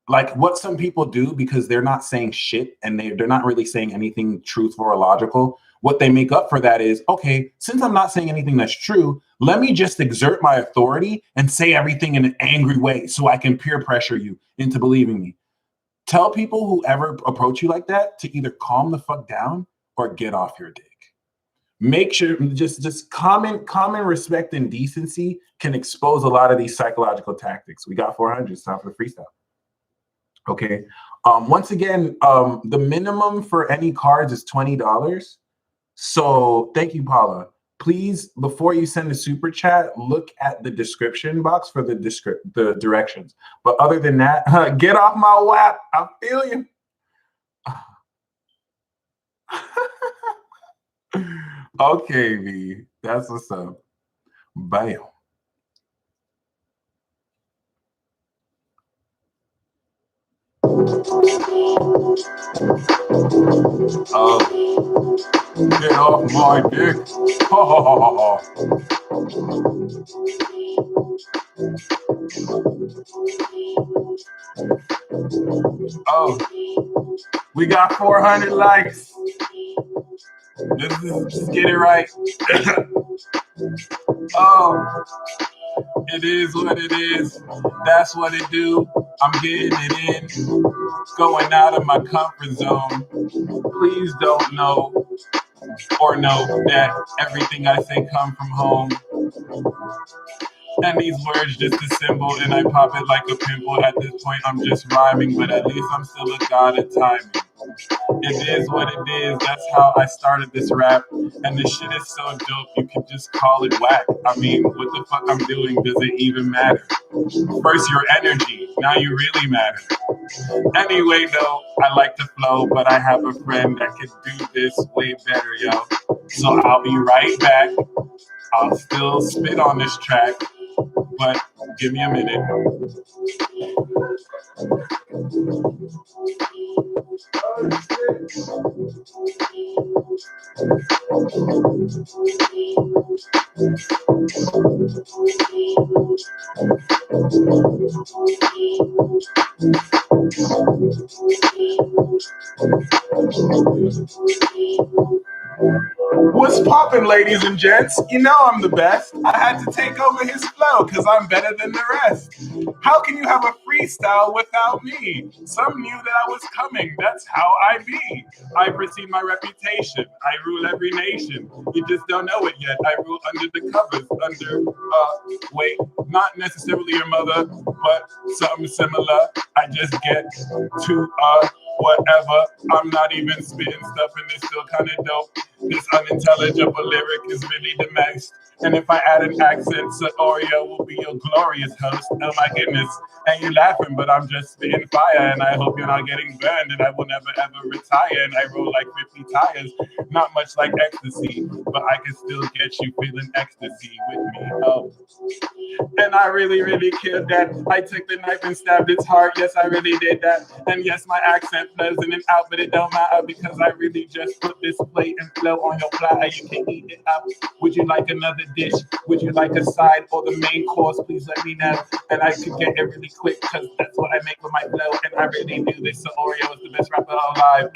Like what some people do because they're not saying shit and they're not really saying anything truthful or logical. What they make up for that is, okay, since I'm not saying anything that's true, let me just exert my authority and say everything in an angry way so I can peer pressure you into believing me. Tell people who ever approach you like that to either calm the fuck down or get off your dick. Make sure just common respect and decency can expose a lot of these psychological tactics. We got 400. It's time for the freestyle. Okay. Once again, the minimum for any cards is $20. So thank you, Paula. Please, before you send a super chat, look at the description box for the directions. But other than that, get off my lap. I feel you. Okay, V. That's what's up. Bam. Oh, get off my dick. Ha ha ha ha ha. Oh, we got 400 likes. Just get it right. Oh, it is what it is. That's what it do. I'm getting it in. Going out of my comfort zone. Please don't know or know that everything I say come from home. And these words just a symbol, and I pop it like a pimple. At this point, I'm just rhyming, but at least I'm still a god at timing. It is what it is. That's how I started this rap. And this shit is so dope, you can just call it whack. I mean, what the fuck I'm doing, does it even matter? First, your energy. Now you really matter. Anyway, though, I like to flow, but I have a friend that can do this way better, yo. So I'll be right back. I'll still spit on this track, but give me a minute. What's poppin', ladies and gents? You know I'm the best. I had to take over his flow because I'm better than the rest. How can you have a freestyle without me? Some knew that I was coming. That's how I be. I precede my reputation. I rule every nation. You just don't know it yet. I rule under the covers. Wait, not necessarily your mother, but something similar. I just get to whatever. I'm not even spitting stuff and it's still kind of dope. This unintelligible lyric is really the max. And if I add an accent, Oreo will be your glorious host. Oh my goodness. And you're laughing, but I'm just spitting fire. And I hope you're not getting burned. And I will never ever retire. And I roll like 50 tires. Not much like ecstasy, but I can still get you feeling ecstasy with me. Oh. And I really, really killed that. I took the knife and stabbed its heart. Yes, I really did that. And yes, my accent flows in and out, but it don't matter because I really just put this plate and flow on your platter. You can eat it up. Would you like another dish? Would you like a side or the main course? Please let me know. And I could get it really quick because that's what I make with my flow. And I really do this. So Oreo is the best rapper alive.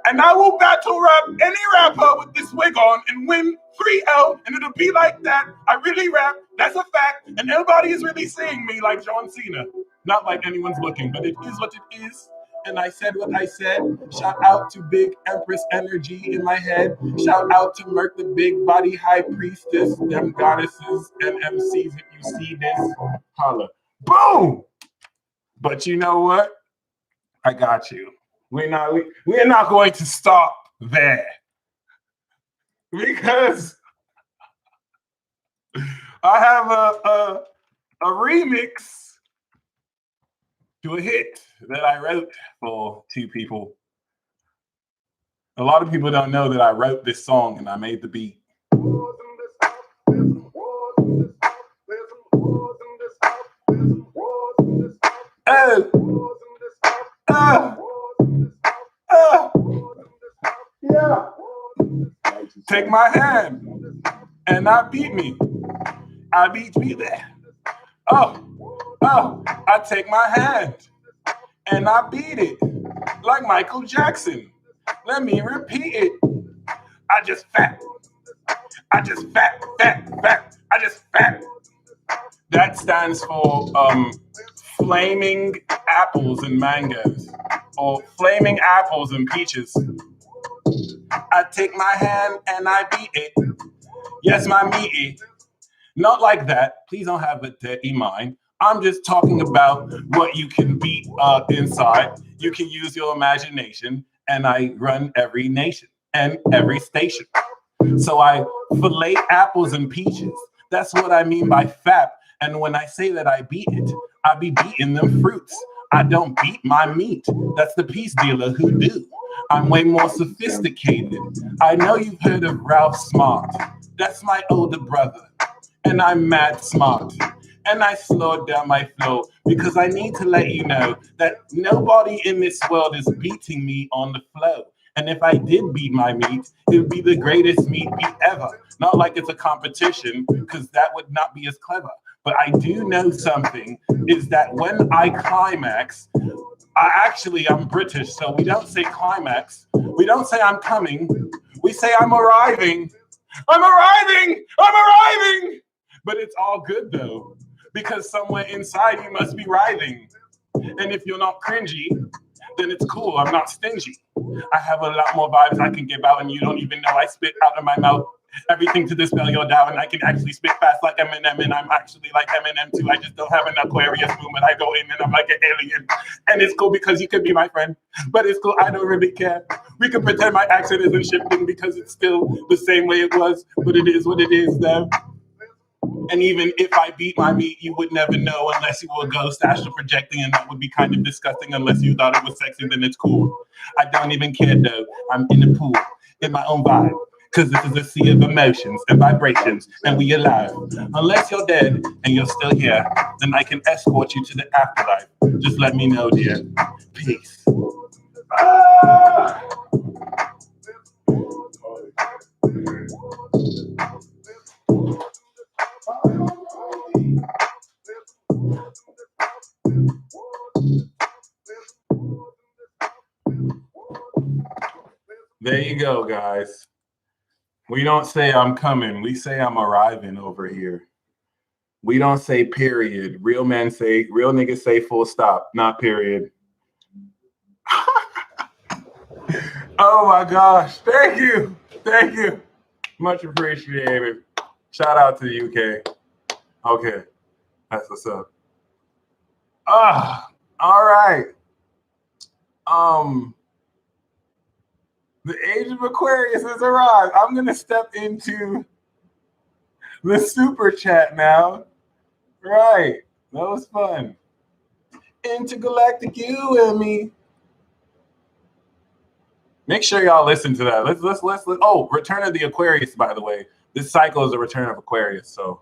And I will battle rap any rapper with this wig on and win 3-0, and it'll be like that. I really rap, that's a fact, and nobody is really seeing me like John Cena. Not like anyone's looking, but it is what it is. And I said what I said. Shout out to Big Empress Energy in my head. Shout out to Merc, the big body high priestess, them goddesses and MCs. If you see this, holla. Boom! But you know what? I got you. We're not going to stop there because I have a remix to a hit that I wrote for two people. A lot of people don't know that I wrote this song and I made the beat. Yeah. Take my hand and I beat me. I beat me there. I take my hand and I beat it like Michael Jackson. Let me repeat it. I just fat. I just fat. I just fat. That stands for flaming apples and mangoes, or flaming apples and peaches. I take my hand and I beat it. Yes, my meaty. Not like that. Please don't have a dirty mind. I'm just talking about what you can beat inside. You can use your imagination, and I run every nation and every station. So I fillet apples and peaches. That's what I mean by fat. And when I say that I beat it, I be beating them fruits. I don't beat my meat. That's the peace dealer who do. I'm way more sophisticated. I know you've heard of Ralph Smart. That's my older brother. And I'm mad smart. And I slowed down my flow because I need to let you know that nobody in this world is beating me on the flow. And if I did beat my meat, it would be the greatest meat beat ever. Not like it's a competition, because that would not be as clever. But I do know something, is that when I climax, I'm British, so we don't say climax. We don't say I'm coming. We say I'm arriving. I'm arriving! I'm arriving! But it's all good though, because somewhere inside you must be writhing. And if you're not cringy, then it's cool. I'm not stingy. I have a lot more vibes I can give out, and you don't even know I spit out of my mouth everything to dispel your doubt. And I can actually spit fast like Eminem, and I'm actually like Eminem too. I just don't have an Aquarius moon, but I go in and I'm like an alien. And it's cool because you could be my friend, but it's cool. I don't really care. We can pretend my accent isn't shifting because it's still the same way it was, but it is what it is though. And even if I beat my meat, you would never know unless you were a ghost astral projecting, and that would be kind of disgusting unless you thought it was sexy, then it's cool. I don't even care though. I'm in the pool, in my own vibe, because this is a sea of emotions and vibrations, and we alive. Unless you're dead and you're still here, then I can escort you to the afterlife. Just let me know, dear. Peace. Ah! There you go, guys. We don't say I'm coming. We say I'm arriving over here. We don't say period. Real niggas say full stop, not period. Oh my gosh. Thank you. Thank you. Much appreciated. Shout out to the UK. Okay. That's what's up. All right. The age of Aquarius has arrived. I'm gonna step into the super chat now. Right. That was fun. Intergalactic, you and me. Make sure y'all listen to that. Let's. Oh, Return of the Aquarius, by the way. This cycle is a Return of Aquarius. So,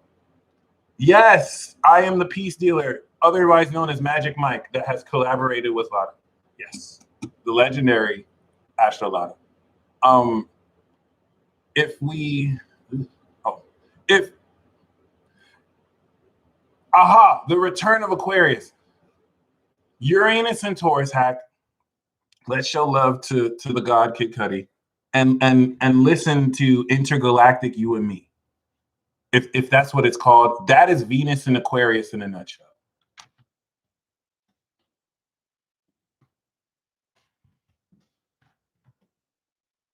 yes, I am the peace dealer, otherwise known as Magic Mike, that has collaborated with Lotta. Yes, the legendary Astro Lotta. The Return of Aquarius. Uranus and Taurus hack. Let's show love to the god Kid Cudi, and listen to Intergalactic, you and me. If that's what it's called, that is Venus and Aquarius in a nutshell.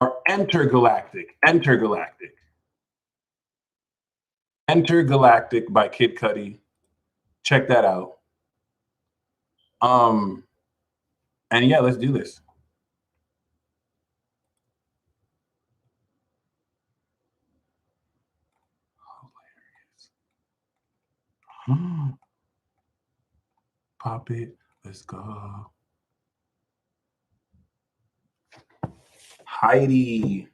Or Intergalactic by Kid Cudi. Check that out. And yeah, let's do this. Pop it. Let's go. Heidi.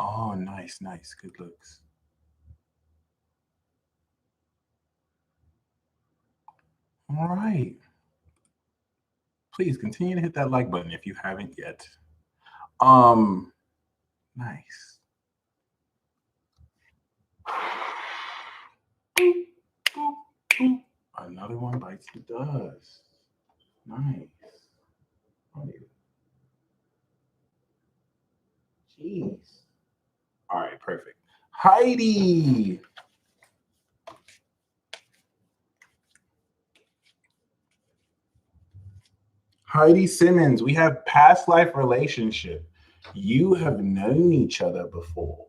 Oh, nice. Good looks. All right. Please continue to hit that like button if you haven't yet. Nice. Boop, boop, boop. Another one bites the dust. Nice. Jeez. All right, perfect. Heidi. Heidi Simmons, we have past life relationship. You have known each other before.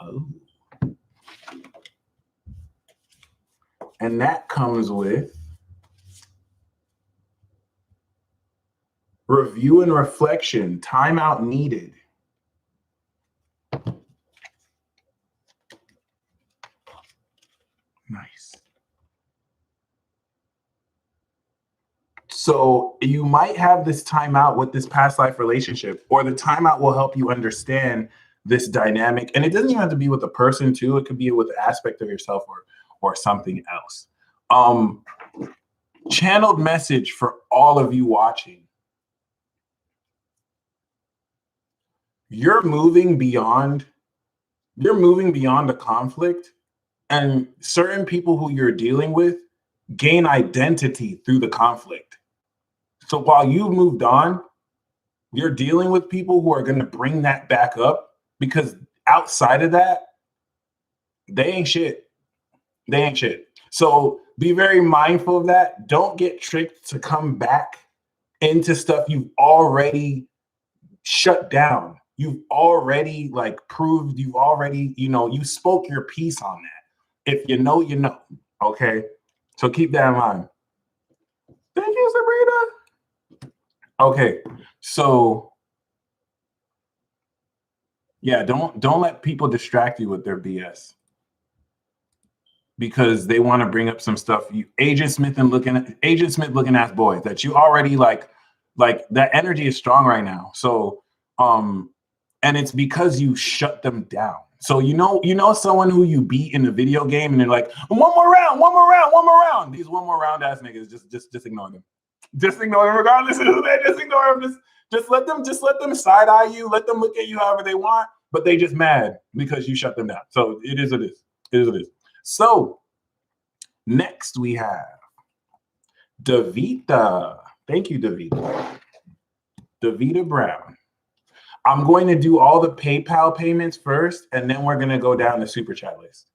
Oh. And that comes with Review and reflection, timeout needed. Nice. So you might have this timeout with this past life relationship, or the timeout will help you understand this dynamic. And it doesn't even have to be with a person too. It could be with an aspect of yourself or something else. Channeled message for all of you watching. You're moving beyond the conflict, and certain people who you're dealing with gain identity through the conflict. So while you've moved on, you're dealing with people who are going to bring that back up, because outside of that, they ain't shit. They ain't shit. So be very mindful of that. Don't get tricked to come back into stuff you've already shut down. You've already proved, you've already, you spoke your piece on that. If you know, you know. Okay. So keep that in mind. Thank you, Sabrina. Okay. So yeah, don't let people distract you with their BS, because they want to bring up some stuff. Agent Smith looking ass boys that you already like that energy is strong right now. So and it's because you shut them down. So you know someone who you beat in the video game and they're like, one more round. These one more round ass niggas, just ignore them. Just ignore them regardless of who they are. Just ignore them. Just let them side eye you, let them look at you however they want, but they just mad because you shut them down. So it is what it is. It is what it is. So next we have Davita. Thank you, Davita. Davita Brown. I'm going to do all the PayPal payments first, and then we're going to go down the super chat list.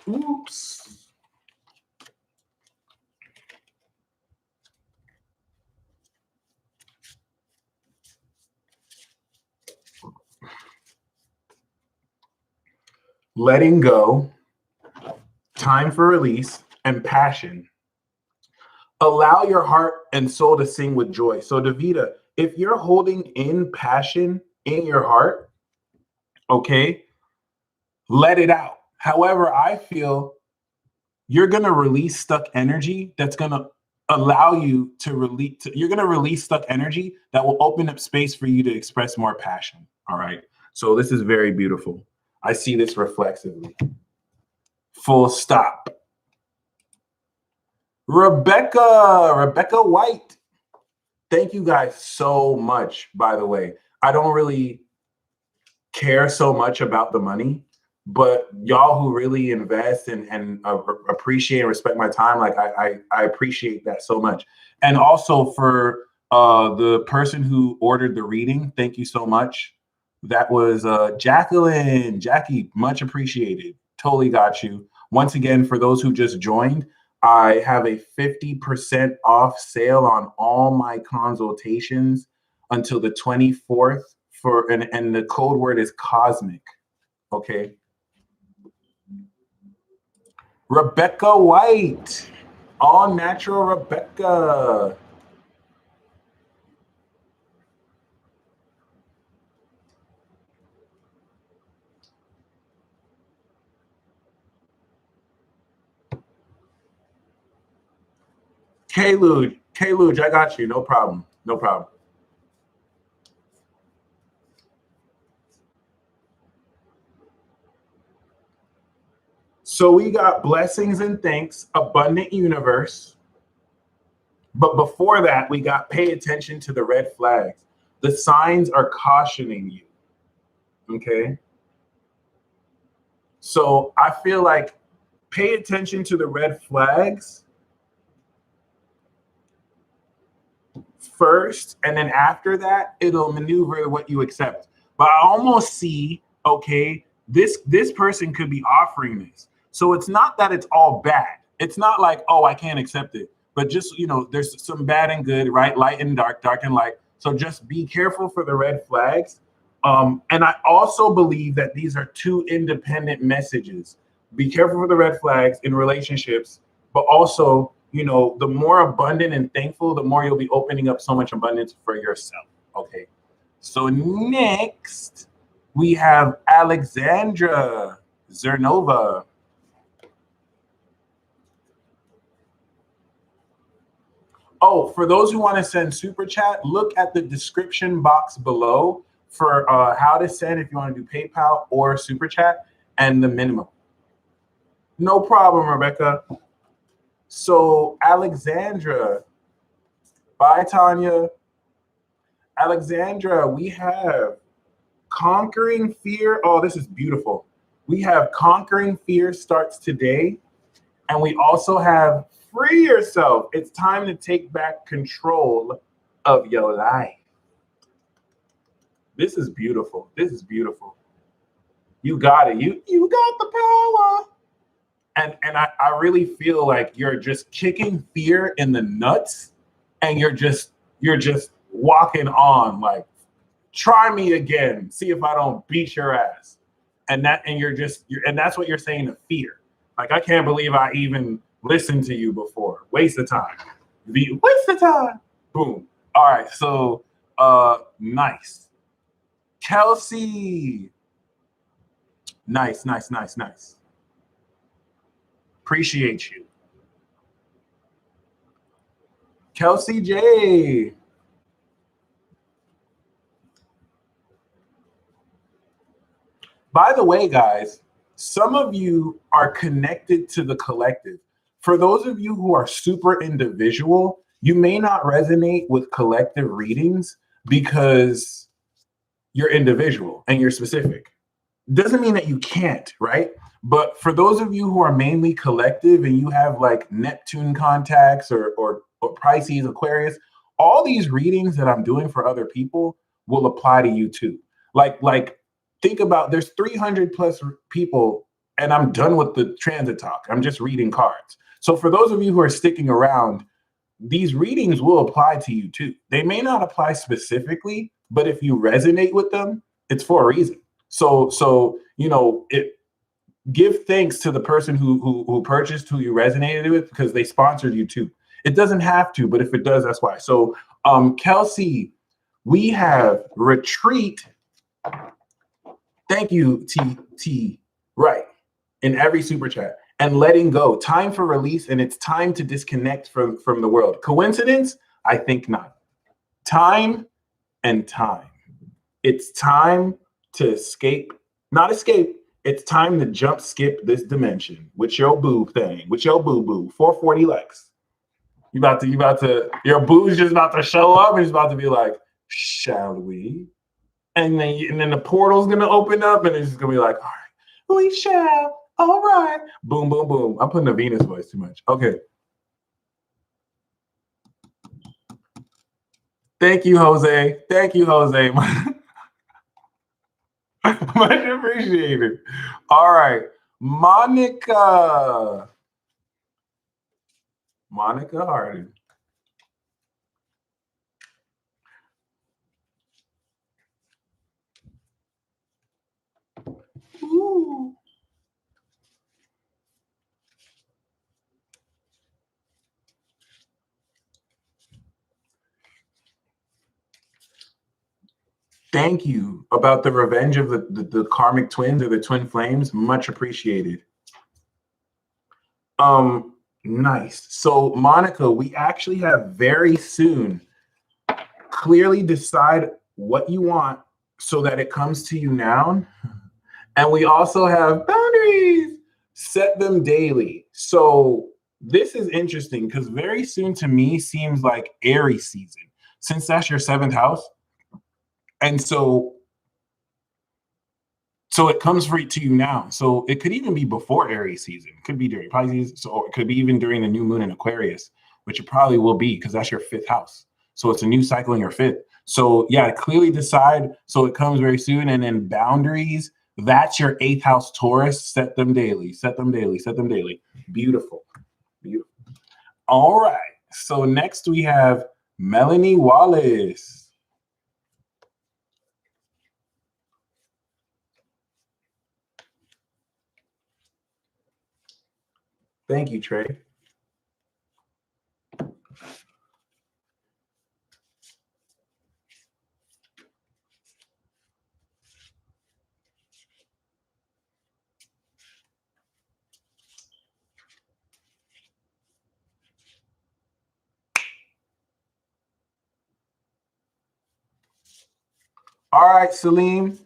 Oops. Letting go, time for release, and passion. Allow your heart and soul to sing with joy. So Davita, if you're holding in passion in your heart, okay, let it out. However, I feel you're going to release stuck energy that's going to allow you to release. You're going to release stuck energy that will open up space for you to express more passion. All right. So this is very beautiful. I see this reflexively. Full stop. Rebecca White. Thank you guys so much, by the way. I don't really care so much about the money, but y'all who really invest and appreciate and respect my time, I appreciate that so much. And also for the person who ordered the reading, thank you so much. That was Jacqueline. Jackie, much appreciated. Totally got you. Once again, for those who just joined, I have a 50% off sale on all my consultations until the 24th and the code word is cosmic. Okay. Rebecca White, all natural Rebecca. K-Luge, I got you. No problem. No problem. So we got blessings and thanks, abundant universe. But before that, we got pay attention to the red flags. The signs are cautioning you. Okay. So I feel like pay attention to the red flags first, and then after that, it'll maneuver what you accept. But I almost see, okay, this person could be offering this. So it's not that it's all bad. It's not like, oh, I can't accept it. But just, there's some bad and good, right? Light and dark, dark and light. So just be careful for the red flags. And I also believe that these are two independent messages. Be careful for the red flags in relationships. but also, you know, the more abundant and thankful, the more you'll be opening up so much abundance for yourself. Okay. So next we have Alexandra Zernova. Oh, for those who want to send super chat, look at the description box below for how to send if you want to do PayPal or super chat and the minimum. No problem, Rebecca. So Alexandra, bye Tanya. Alexandra, we have Conquering Fear. Oh, this is beautiful. We have Conquering Fear starts today. And we also have Free Yourself. It's time to take back control of your life. This is beautiful. This is beautiful. You got it. You got the power. And I really feel like you're just kicking fear in the nuts, and you're just walking on like, try me again, see if I don't beat your ass. And that's what you're saying to fear. Like, I can't believe I even listened to you before. Waste of time. Waste of time. Boom. All right. So nice. Kelsey. Nice. Appreciate you. Kelsey J. By the way, guys, some of you are connected to the collective. For those of you who are super individual, you may not resonate with collective readings because you're individual and you're specific. Doesn't mean that you can't, right? But for those of you who are mainly collective and you have like Neptune contacts or Pisces, Aquarius, all these readings that I'm doing for other people will apply to you too. Like think about, there's 300 plus people and I'm done with the transit talk. I'm just reading cards. So for those of you who are sticking around, these readings will apply to you too. They may not apply specifically, but if you resonate with them, it's for a reason. So you know, give thanks to the person who purchased, who you resonated with, because they sponsored you too. It doesn't have to, but if it does, that's why. So Kelsey, we have retreat. Thank you, T. Right, in every super chat. And letting go. Time for release, and it's time to disconnect from the world. Coincidence? I think not. Time and time. It's time to escape. Not escape. It's time to jump skip this dimension with your boo thing, with your boo-boo. 440 Lex. Your boo's just about to show up and it's about to be like, shall we? And then the portal's gonna open up and it's just gonna be like, all right, we shall. All right. Boom, boom, boom. I'm putting the Venus voice too much. Okay. Thank you, Jose. Thank you, Jose. Much appreciated. All right. Monica Harden. Ooh. Thank you about the revenge of the karmic twins or the twin flames. Much appreciated. Nice. So Monica, we actually have very soon. Clearly decide what you want so that it comes to you now. And we also have boundaries. Set them daily. So this is interesting because very soon to me seems like Aries season, since that's your 7th house. And so it comes to you now. So it could even be before Aries season. It could be during Pisces. So it could be even during the new moon in Aquarius, which it probably will be because that's your 5th house. So it's a new cycle in your 5th. So yeah, clearly decide. So it comes very soon. And then boundaries, that's your 8th house Taurus. Set them daily, set them daily, set them daily. Beautiful. Beautiful. All right. So next we have Melanie Wallace. Thank you, Trey. All right, Salim.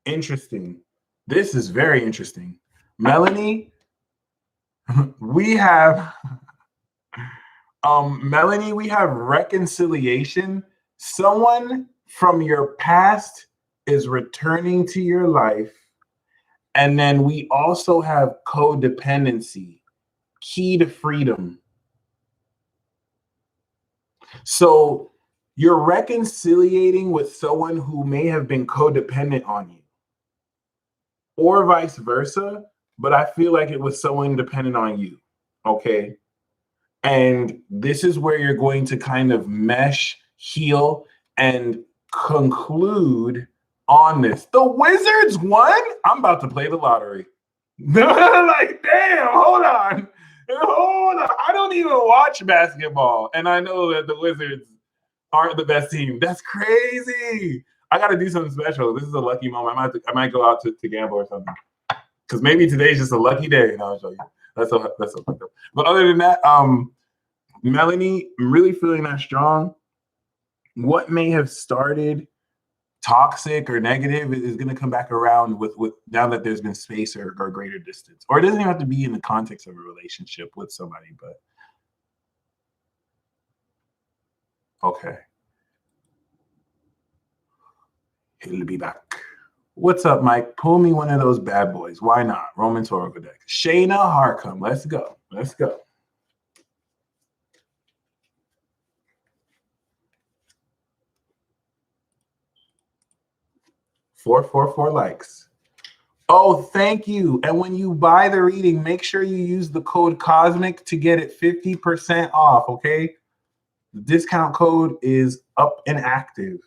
Interesting. This is very interesting. Melanie, we have Melanie, we have reconciliation. Someone from your past is returning to your life. And then we also have codependency, key to freedom. So you're reconciliating with someone who may have been codependent on you, or vice versa, but I feel like it was someone dependent on you. Okay. And this is where you're going to kind of mesh, heal, and conclude on this. The Wizards won? I'm about to play the lottery. Like, damn, hold on. Hold on. I don't even watch basketball. And I know that the Wizards aren't the best team. That's crazy. I got to do something special. This is a lucky moment. I might go out to gamble or something. Because maybe today's just a lucky day. No, I'll show you. That's so but other than that, Melanie, I'm really feeling that strong. What may have started toxic or negative is going to come back around with now that there's been space or greater distance. Or it doesn't even have to be in the context of a relationship with somebody, but okay. He'll be back. What's up, Mike? Pull me one of those bad boys. Why not? Roman's Oracle deck. Shayna Harcum. Let's go. Let's go. 444 likes. Oh, thank you. And when you buy the reading, make sure you use the code COSMIC to get it 50% off, okay? The discount code is up and active.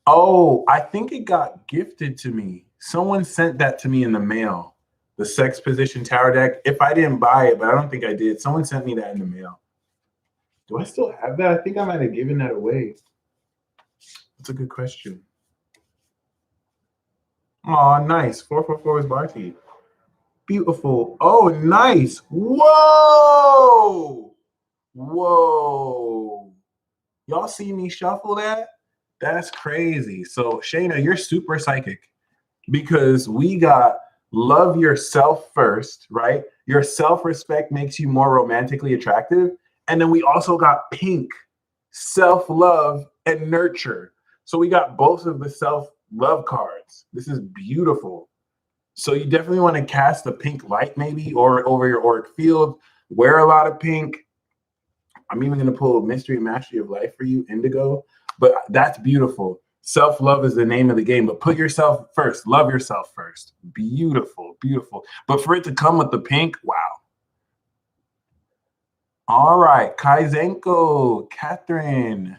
Oh, I think it got gifted to me. Someone sent that to me in the mail. The Sex Position Tower deck. If I didn't buy it, but I don't think I did. Someone sent me that in the mail. Do I still have that? I think I might have given that away. That's a good question. Oh, nice. 444 is Barty. Beautiful. Oh, nice. Whoa. Whoa. Y'all see me shuffle that? That's crazy. So, Shayna, you're super psychic because we got love yourself first, right? Your self-respect makes you more romantically attractive. And then we also got pink, self-love and nurture. So we got both of the self-love cards. This is beautiful. So you definitely want to cast a pink light maybe or over your auric field. Wear a lot of pink. I'm even going to pull Mystery and Mastery of Life for you, Indigo. But that's beautiful. Self-love is the name of the game. But put yourself first. Love yourself first. Beautiful, beautiful. But for it to come with the pink, wow. All right, Kaizenko, Catherine.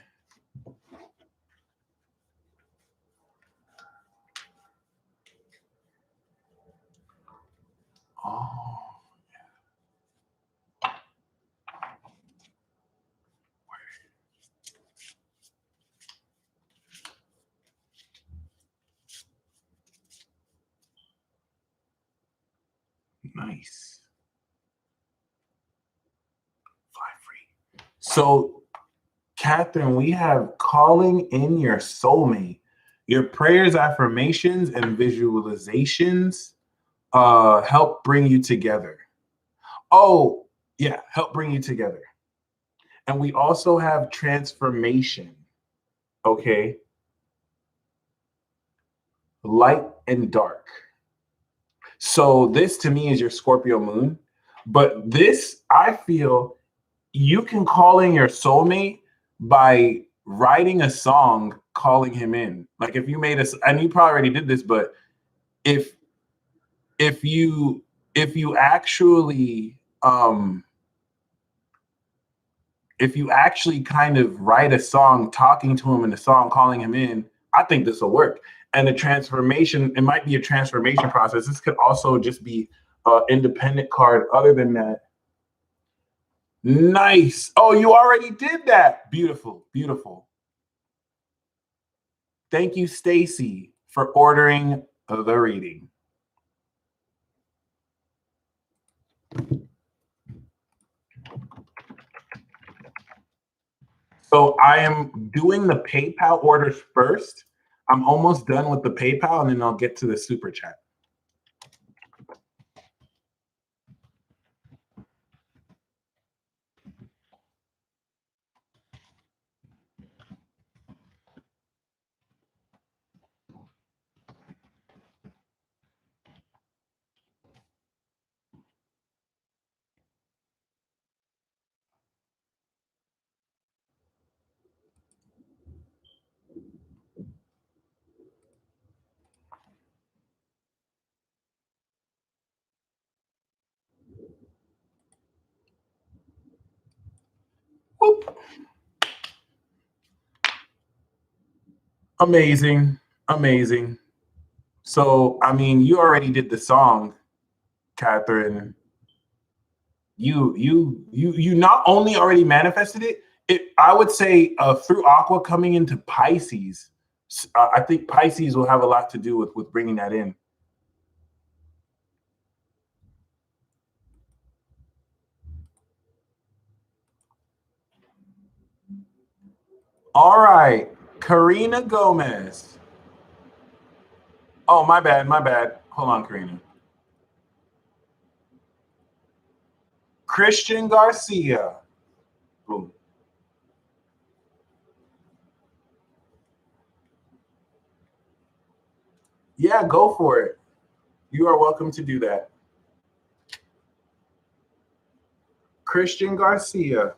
Oh, nice. 5 free. So, Catherine, we have calling in your soulmate. Your prayers, affirmations, and visualizations help bring you together. Oh, yeah, help bring you together. And we also have transformation, okay? Light and dark. So this to me is your Scorpio moon. But this, I feel, you can call in your soulmate by writing a song calling him in. Like if you made a, and you probably already did this, but if you actually if you actually kind of write a song talking to him in the song calling him in, I think this will work. And the transformation, it might be a transformation process. This could also just be an independent card. Other than that, nice. Oh, you already did that. Beautiful, beautiful. Thank you, Stacy, for ordering the reading. So I am doing the PayPal orders first. I'm almost done with the PayPal, and then I'll get to the super chat. Whoop. Amazing, amazing. So, I mean, you already did the song, Catherine. You not only already manifested it. I would say through Aqua coming into Pisces. I think Pisces will have a lot to do with bringing that in. All right, Karina Gomez. Oh, my bad, my bad. Hold on, Karina. Christian Garcia. Boom. Yeah, go for it. You are welcome to do that. Christian Garcia.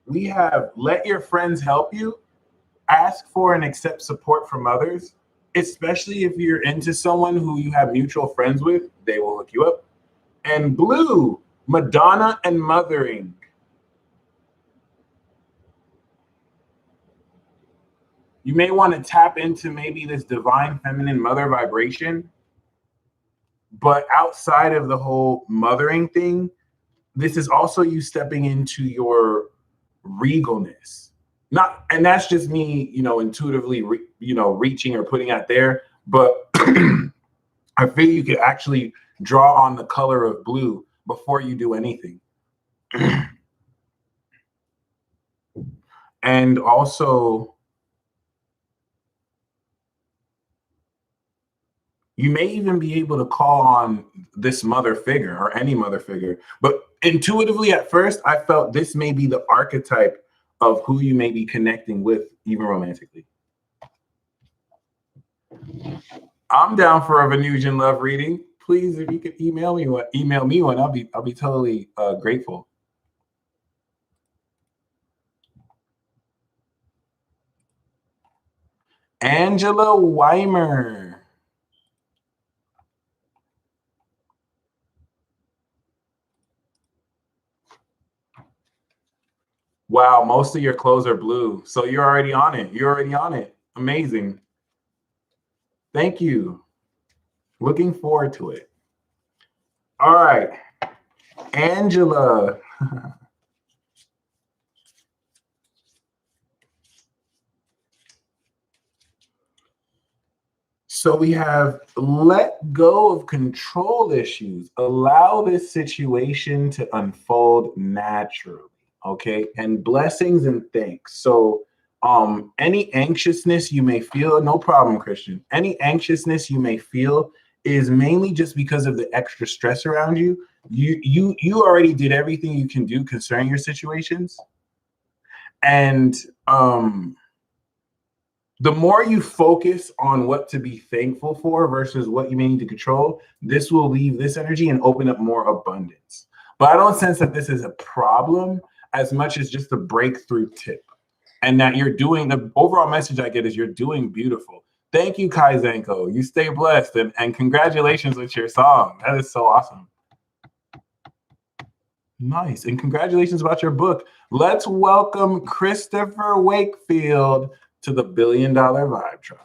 We have let your friends help you, ask for and accept support from others, especially if you're into someone who you have mutual friends with, they will hook you up. And blue, Madonna and mothering. You may want to tap into maybe this divine feminine mother vibration, but outside of the whole mothering thing, this is also you stepping into your regalness. Not, and that's just me, intuitively, reaching or putting out there. But I feel you could actually draw on the color of blue before you do anything. And also, you may even be able to call on this mother figure or any mother figure. But intuitively, at first, I felt this may be the archetype of who you may be connecting with, even romantically. I'm down for a Venusian love reading. Please, if you could email me one, I'll be totally grateful. Angela Weimer. Wow, most of your clothes are blue. So you're already on it. You're already on it. Amazing. Thank you. Looking forward to it. All right. Angela. So we have let go of control issues. Allow this situation to unfold naturally. Okay. And blessings and thanks. So any anxiousness you may feel, no problem, Christian. Any anxiousness you may feel is mainly just because of the extra stress around you. You already did everything you can do concerning your situations. And the more you focus on what to be thankful for versus what you may need to control, this will leave this energy and open up more abundance. But I don't sense that this is a problem as much as just a breakthrough tip. And that you're doing, the overall message I get is you're doing beautiful. Thank you, Kai Zenko. You stay blessed, and congratulations with your song. That is so awesome. Nice. And congratulations about your book. Let's welcome Christopher Wakefield to the $1 Billion Vibe Tribe.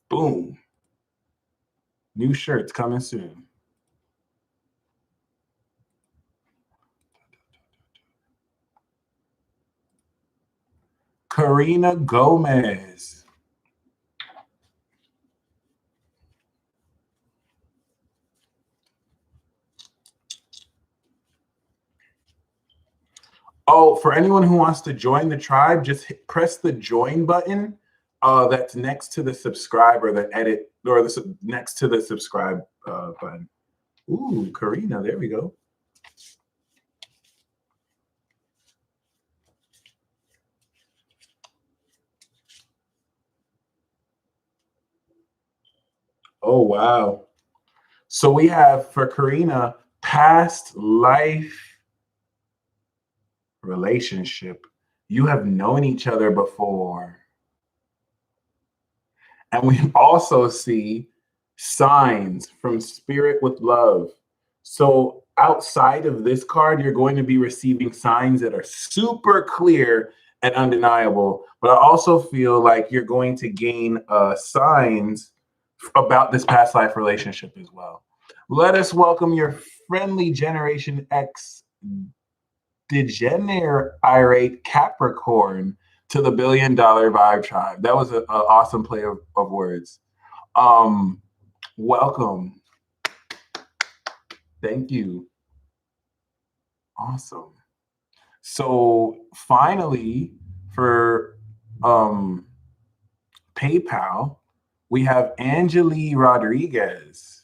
Boom. New shirts coming soon. Karina Gomez. Oh, for anyone who wants to join the tribe, just press the join button that's next to the subscribe or the edit, or next to the subscribe button. Ooh, Karina, there we go. Oh, wow. So we have for Karina, past life relationship. You have known each other before. And we also see signs from spirit with love. So outside of this card, you're going to be receiving signs that are super clear and undeniable. But I also feel like you're going to gain signs about this past life relationship as well. Let us welcome your friendly Generation X degenerate Capricorn to the $1 billion vibe tribe. That was an awesome play of words. Welcome. Thank you. Awesome. So finally, for PayPal, we have Angeli Rodriguez.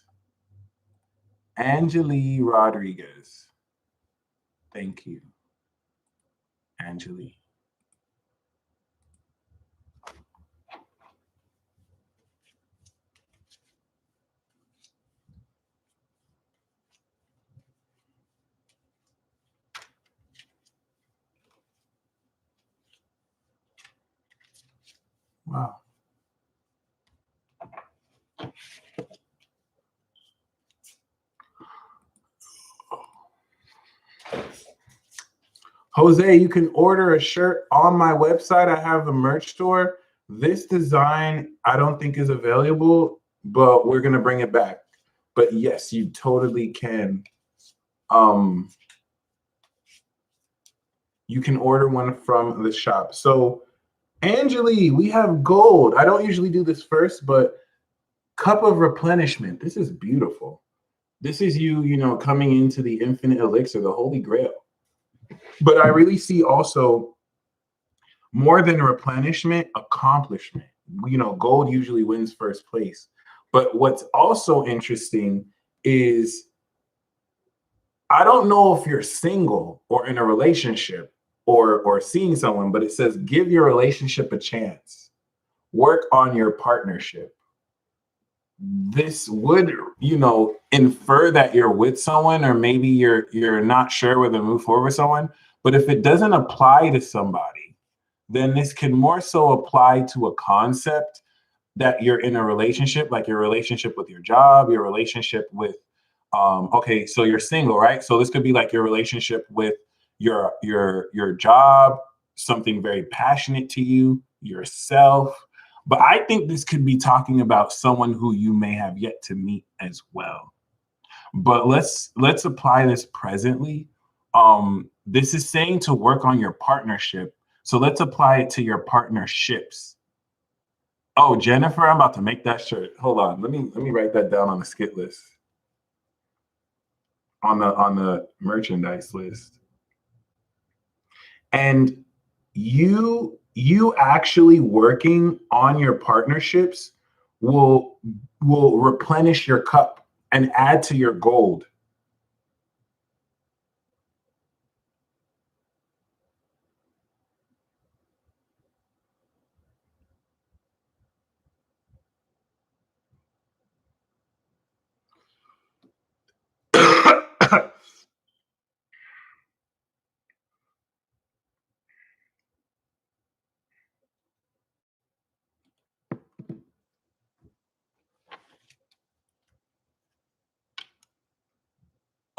Angeli Rodriguez. Thank you, Angeli. Wow. Jose, you can order a shirt on my website. I have a merch store. This design, I don't think is available, but we're going to bring it back. But yes, you totally can. You can order one from the shop. So, Angeli, we have gold. I don't usually do this first, but cup of replenishment. This is beautiful. This is you coming into the infinite elixir, the holy grail. But I really see also more than replenishment, accomplishment. Gold usually wins first place. But what's also interesting is I don't know if you're single or in a relationship or seeing someone, but it says give your relationship a chance. Work on your partnership. This would, infer that you're with someone, or maybe you're not sure whether to move forward with someone. But if it doesn't apply to somebody, then this can more so apply to a concept that you're in a relationship, like your relationship with your job, your relationship with, okay, so you're single, right? So this could be like your relationship with your job, something very passionate to you, yourself. But I think this could be talking about someone who you may have yet to meet as well. But let's apply this presently. This is saying to work on your partnership. So let's apply it to your partnerships. Oh, Jennifer, I'm about to make that shirt. Hold on. Let me write that down on the skit list. On the merchandise list. And you actually working on your partnerships will replenish your cup and add to your gold.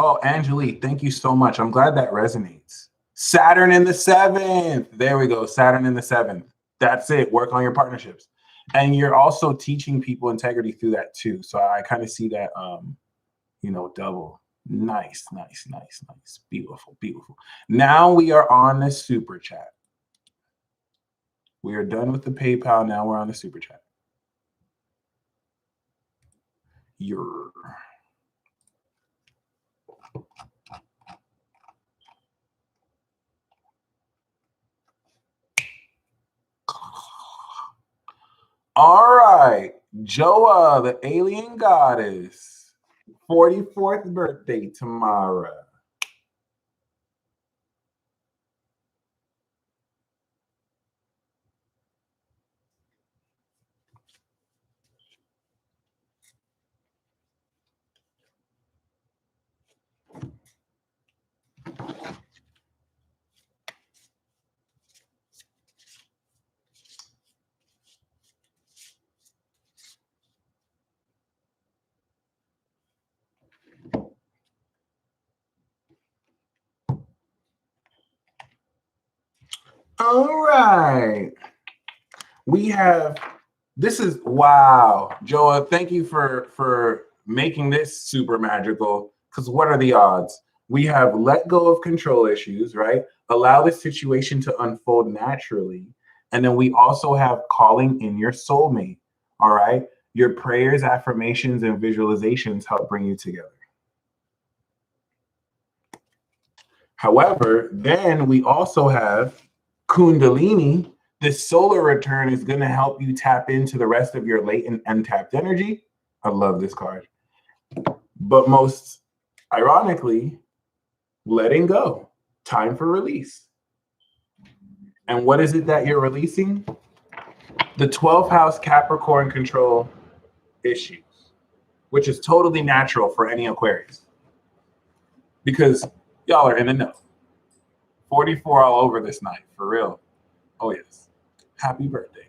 Oh, Angelique, thank you so much. I'm glad that resonates. Saturn in the seventh. There we go. Saturn in the seventh. That's it. Work on your partnerships. And you're also teaching people integrity through that too. So I kind of see that, double. Nice, nice, nice, nice. Beautiful, beautiful. Now we are on the super chat. We are done with the PayPal. Now we're on the super chat. Your Joa, the alien goddess. 44th birthday tomorrow. All right. We have, this is, wow. Joa, thank you for making this super magical, because what are the odds? We have let go of control issues, right? Allow the situation to unfold naturally. And then we also have calling in your soulmate, all right? Your prayers, affirmations, and visualizations help bring you together. However, then we also have Kundalini. This solar return is going to help you tap into the rest of your latent untapped energy. I love this card. But most ironically, letting go. Time for release. And what is it that you're releasing? The 12th house Capricorn control issues, which is totally natural for any Aquarius. Because y'all are in the know. 44 all over this night, for real. Oh yes. Happy birthday.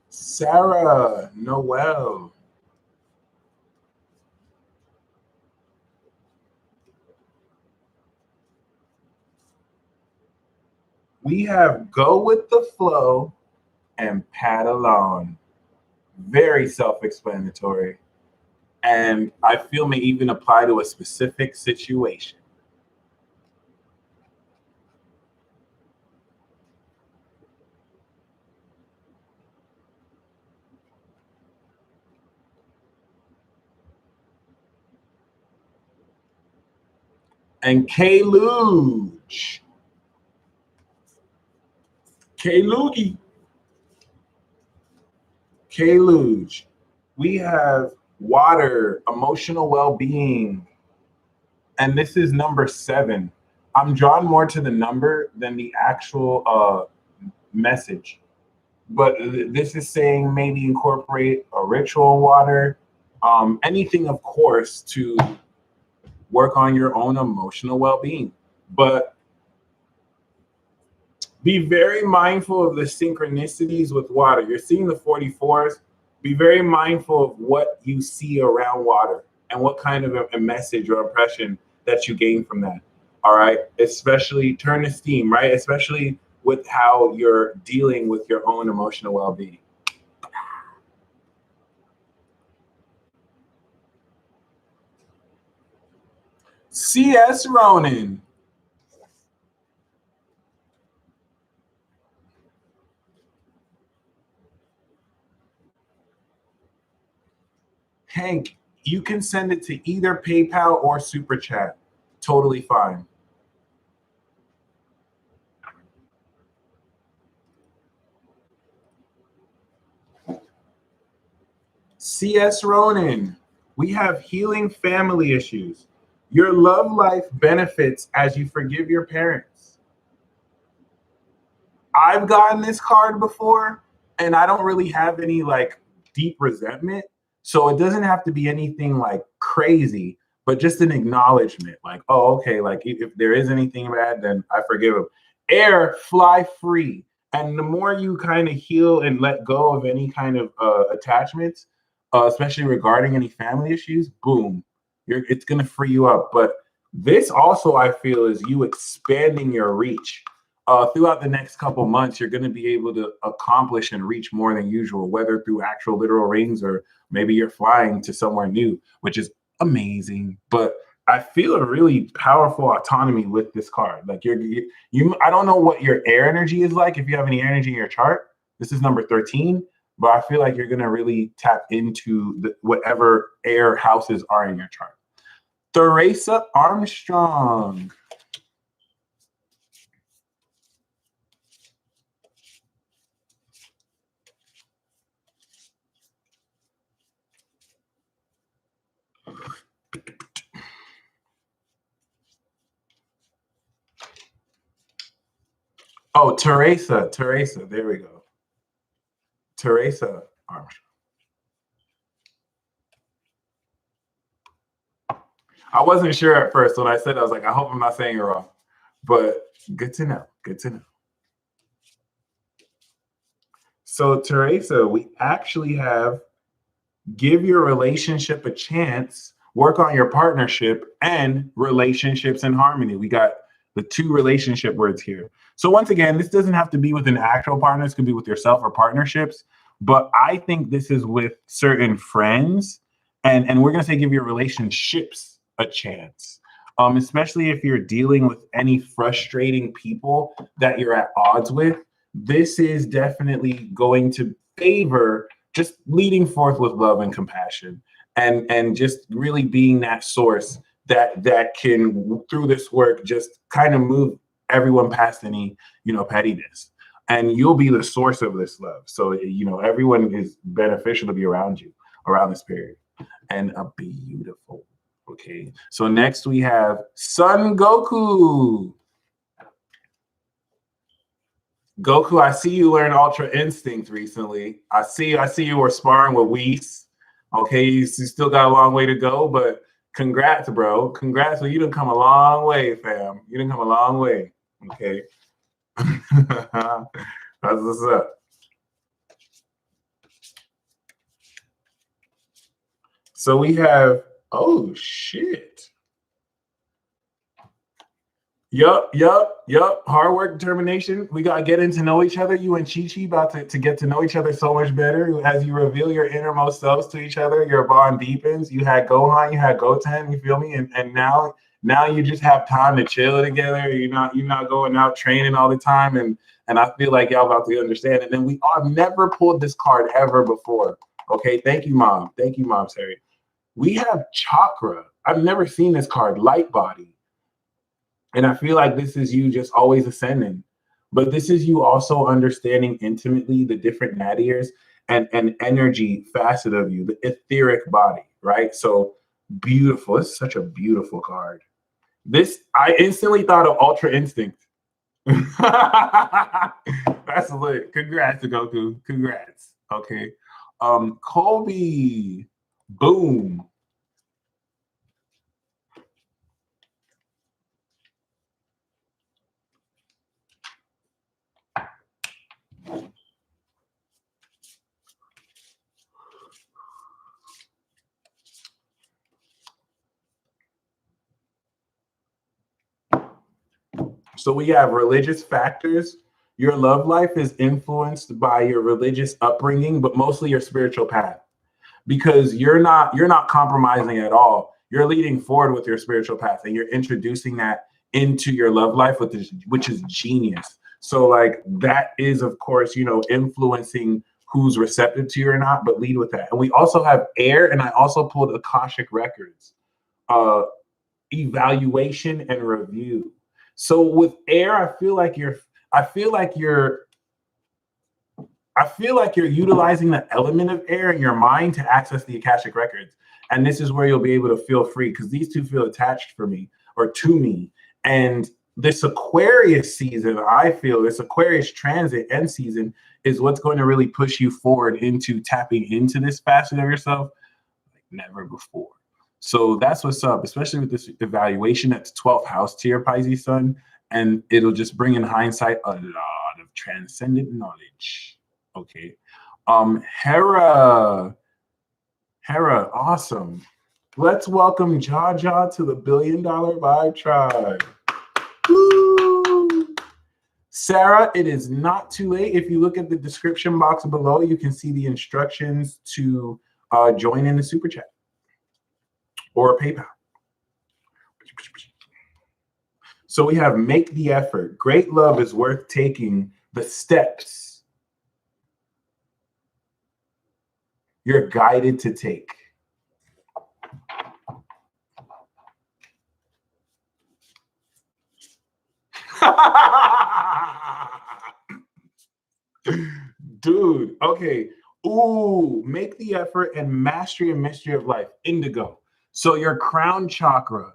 Sarah Noel. We have go with the flow and paddle on. Very self-explanatory. And I feel may even apply to a specific situation. And K-Luge. K-Loogie. K-Luge. We have water, emotional well-being. And this is number 7. I'm drawn more to the number than the actual message. But this is saying maybe incorporate a ritual water, anything, of course, to work on your own emotional well-being. But be very mindful of the synchronicities with water. You're seeing the 44s. Be very mindful of what you see around water and what kind of a message or impression that you gain from that. All right. Especially turn to steam, right? Especially with how you're dealing with your own emotional well-being. C.S. Ronan. Hank, you can send it to either PayPal or Super Chat. Totally fine. C.S. Ronan, we have healing family issues. Your love life benefits as you forgive your parents. I've gotten this card before, and I don't really have any like deep resentment. So it doesn't have to be anything like crazy, but just an acknowledgement like, oh, okay, like if there is anything bad, then I forgive him. Air, fly free. And the more you kind of heal and let go of any kind of attachments, especially regarding any family issues, boom, it's going to free you up. But this also, I feel, is you expanding your reach. Throughout the next couple months, you're going to be able to accomplish and reach more than usual, whether through actual literal rings or maybe you're flying to somewhere new, which is amazing. But I feel a really powerful autonomy with this card. Like I don't know what your air energy is like. If you have any energy in your chart, this is number 13, but I feel like you're going to really tap into whatever air houses are in your chart. Theresa Armstrong. Oh, Teresa, there we go. Theresa Armstrong. I wasn't sure at first when I said it. I was like, I hope I'm not saying it wrong. But good to know. Good to know. So, Teresa, we actually have give your relationship a chance, work on your partnership, and relationships in harmony. We got the 2 relationship words here. So once again, this doesn't have to be with an actual partner. This could be with yourself or partnerships. But I think this is with certain friends. And we're going to say give your relationships a chance, especially if you're dealing with any frustrating people that you're at odds with. This is definitely going to favor just leading forth with love and compassion, and just really being that source that can, through this work, just kind of move everyone past any, pettiness. And you'll be the source of this love. So, everyone is beneficial to be around you around this period. And a beautiful. Okay. So next we have Son Goku. Goku, I see you learn Ultra Instinct recently. I see you were sparring with Whis. Okay, you still got a long way to go, but congrats, bro. Congrats. You done come a long way, fam. You done come a long way. Okay. That's what's up. So we have, oh shit. Yup. Hard work, determination. We got getting to know each other. You and Chi-Chi about to get to know each other so much better. As you reveal your innermost selves to each other, your bond deepens. You had Gohan, you had Goten, you feel me? And now you just have time to chill together. You're not going out training all the time. And I feel like y'all about to understand. And then I've never pulled this card ever before. Okay, thank you, Mom. Thank you, Mom Terry. We have Chakra. I've never seen this card, Light Body. And I feel like this is you just always ascending. But this is you also understanding intimately the different nadirs and energy facet of you, the etheric body, right? So beautiful. It's such a beautiful card. I instantly thought of Ultra Instinct. That's lit. Congrats to Goku. Congrats. Okay. Colby. Boom. So we have religious factors. Your love life is influenced by your religious upbringing, but mostly your spiritual path, because you're not compromising at all. You're leading forward with your spiritual path, and you're introducing that into your love life, which is genius. So like that is, of course, influencing who's receptive to you or not, but lead with that. And we also have air, and I also pulled Akashic records, evaluation and review. So with air, I feel like you're utilizing the element of air in your mind to access the Akashic records. And this is where you'll be able to feel free, because these two feel attached for me, or to me. And this Aquarius season, I feel this Aquarius transit end season is what's going to really push you forward into tapping into this facet of yourself like never before. So that's what's up, especially with this evaluation at the 12th house to your Pisces sun. And it'll just bring in hindsight a lot of transcendent knowledge. Okay. Hera, awesome. Let's welcome Jaja to the $1 Billion Vibe Tribe. Woo! Sarah, it is not too late. If you look at the description box below, you can see the instructions to join in the super chat or PayPal. So we have make the effort. Great love is worth taking the steps you're guided to take. Dude, okay. Ooh, make the effort and mastery and mystery of life. Indigo. So your crown chakra,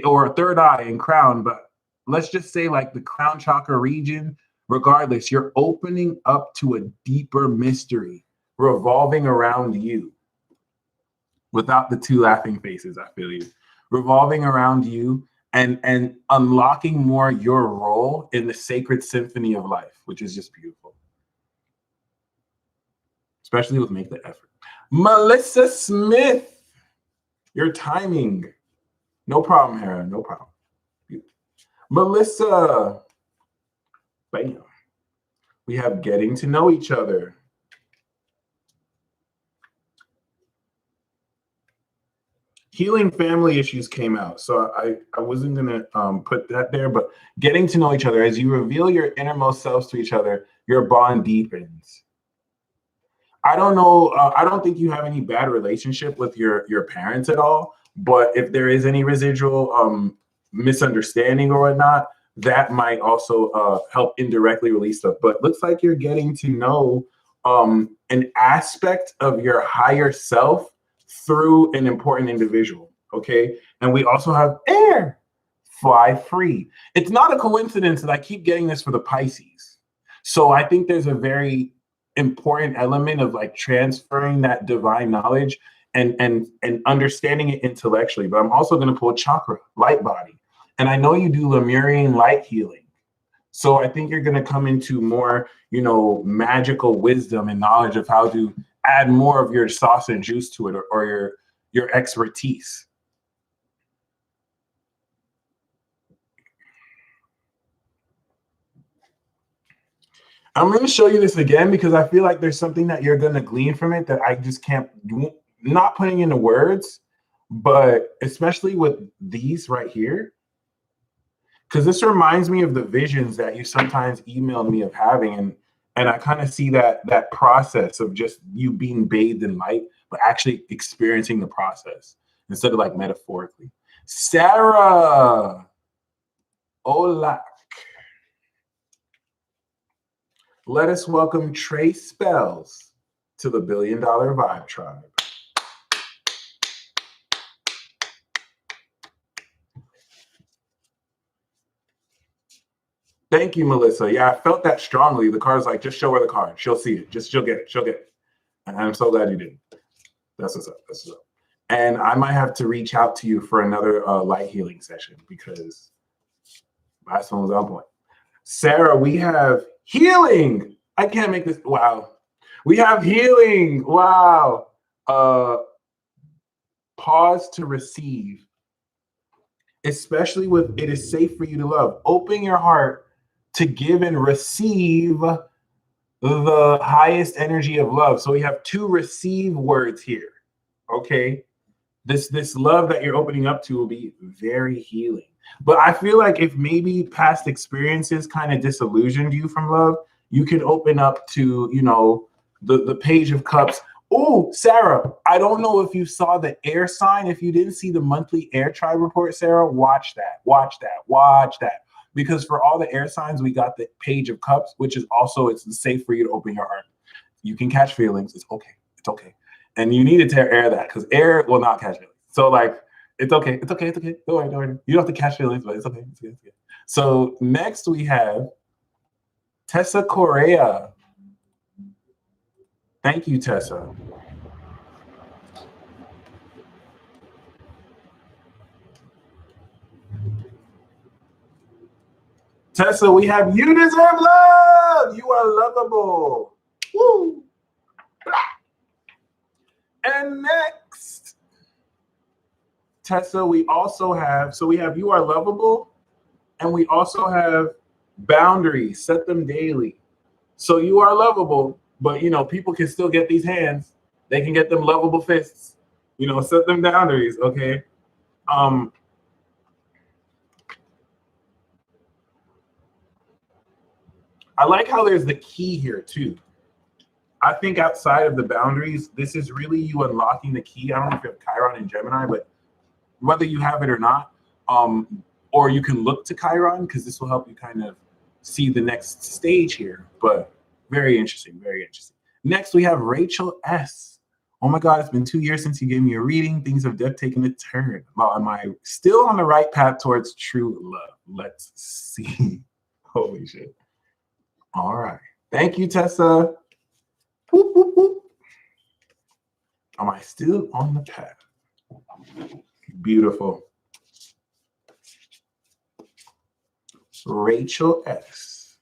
or third eye and crown, but let's just say like the crown chakra region, regardless, you're opening up to a deeper mystery revolving around you. Without the two laughing faces, I feel you. Revolving around you and unlocking more your role in the sacred symphony of life, which is just beautiful. Especially with make the effort. Melissa Smith, your timing. No problem, Hera, no problem. Melissa, bam. We have getting to know each other. Healing family issues came out, so I wasn't gonna put that there, but getting to know each other. As you reveal your innermost selves to each other, your bond deepens. I don't know, I don't think you have any bad relationship with your parents at all, but if there is any residual misunderstanding or whatnot, that might also help indirectly release stuff. But looks like you're getting to know an aspect of your higher self through an important individual, okay? And we also have air, fly free. It's not a coincidence that I keep getting this for the Pisces. So I think there's a very important element of like transferring that divine knowledge and understanding it intellectually. But I'm also going to pull chakra, light body. And I know you do Lemurian light healing. So I think you're going to come into more, you know, magical wisdom and knowledge of how to add more of your sauce and juice to it, or your expertise. I'm going to show you this again because I feel like there's something that you're going to glean from it that I just can't, not putting into words, but especially with these right here, because this reminds me of the visions that you sometimes emailed me of having, and I kind of see that process of just you being bathed in light, but actually experiencing the process instead of like metaphorically. Sarah, hola. Let us welcome Trey Spells to the $1 Billion Vibe Tribe. Thank you, Melissa. Yeah, I felt that strongly. The card's like, just show her the card. She'll see it. She'll get it. She'll get it. And I'm so glad you did. That's what's up. That's what's up. And I might have to reach out to you for another light healing session because last one was on point. Sarah, we have healing. I can't make this. Wow. We have healing. Wow. Pause to receive. Especially with it is safe for you to love. Open your heart to give and receive the highest energy of love. So we have two receive words here. Okay. This love that you're opening up to will be very healing. But I feel like if maybe past experiences kind of disillusioned you from love, you can open up to, you know, the Page of Cups. Oh, Sarah, I don't know if you saw the air sign. If you didn't see the monthly air tribe report, Sarah, watch that. Watch that. Watch that. Because for all the air signs, we got the Page of Cups, which is also, it's safe for you to open your heart. You can catch feelings. It's okay. It's okay. And you need to air that because air will not catch feelings. So like, it's okay. It's okay. It's okay. Don't worry. Don't worry. You don't have to catch feelings, but it's okay. It's okay. It's okay. So next we have Tessa Correa. Thank you, Tessa. Tessa, we have you deserve love. You are lovable. Woo. And next, Tessa, we also have, so we have you are lovable, and we also have boundaries, set them daily. So you are lovable, but you know, people can still get these hands. They can get them lovable fists. You know, set them boundaries, okay? I like how there's the key here too. I think outside of the boundaries, this is really you unlocking the key. I don't know if you have Chiron and Gemini, but whether you have it or not, or you can look to Chiron, because this will help you kind of see the next stage here. But very interesting, very interesting. Next, we have Rachel S. Oh my God, it's been 2 years since you gave me a reading. Things have taken a turn. Well, am I still on the right path towards true love? Let's see. Holy shit. All right. Thank you, Tessa. Whoop, whoop, whoop. Am I still on the path? Beautiful. Rachel S.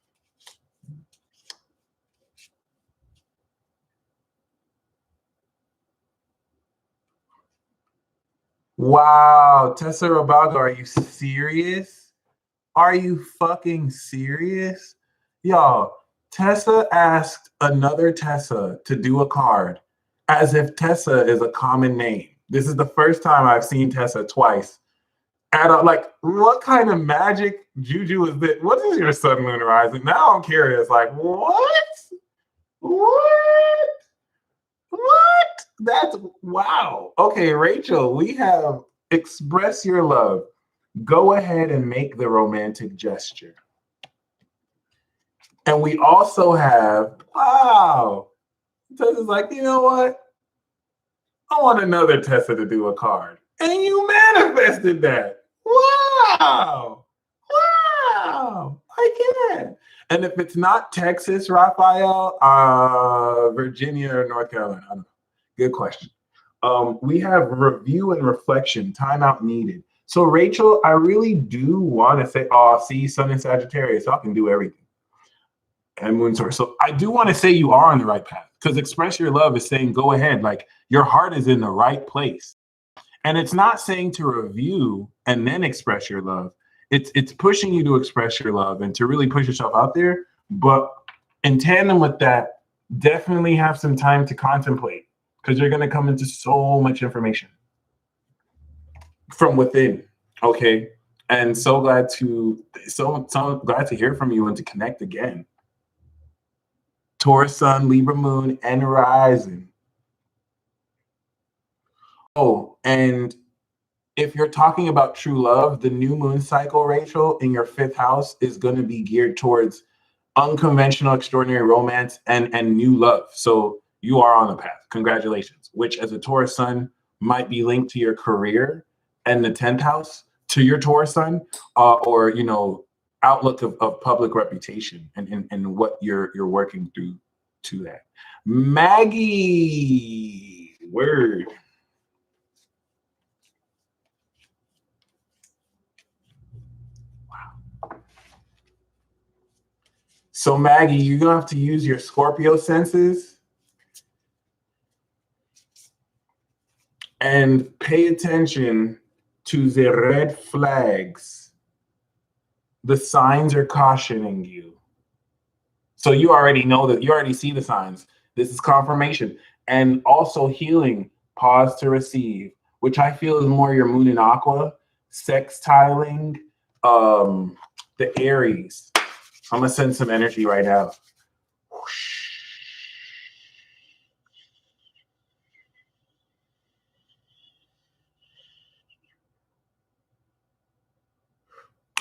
Wow, Tessa Robaldo, are you serious? Are you fucking serious? Y'all, Tessa asked another Tessa to do a card as if Tessa is a common name. This is the first time I've seen Tessa twice. And like, what kind of magic juju is this? What is your sun, moon, rising? Now I'm curious, like, what? What? What? That's, wow. Okay, Rachel, we have express your love. Go ahead and make the romantic gesture. And we also have, wow. Tessa's like, you know what? I want another Tessa to do a card. And you manifested that. Wow. Wow. I can. And if it's not Texas, Raphael, Virginia or North Carolina, I don't know. Good question. We have review and reflection, timeout needed. So Rachel, I really do want to say, oh, see, Sun in Sagittarius, so I can do everything. And Moon Source. So I do want to say you are on the right path, because express your love is saying, go ahead. Like, your heart is in the right place. And it's not saying to review and then express your love. It's pushing you to express your love and to really push yourself out there. But in tandem with that, definitely have some time to contemplate, because you're going to come into so much information from within. Okay. And so glad to hear from you and to connect again. Taurus Sun, Libra Moon, and Rising. Oh, and if you're talking about true love, the new moon cycle, Rachel, in your 5th house is going to be geared towards unconventional, extraordinary romance and new love. So you are on the path. Congratulations. Which, as a Taurus Sun, might be linked to your career and the 10th house to your Taurus Sun, or, you know, outlook of public reputation and what you're working through to that. Maggie, word. Wow. So Maggie, you're gonna have to use your Scorpio senses and pay attention to the red flags. The signs are cautioning you. So you already know that, you already see the signs. This is confirmation. And also healing, pause to receive, which I feel is more your moon and aqua, sextiling, the Aries. I'm gonna send some energy right now. Whoosh.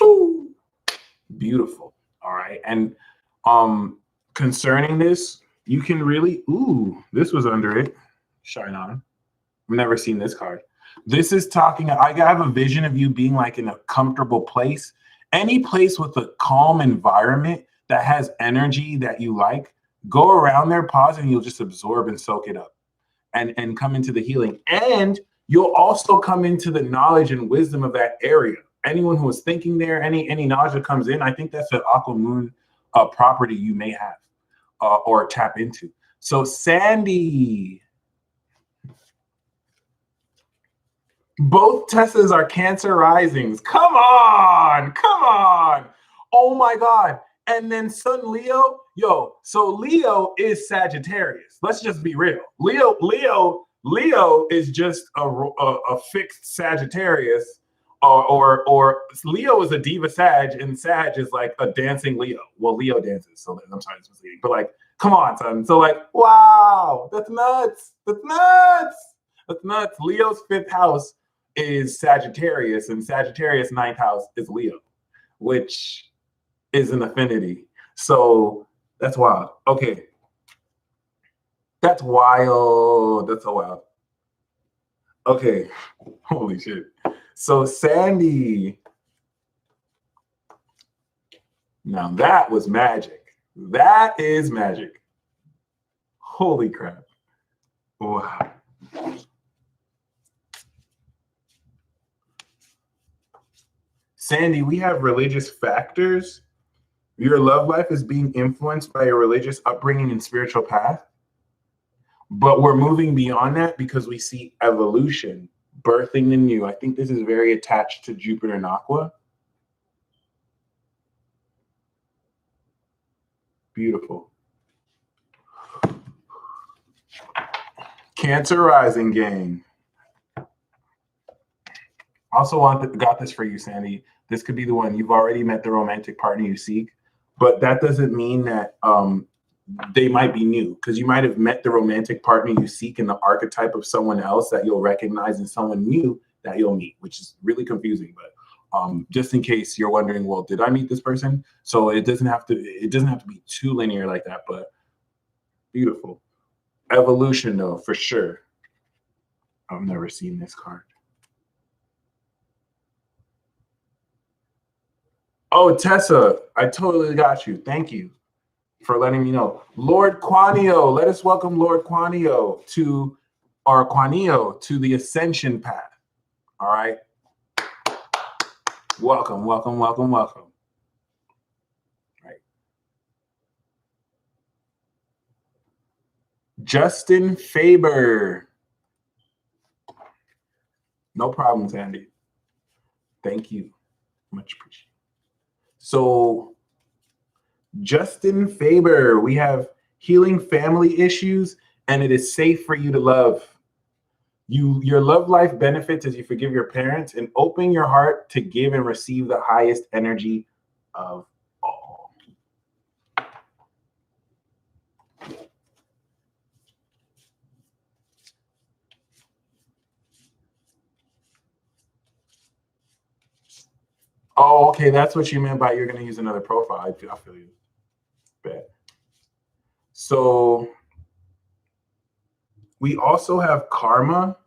Ooh. Beautiful. All right. And concerning this, you can really, ooh, this was under it. Shine on. I've never seen this card. This is talking, I have a vision of you being like in a comfortable place. Any place with a calm environment that has energy that you like, go around there, pause, and you'll just absorb and soak it up and come into the healing. And you'll also come into the knowledge and wisdom of that area. Anyone who is thinking there, any knowledge that comes in, I think that's an aqua moon property you may have or tap into. So Sandy, both Tessas are Cancer risings. Come on, come on. Oh my God. And then Sun Leo, yo, so Leo is Sagittarius. Let's just be real. Leo is just a fixed Sagittarius Or Leo is a diva Sag, and Sag is like a dancing Leo. Well, Leo dances, so I'm sorry, it's misleading. But like, come on, son. So like, wow, that's nuts. That's nuts. That's nuts. Leo's 5th house is Sagittarius, and Sagittarius 9th house is Leo, which is an affinity. So that's wild. Okay. That's wild. That's so wild. Okay. Holy shit. So Sandy. Now that was magic. That is magic. Holy crap. Wow. Sandy, we have religious factors. Your love life is being influenced by your religious upbringing and spiritual path. But we're moving beyond that because we see evolution, birthing the new. I think this is very attached to Jupiter and Aqua. Beautiful. Cancer rising, gang. Also got this for you, Sandy. This could be the one. You've already met the romantic partner you seek, but that doesn't mean that they might be new, because you might have met the romantic partner you seek in the archetype of someone else that you'll recognize in someone new that you'll meet, which is really confusing. But just in case you're wondering, well, did I meet this person? So it doesn't have to be too linear like that, but beautiful. Evolution though, for sure. I've never seen this card. Oh, Tessa, I totally got you. Thank you for letting me know. Lord Quanio, let us welcome Lord Quanio to the ascension path. All right. Welcome, welcome, welcome, welcome. Right. Justin Faber. No problem, Sandy. Thank you. Much appreciated. So, Justin Faber, we have healing family issues, and it is safe for you to love. Your love life benefits as you forgive your parents and open your heart to give and receive the highest energy of all. Oh, okay. That's what you meant by you're going to use another profile. I feel you. Bad. So we also have karma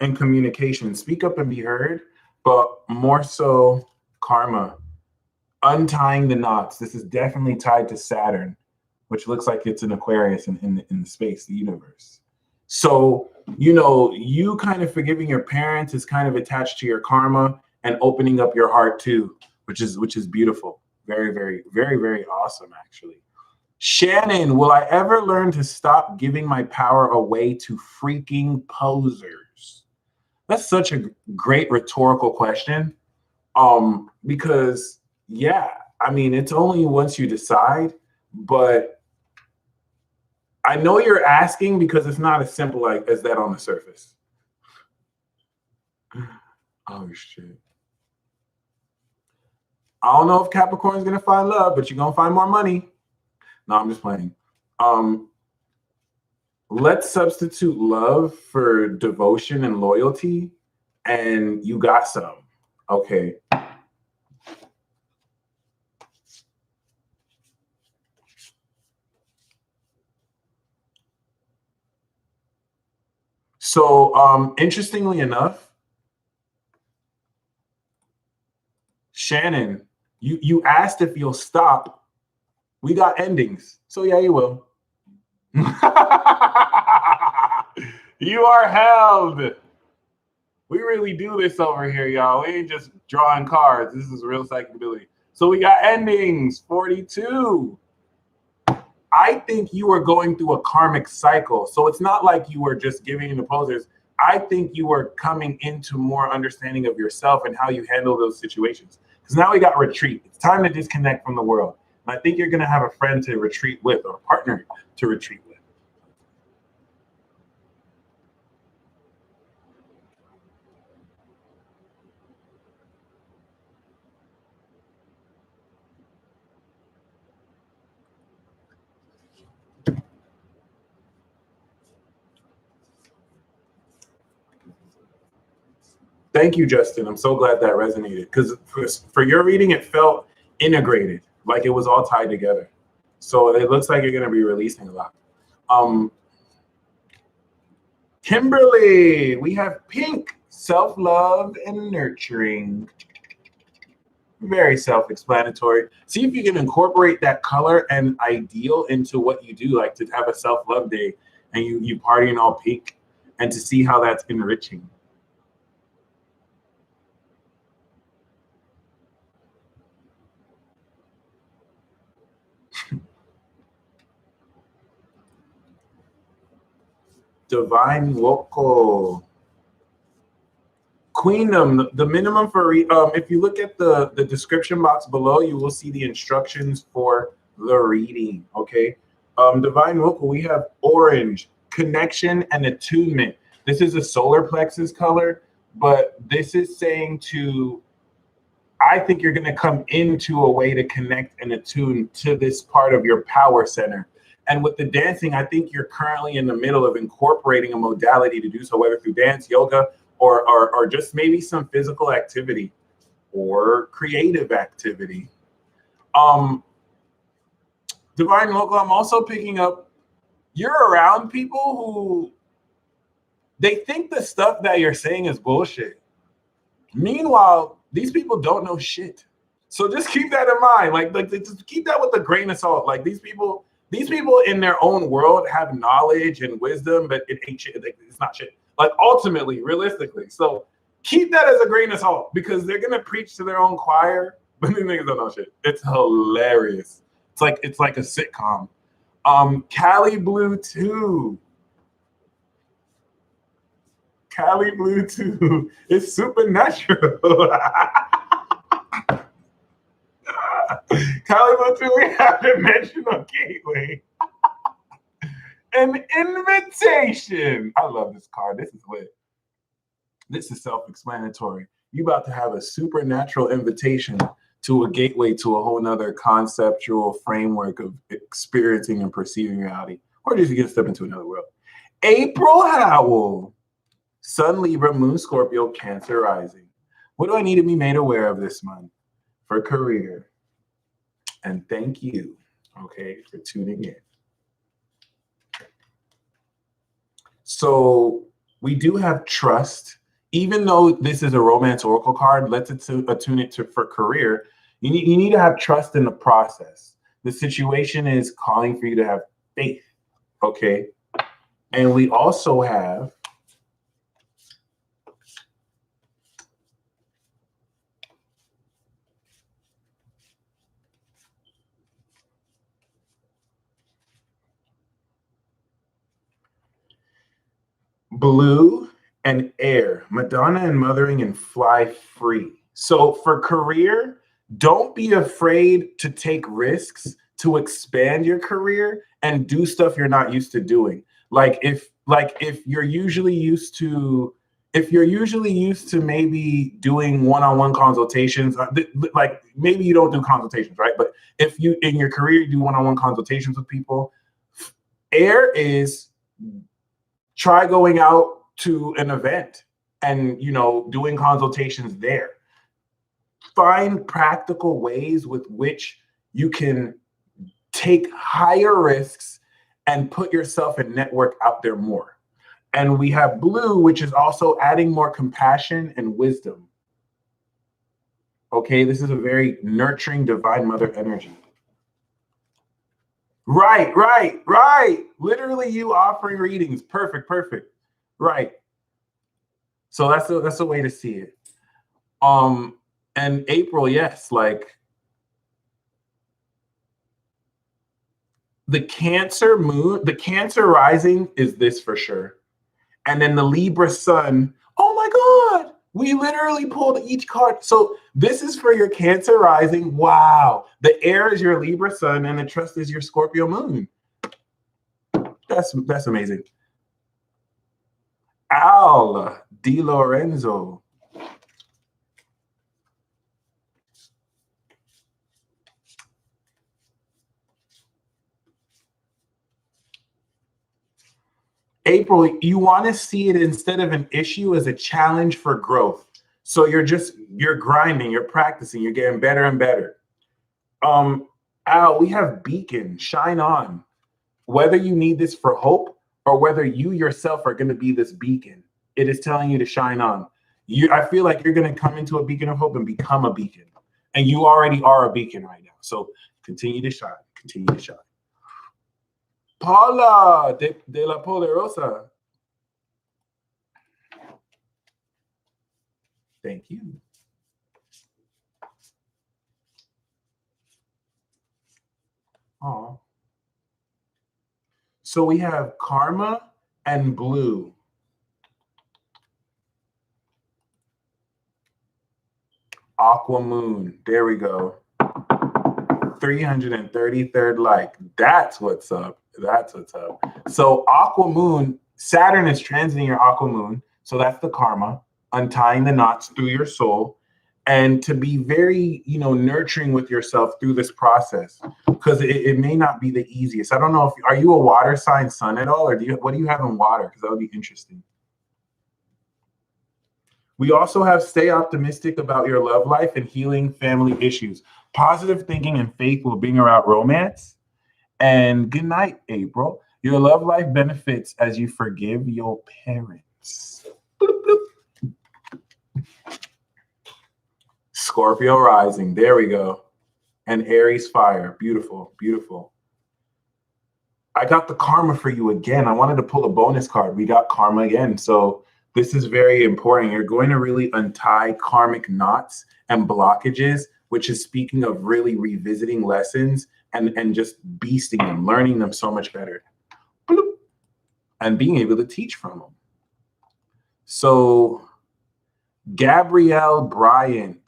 and communication. Speak up and be heard, but more so karma. Untying the knots. This is definitely tied to Saturn, which looks like it's an Aquarius in the space, the universe. So, you kind of forgiving your parents is kind of attached to your karma and opening up your heart too, which is beautiful. Very, very, very, very awesome, actually. Shannon, will I ever learn to stop giving my power away to freaking posers? That's such a great rhetorical question. Because yeah, I mean, it's only once you decide, but I know you're asking because it's not as simple as that on the surface. Oh shit. I don't know if Capricorn's gonna find love, but you're gonna find more money. No, I'm just playing. Let's substitute love for devotion and loyalty, and you got some. Okay. So, interestingly enough, Shannon, you asked if you'll stop. We got endings. So yeah, you will. You are held. We really do this over here, y'all. We ain't just drawing cards. This is real psychic ability. So we got endings, 42. I think you were going through a karmic cycle. So it's not like you were just giving the posers. I think you were coming into more understanding of yourself and how you handle those situations. Because now we got retreat. It's time to disconnect from the world. And I think you're going to have a friend to retreat with or a partner to retreat with. Thank you, Justin. I'm so glad that resonated because for your reading, it felt integrated, like it was all tied together. So it looks like you're going to be releasing a lot. Kimberly, we have pink, self-love and nurturing. Very self-explanatory. See if you can incorporate that color and ideal into what you do, like to have a self-love day and you party in all pink, and to see how that's enriching. Divine Local. Queendom, the minimum for, if you look at the description box below, you will see the instructions for the reading, okay? Divine Local, we have orange, connection and attunement. This is a solar plexus color, but this is saying I think you're gonna come into a way to connect and attune to this part of your power center. And with the dancing, I think you're currently in the middle of incorporating a modality to do so, whether through dance, yoga, or just maybe some physical activity or creative activity. Divine Local, I'm also picking up, you're around people who, they think the stuff that you're saying is bullshit. Meanwhile, these people don't know shit. So just keep that in mind. Like just keep that with a grain of salt. Like these people in their own world have knowledge and wisdom, but it ain't shit. It's not shit. Like ultimately, realistically. So keep that as a grain of salt because they're gonna preach to their own choir, but these niggas don't know shit. It's hilarious. It's like a sitcom. Cali Blue 2. Cali Blue 2 is supernatural. Cali Blue 2, we have dimensional gateway. An invitation. I love this card. This is lit. This is self-explanatory. You about to have a supernatural invitation to a gateway to a whole nother conceptual framework of experiencing and perceiving reality, or just you get to step into another world. April Howell, Sun, Libra, Moon, Scorpio, Cancer rising. What do I need to be made aware of this month for career? And thank you, okay, for tuning in. So we do have trust. Even though this is a romance oracle card, let's attune it to for career. You need to have trust in the process. The situation is calling for you to have faith, okay? And we also have blue and air, Madonna and mothering and fly free. So for career, don't be afraid to take risks to expand your career and do stuff you're not used to doing. Like if you're usually used to maybe doing one-on-one consultations, like maybe you don't do consultations, right? But if you in your career you do one-on-one consultations with people, air is try going out to an event and doing consultations there. Find practical ways with which you can take higher risks and put yourself and network out there more. And we have blue, which is also adding more compassion and wisdom. Okay, this is a very nurturing divine mother energy. Right. Literally you offering readings. Perfect. Right. So that's a way to see it. And April, yes, like the Cancer moon, the Cancer rising is this for sure. And then the Libra sun, oh my God, we literally pulled each card. So this is for your Cancer rising. Wow. The air is your Libra sun and the trust is your Scorpio moon. That's amazing. Al Di Lorenzo. April, you want to see it instead of an issue as a challenge for growth. So you're grinding, you're practicing, you're getting better and better. Al, we have beacon, shine on. Whether you need this for hope or whether you yourself are going to be this beacon, it is telling you to shine on. I feel like you're going to come into a beacon of hope and become a beacon. And you already are a beacon right now. So continue to shine, continue to shine. Paula de la Poderosa. Thank you. Oh. So we have Karma and Blue. Aqua Moon. There we go. 333rd like. That's what's up. That's what's up. So Aqua Moon, Saturn is transiting your Aqua Moon. So that's the karma, untying the knots through your soul, and to be very, nurturing with yourself through this process, because it may not be the easiest. I don't know are you a water sign sun at all, or what do you have in water? Because that would be interesting. We also have stay optimistic about your love life and healing family issues. Positive thinking and faith will bring about romance. And good night, April. Your love life benefits as you forgive your parents. Bloop, bloop. Scorpio rising. There we go. And Aries fire. Beautiful, beautiful. I got the karma for you again. I wanted to pull a bonus card. We got karma again. So this is very important. You're going to really untie karmic knots and blockages, which is speaking of really revisiting lessons and just beasting them, learning them so much better, bloop, and being able to teach from them. So Gabrielle Bryant.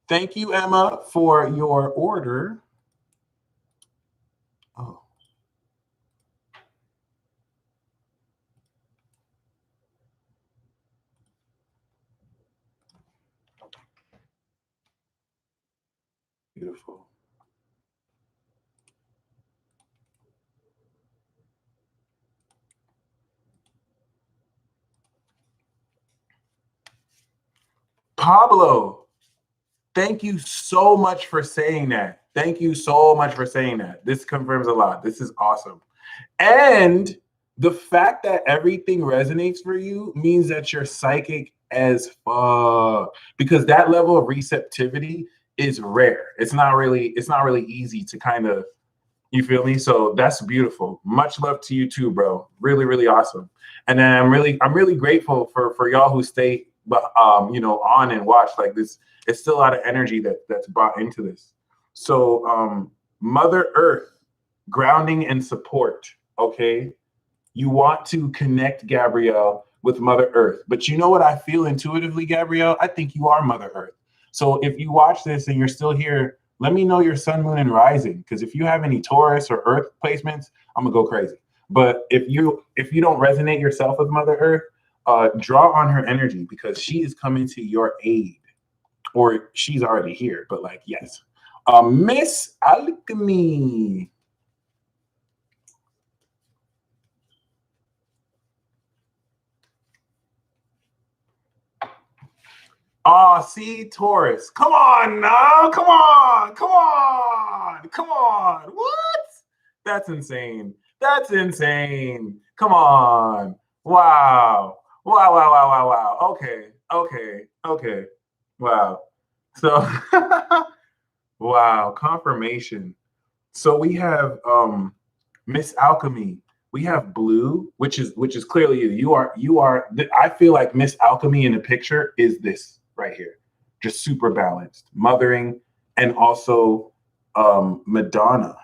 Thank you, Emma, for your order. Oh. Beautiful. Pablo, thank you so much for saying that. Thank you so much for saying that. This confirms a lot. This is awesome. And the fact that everything resonates for you means that you're psychic as fuck, because that level of receptivity is rare. It's not really easy to kind of, you feel me? So that's beautiful. Much love to you too, bro. Really, really awesome. And then I'm really grateful for y'all who stay on and watch. Like this, it's still a lot of energy that's brought into this. So Mother Earth, grounding and support. Okay. You want to connect, Gabrielle, with Mother Earth. But you know what I feel intuitively, Gabrielle? I think you are Mother Earth. So if you watch this and you're still here, let me know your sun, moon, and rising. Because if you have any Taurus or Earth placements, I'm gonna go crazy. But if you don't resonate yourself with Mother Earth, draw on her energy, because she is coming to your aid, or she's already here. But like, yes, Miss Alchemy. Oh, see, Taurus. Come on now. Come on. Come on. Come on. What? That's insane. That's insane. Come on. Wow. Wow, wow, wow, wow, wow. Okay. Okay. Okay. Wow. So wow, confirmation. So we have Miss Alchemy. We have Blue, which is clearly you. You are I feel like Miss Alchemy in the picture is this right here. Just super balanced, mothering, and also Madonna.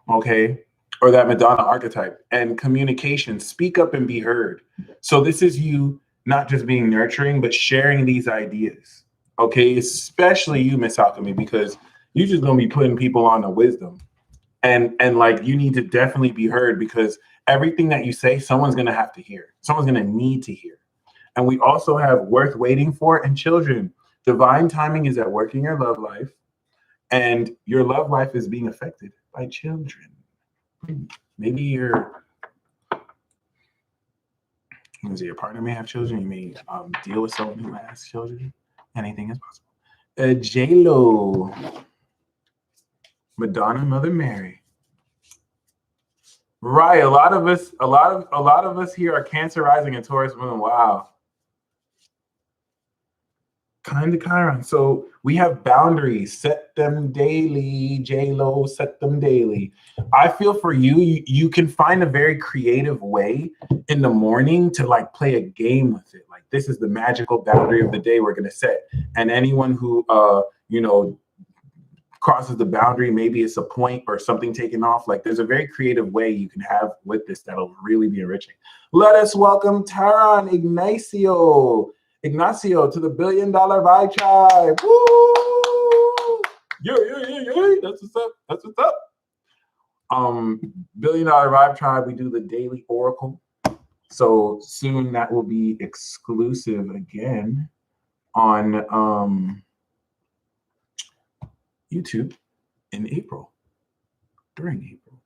Okay? Or that Madonna archetype. And communication, speak up and be heard. So this is you not just being nurturing, but sharing these ideas. Okay? Especially you, Miss Alchemy, because you're just gonna be putting people on to wisdom. And like, you need to definitely be heard, because everything that you say, someone's gonna have to hear. Someone's gonna need to hear. And we also have worth waiting for and children. Divine timing is at work in your love life, and your love life is being affected by children. Maybe your partner may have children. You may deal with someone who has children. Anything is possible. J-Lo, Madonna, Mother Mary. Right, a lot of us here are Cancer rising and Taurus moon. Wow. Kind of Chiron. So we have boundaries. Set them daily. J-Lo, set them daily. I feel for you can find a very creative way in the morning to like play a game with it. Like, this is the magical boundary of the day we're gonna set. And anyone who crosses the boundary, maybe it's a point or something taken off. Like, there's a very creative way you can have with this that'll really be enriching. Let us welcome Taran Ignacio to the $1 Billion Vibe Tribe. Woo! Yeah. That's what's up. That's what's up. $1 Billion Vibe Tribe, we do the daily oracle. So soon that will be exclusive again on YouTube in April, during April.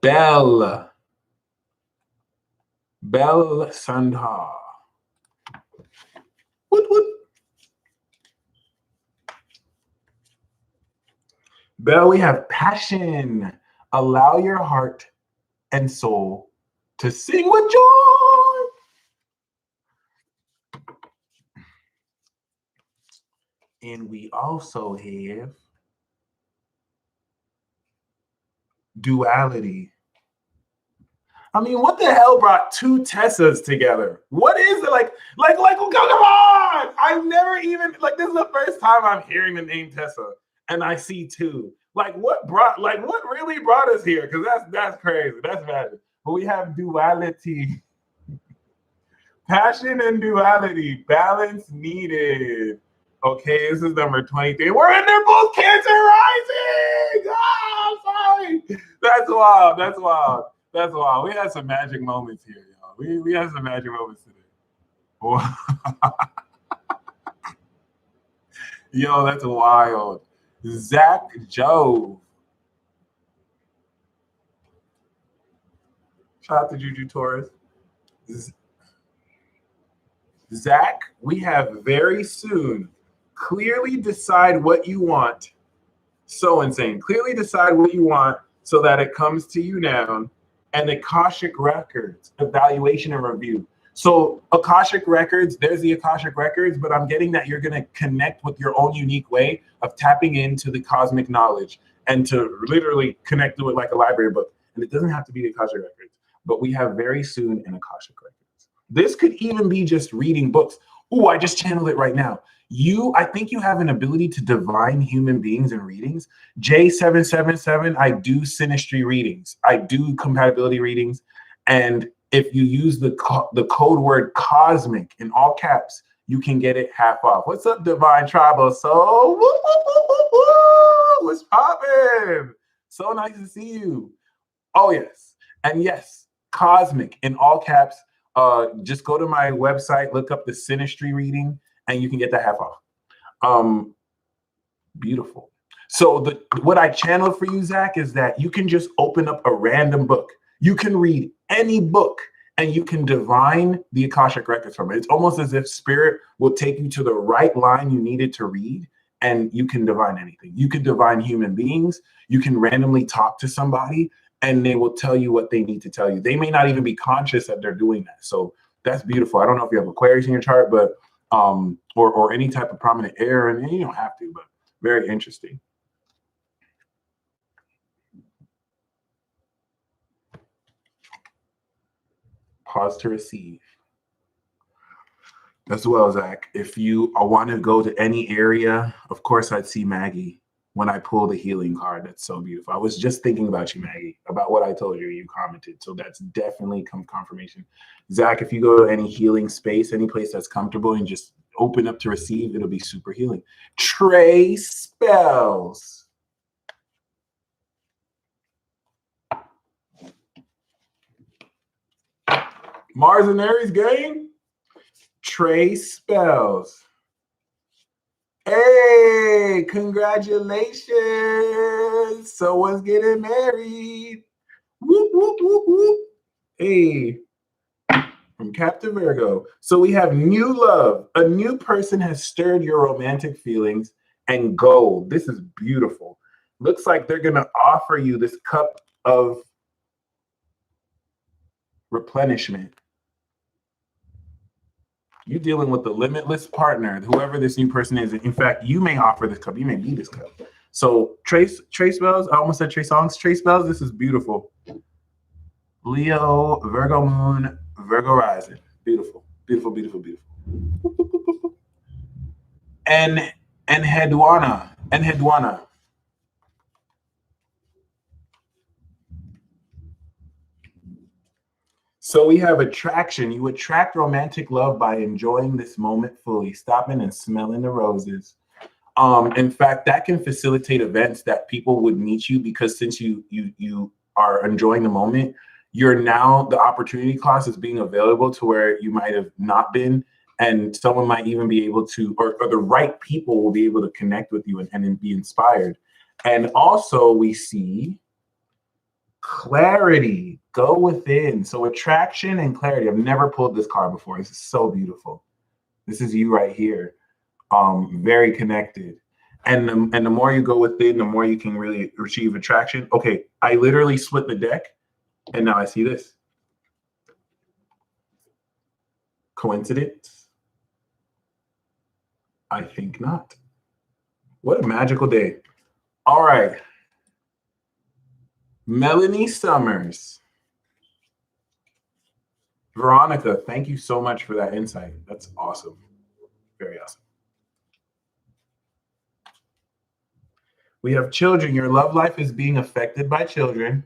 Bell Sandha. Woot woot. Bell, we have passion. Allow your heart and soul to sing with joy. And we also have duality. I mean, what the hell brought two Tessas together? What is it? Like, come on! I've never even, like, this is the first time I'm hearing the name Tessa, and I see two. Like, what really brought us here? Because that's crazy. That's magic. But we have duality. Passion and duality. Balance needed. Okay, this is number 23. We're in there, both Cancer rising! Oh, sorry. That's wild. That's wild. That's wild. We had some magic moments here, y'all. We had some magic moments today. Wow. Yo, that's wild. Zach Joe. Shout out to Juju Torres. Zach, we have very soon. Clearly decide what you want. So insane. Clearly decide what you want so that it comes to you now. And Akashic Records, evaluation and review. So Akashic Records, there's the Akashic Records, but I'm getting that you're going to connect with your own unique way of tapping into the cosmic knowledge and to literally connect to it like a library book. And it doesn't have to be the Akashic Records, but we have very soon an Akashic Records. This could even be just reading books. Ooh, I just channeled it right now. I think you have an ability to divine human beings in readings. J777, I do synastry readings. I do compatibility readings. And if you use the code word cosmic in all caps, you can get it half off. What's up, Divine Tribal Soul? Woo, woo, woo, woo, woo. What's poppin'? So nice to see you. Oh, yes. And yes, cosmic in all caps. Just go to my website, look up the synastry reading, and you can get that half off. Beautiful. So what I channeled for you, Zach, is that you can just open up a random book. You can read any book and you can divine the Akashic Records from it. It's almost as if spirit will take you to the right line you needed to read, and you can divine anything. You can divine human beings. You can randomly talk to somebody and they will tell you what they need to tell you. They may not even be conscious that they're doing that. So that's beautiful. I don't know if you have Aquarius in your chart, but or any type of prominent air, and you don't have to, but very interesting. Pause to receive. As well, Zach, if you want to go to any area, of course, I'd see Maggie when I pull the healing card. That's so beautiful. I was just thinking about you, Maggie, about what I told you. You commented. So that's definitely confirmation. Zach, if you go to any healing space, any place that's comfortable and just open up to receive, it'll be super healing. Trey Spells. Mars and Aries gang. Trey Spells. Hey, congratulations. Someone's getting married. Whoop, whoop, whoop, whoop. Hey, from Captain Virgo. So we have new love. A new person has stirred your romantic feelings and gold. This is beautiful. Looks like they're going to offer you this cup of replenishment. You're dealing with the limitless partner, whoever this new person is. In fact, you may offer this cup. You may be this cup. So Trace Bells, I almost said Trey Songs. Trace Bells, this is beautiful. Leo, Virgo Moon, Virgo Rising. Beautiful, beautiful, beautiful, beautiful. And Hedwana. So we have attraction. You attract romantic love by enjoying this moment fully, stopping and smelling the roses. In fact, that can facilitate events that people would meet you, because since you are enjoying the moment, you're now, the opportunity cost is being available to where you might have not been, and someone might even be able to, or the right people will be able to connect with you and be inspired. And also we see clarity, go within. So attraction and clarity. I've never pulled this card before. This is so beautiful. This is you right here. Very connected. And the more you go within, the more you can really achieve attraction. Okay, I literally split the deck, and now I see this. Coincidence? I think not. What a magical day. All right. Melanie Summers. Veronica, thank you so much for that insight. That's awesome. Very awesome. We have children. Your love life is being affected by children.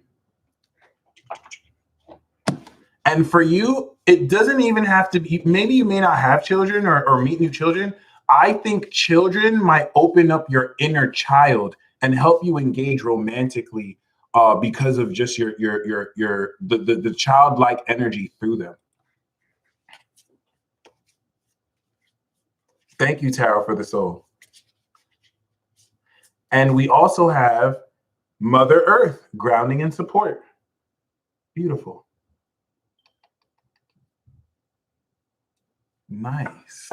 And for you, it doesn't even have to be, maybe you may not have children or meet new children. I think children might open up your inner child and help you engage romantically because of just the childlike energy through them. Thank you, Tarot, for the soul. And we also have Mother Earth, grounding and support. Beautiful. Nice.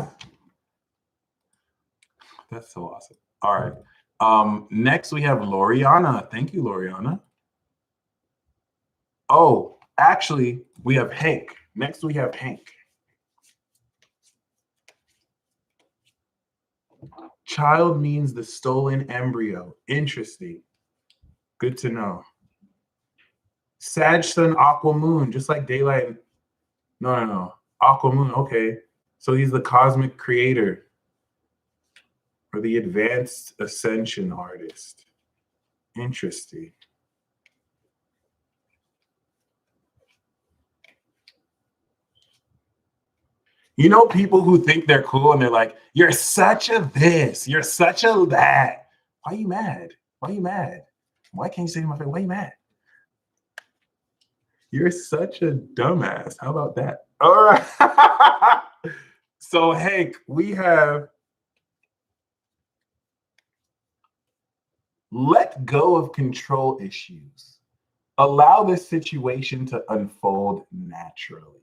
That's so awesome. All right. Next we have Loriana. Thank you, Loriana. Oh, actually, we have Hank. Next we have Hank. Child means the stolen embryo. Interesting. Good to know. Sag Sun Aqua Moon, just like daylight. No. Aqua Moon, okay. So he's the cosmic creator, or the advanced ascension artist. Interesting. You know, people who think they're cool and they're like, you're such a this, you're such a that. Why are you mad? Why are you mad? Why can't you say to my face, why are you mad? You're such a dumbass. How about that? All right. So, Hank, we have let go of control issues. Allow this situation to unfold naturally.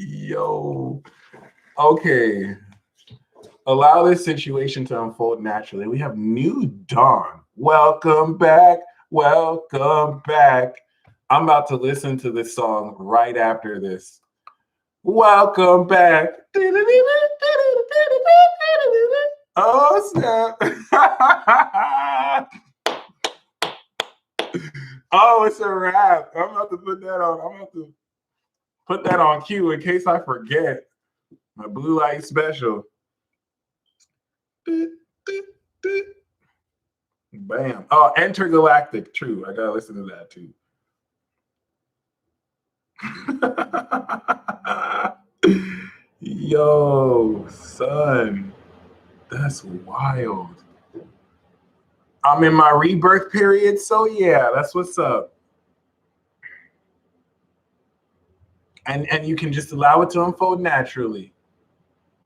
Yo. Okay. Allow this situation to unfold naturally. We have New Dawn. Welcome back. Welcome back. I'm about to listen to this song right after this. Welcome back. Oh, snap. Oh, it's a wrap. I'm about to put that on. I'm about to put that on cue in case I forget. My blue light special. Bam. Oh, Intergalactic. True. I gotta listen to that too. Yo, son. That's wild. I'm in my rebirth period, so yeah, that's what's up. And you can just allow it to unfold naturally.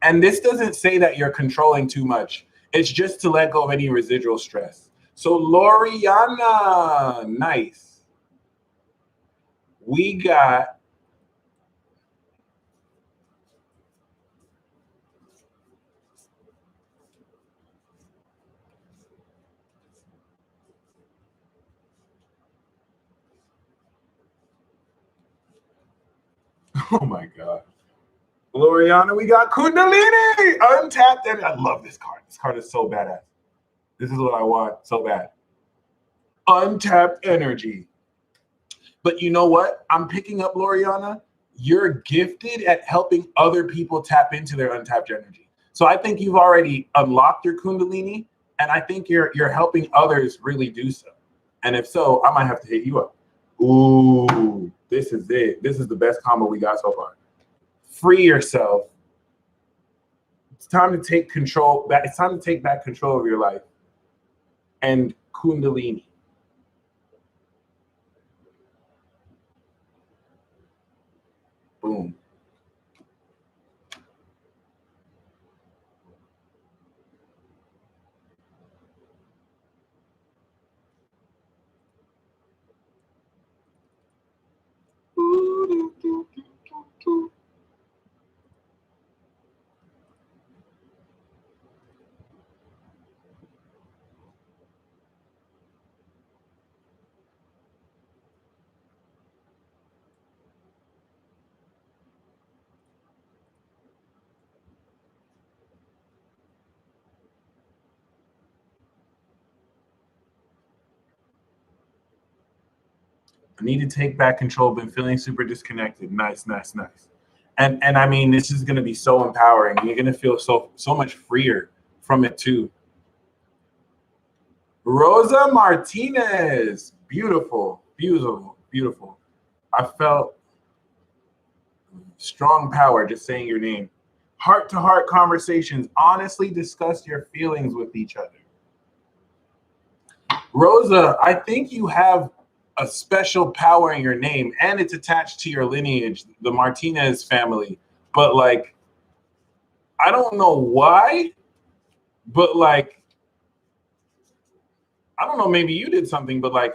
And this doesn't say that you're controlling too much. It's just to let go of any residual stress. So Loriana, nice. We got oh my God. Loriana, we got Kundalini, untapped. And I love this card. This card is so badass. This is what I want so bad. Untapped energy. But you know what? I'm picking up, Loriana. You're gifted at helping other people tap into their untapped energy. So I think you've already unlocked your Kundalini, and I think you're helping others really do so. And if so, I might have to hit you up. Ooh, this is it. This is the best combo we got so far. Free yourself. It's time to take control. It's time to take back control of your life. And Kundalini. Boom. I need to take back control. Been feeling super disconnected. Nice, nice, nice. And I mean, this is going to be so empowering. You're going to feel so much freer from it too. Rosa Martinez, beautiful, beautiful, beautiful. I felt strong power just saying your name. Heart-to-heart conversations. Honestly discuss your feelings with each other. Rosa, I think you have a special power in your name, and it's attached to your lineage, the Martinez family. But like, I don't know why, but like, I don't know, maybe you did something, but like,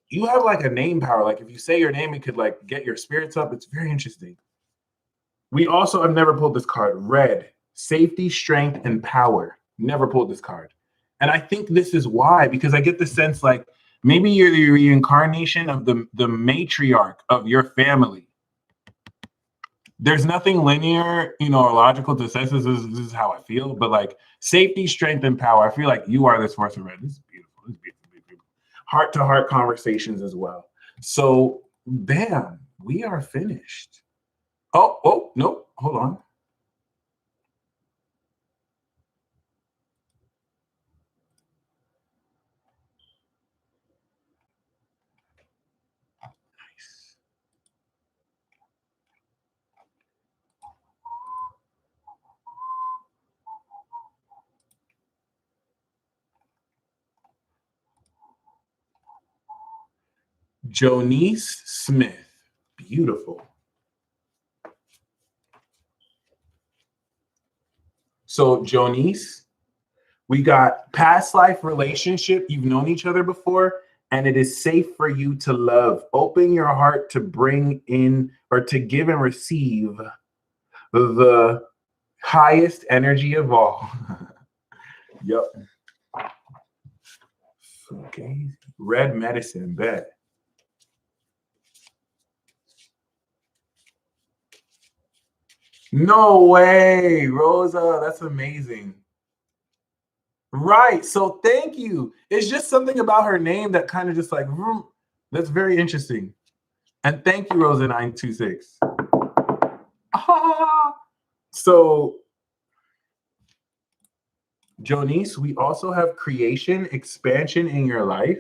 you have like a name power. Like if you say your name, it could like get your spirits up. It's very interesting. We also, I've never pulled this card. Red, safety, strength, and power. Never pulled this card. And I think this is why, because I get the sense like maybe you're the reincarnation of the matriarch of your family. There's nothing linear, or logical to say this is how I feel, but like safety, strength, and power. I feel like you are this force of red. This is beautiful. This is beautiful, beautiful. Heart-to-heart conversations as well. So, bam, we are finished. Oh, nope. Hold on. Nice. Jonice Smith. Beautiful. So, Jonice, we got past life relationship. You've known each other before, and it is safe for you to love. Open your heart to bring in or to give and receive the highest energy of all. Yep. Okay. Red medicine, bet. No way, Rosa. That's amazing. Right. So thank you. It's just something about her name that kind of just like, that's very interesting. And thank you, Rosa 926. Ah. So, Jonice, we also have creation, expansion in your life.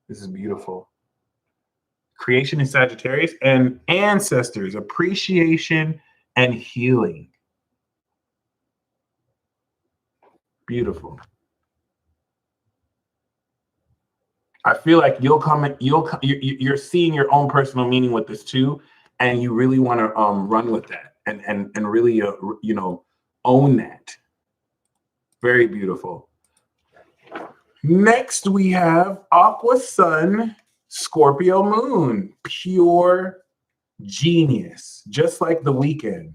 This is beautiful. Creation in Sagittarius and ancestors, appreciation and healing. Beautiful. I feel like you're seeing your own personal meaning with this too, and you really want to run with that and really you know, own that. Very beautiful. Next we have Aqua Sun, Scorpio Moon, pure genius, just like The Weeknd.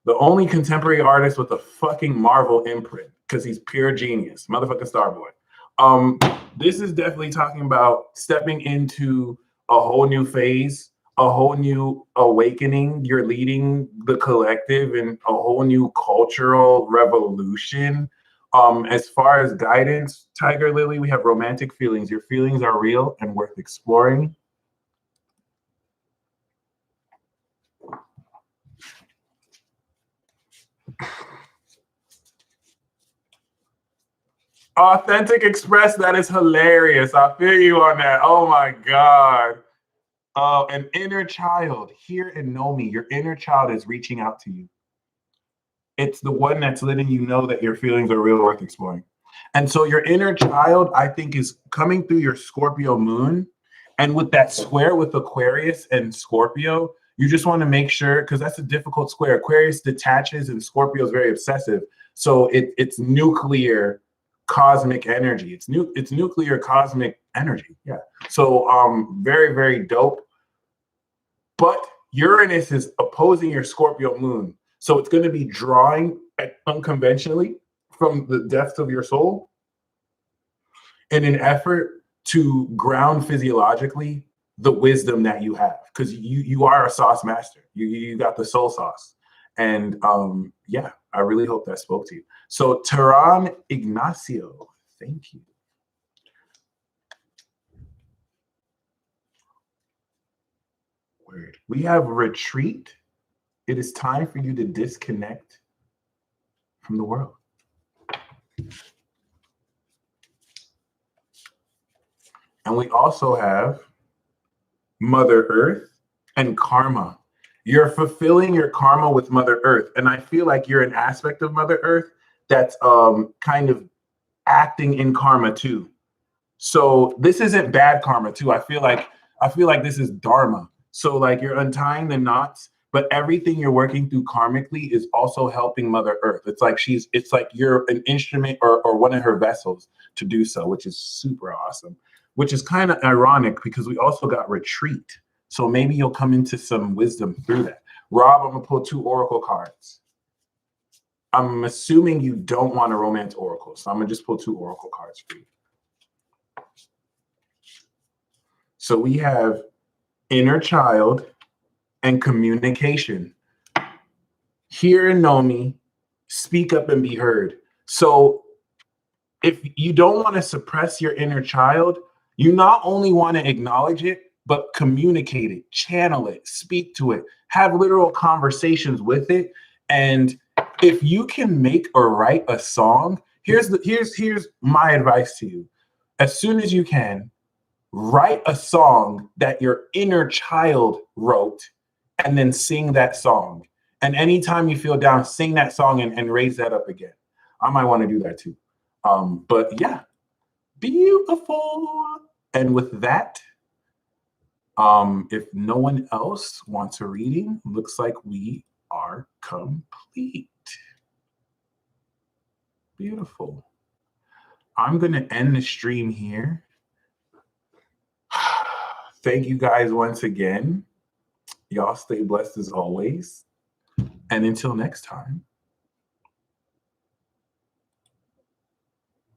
The only contemporary artist with a fucking Marvel imprint, because he's pure genius, motherfucking Starboy. This is definitely talking about stepping into a whole new phase, a whole new awakening. You're leading the collective in a whole new cultural revolution. As far as guidance, Tiger Lily, we have romantic feelings. Your feelings are real and worth exploring. Authentic Express, that is hilarious. I feel you on that. Oh my God. An inner child, hear and know me. Your inner child is reaching out to you. It's the one that's letting you know that your feelings are real, worth exploring. And so your inner child, I think, is coming through your Scorpio moon. And with that square with Aquarius and Scorpio, you just want to make sure, because that's a difficult square. Aquarius detaches and Scorpio is very obsessive. So it's nuclear cosmic energy. It's nuclear cosmic energy. Yeah. So very, very dope. But Uranus is opposing your Scorpio moon. So it's going to be drawing unconventionally from the depths of your soul in an effort to ground physiologically the wisdom that you have, because you are a sauce master. You got the soul sauce. And yeah, I really hope that spoke to you. So Tehran Ignacio, thank you. Word. We have retreat. It is time for you to disconnect from the world. And we also have Mother Earth and karma. You're fulfilling your karma with Mother Earth. And I feel like you're an aspect of Mother Earth that's kind of acting in karma too. So this isn't bad karma too. I feel like this is dharma. So like you're untying the knots, but everything you're working through karmically is also helping Mother Earth. It's like you're an instrument or one of her vessels to do so, which is super awesome. Which is kind of ironic because we also got retreat. So maybe you'll come into some wisdom through that. Rob, I'm gonna pull 2 oracle cards. I'm assuming you don't want a romance oracle, so I'm gonna just pull 2 oracle cards for you. So we have inner child and communication. Hear and know me, speak up and be heard. So if you don't want to suppress your inner child, you not only want to acknowledge it, but communicate it, channel it, speak to it, have literal conversations with it. And if you can make or write a song, here's my advice to you. As soon as you can, write a song that your inner child wrote and then sing that song. And anytime you feel down, sing that song and raise that up again. I might want to do that too. But yeah, beautiful. And with that, if no one else wants a reading, looks like we are complete. Beautiful. I'm going to end the stream here. Thank you guys once again. Y'all stay blessed as always. And until next time.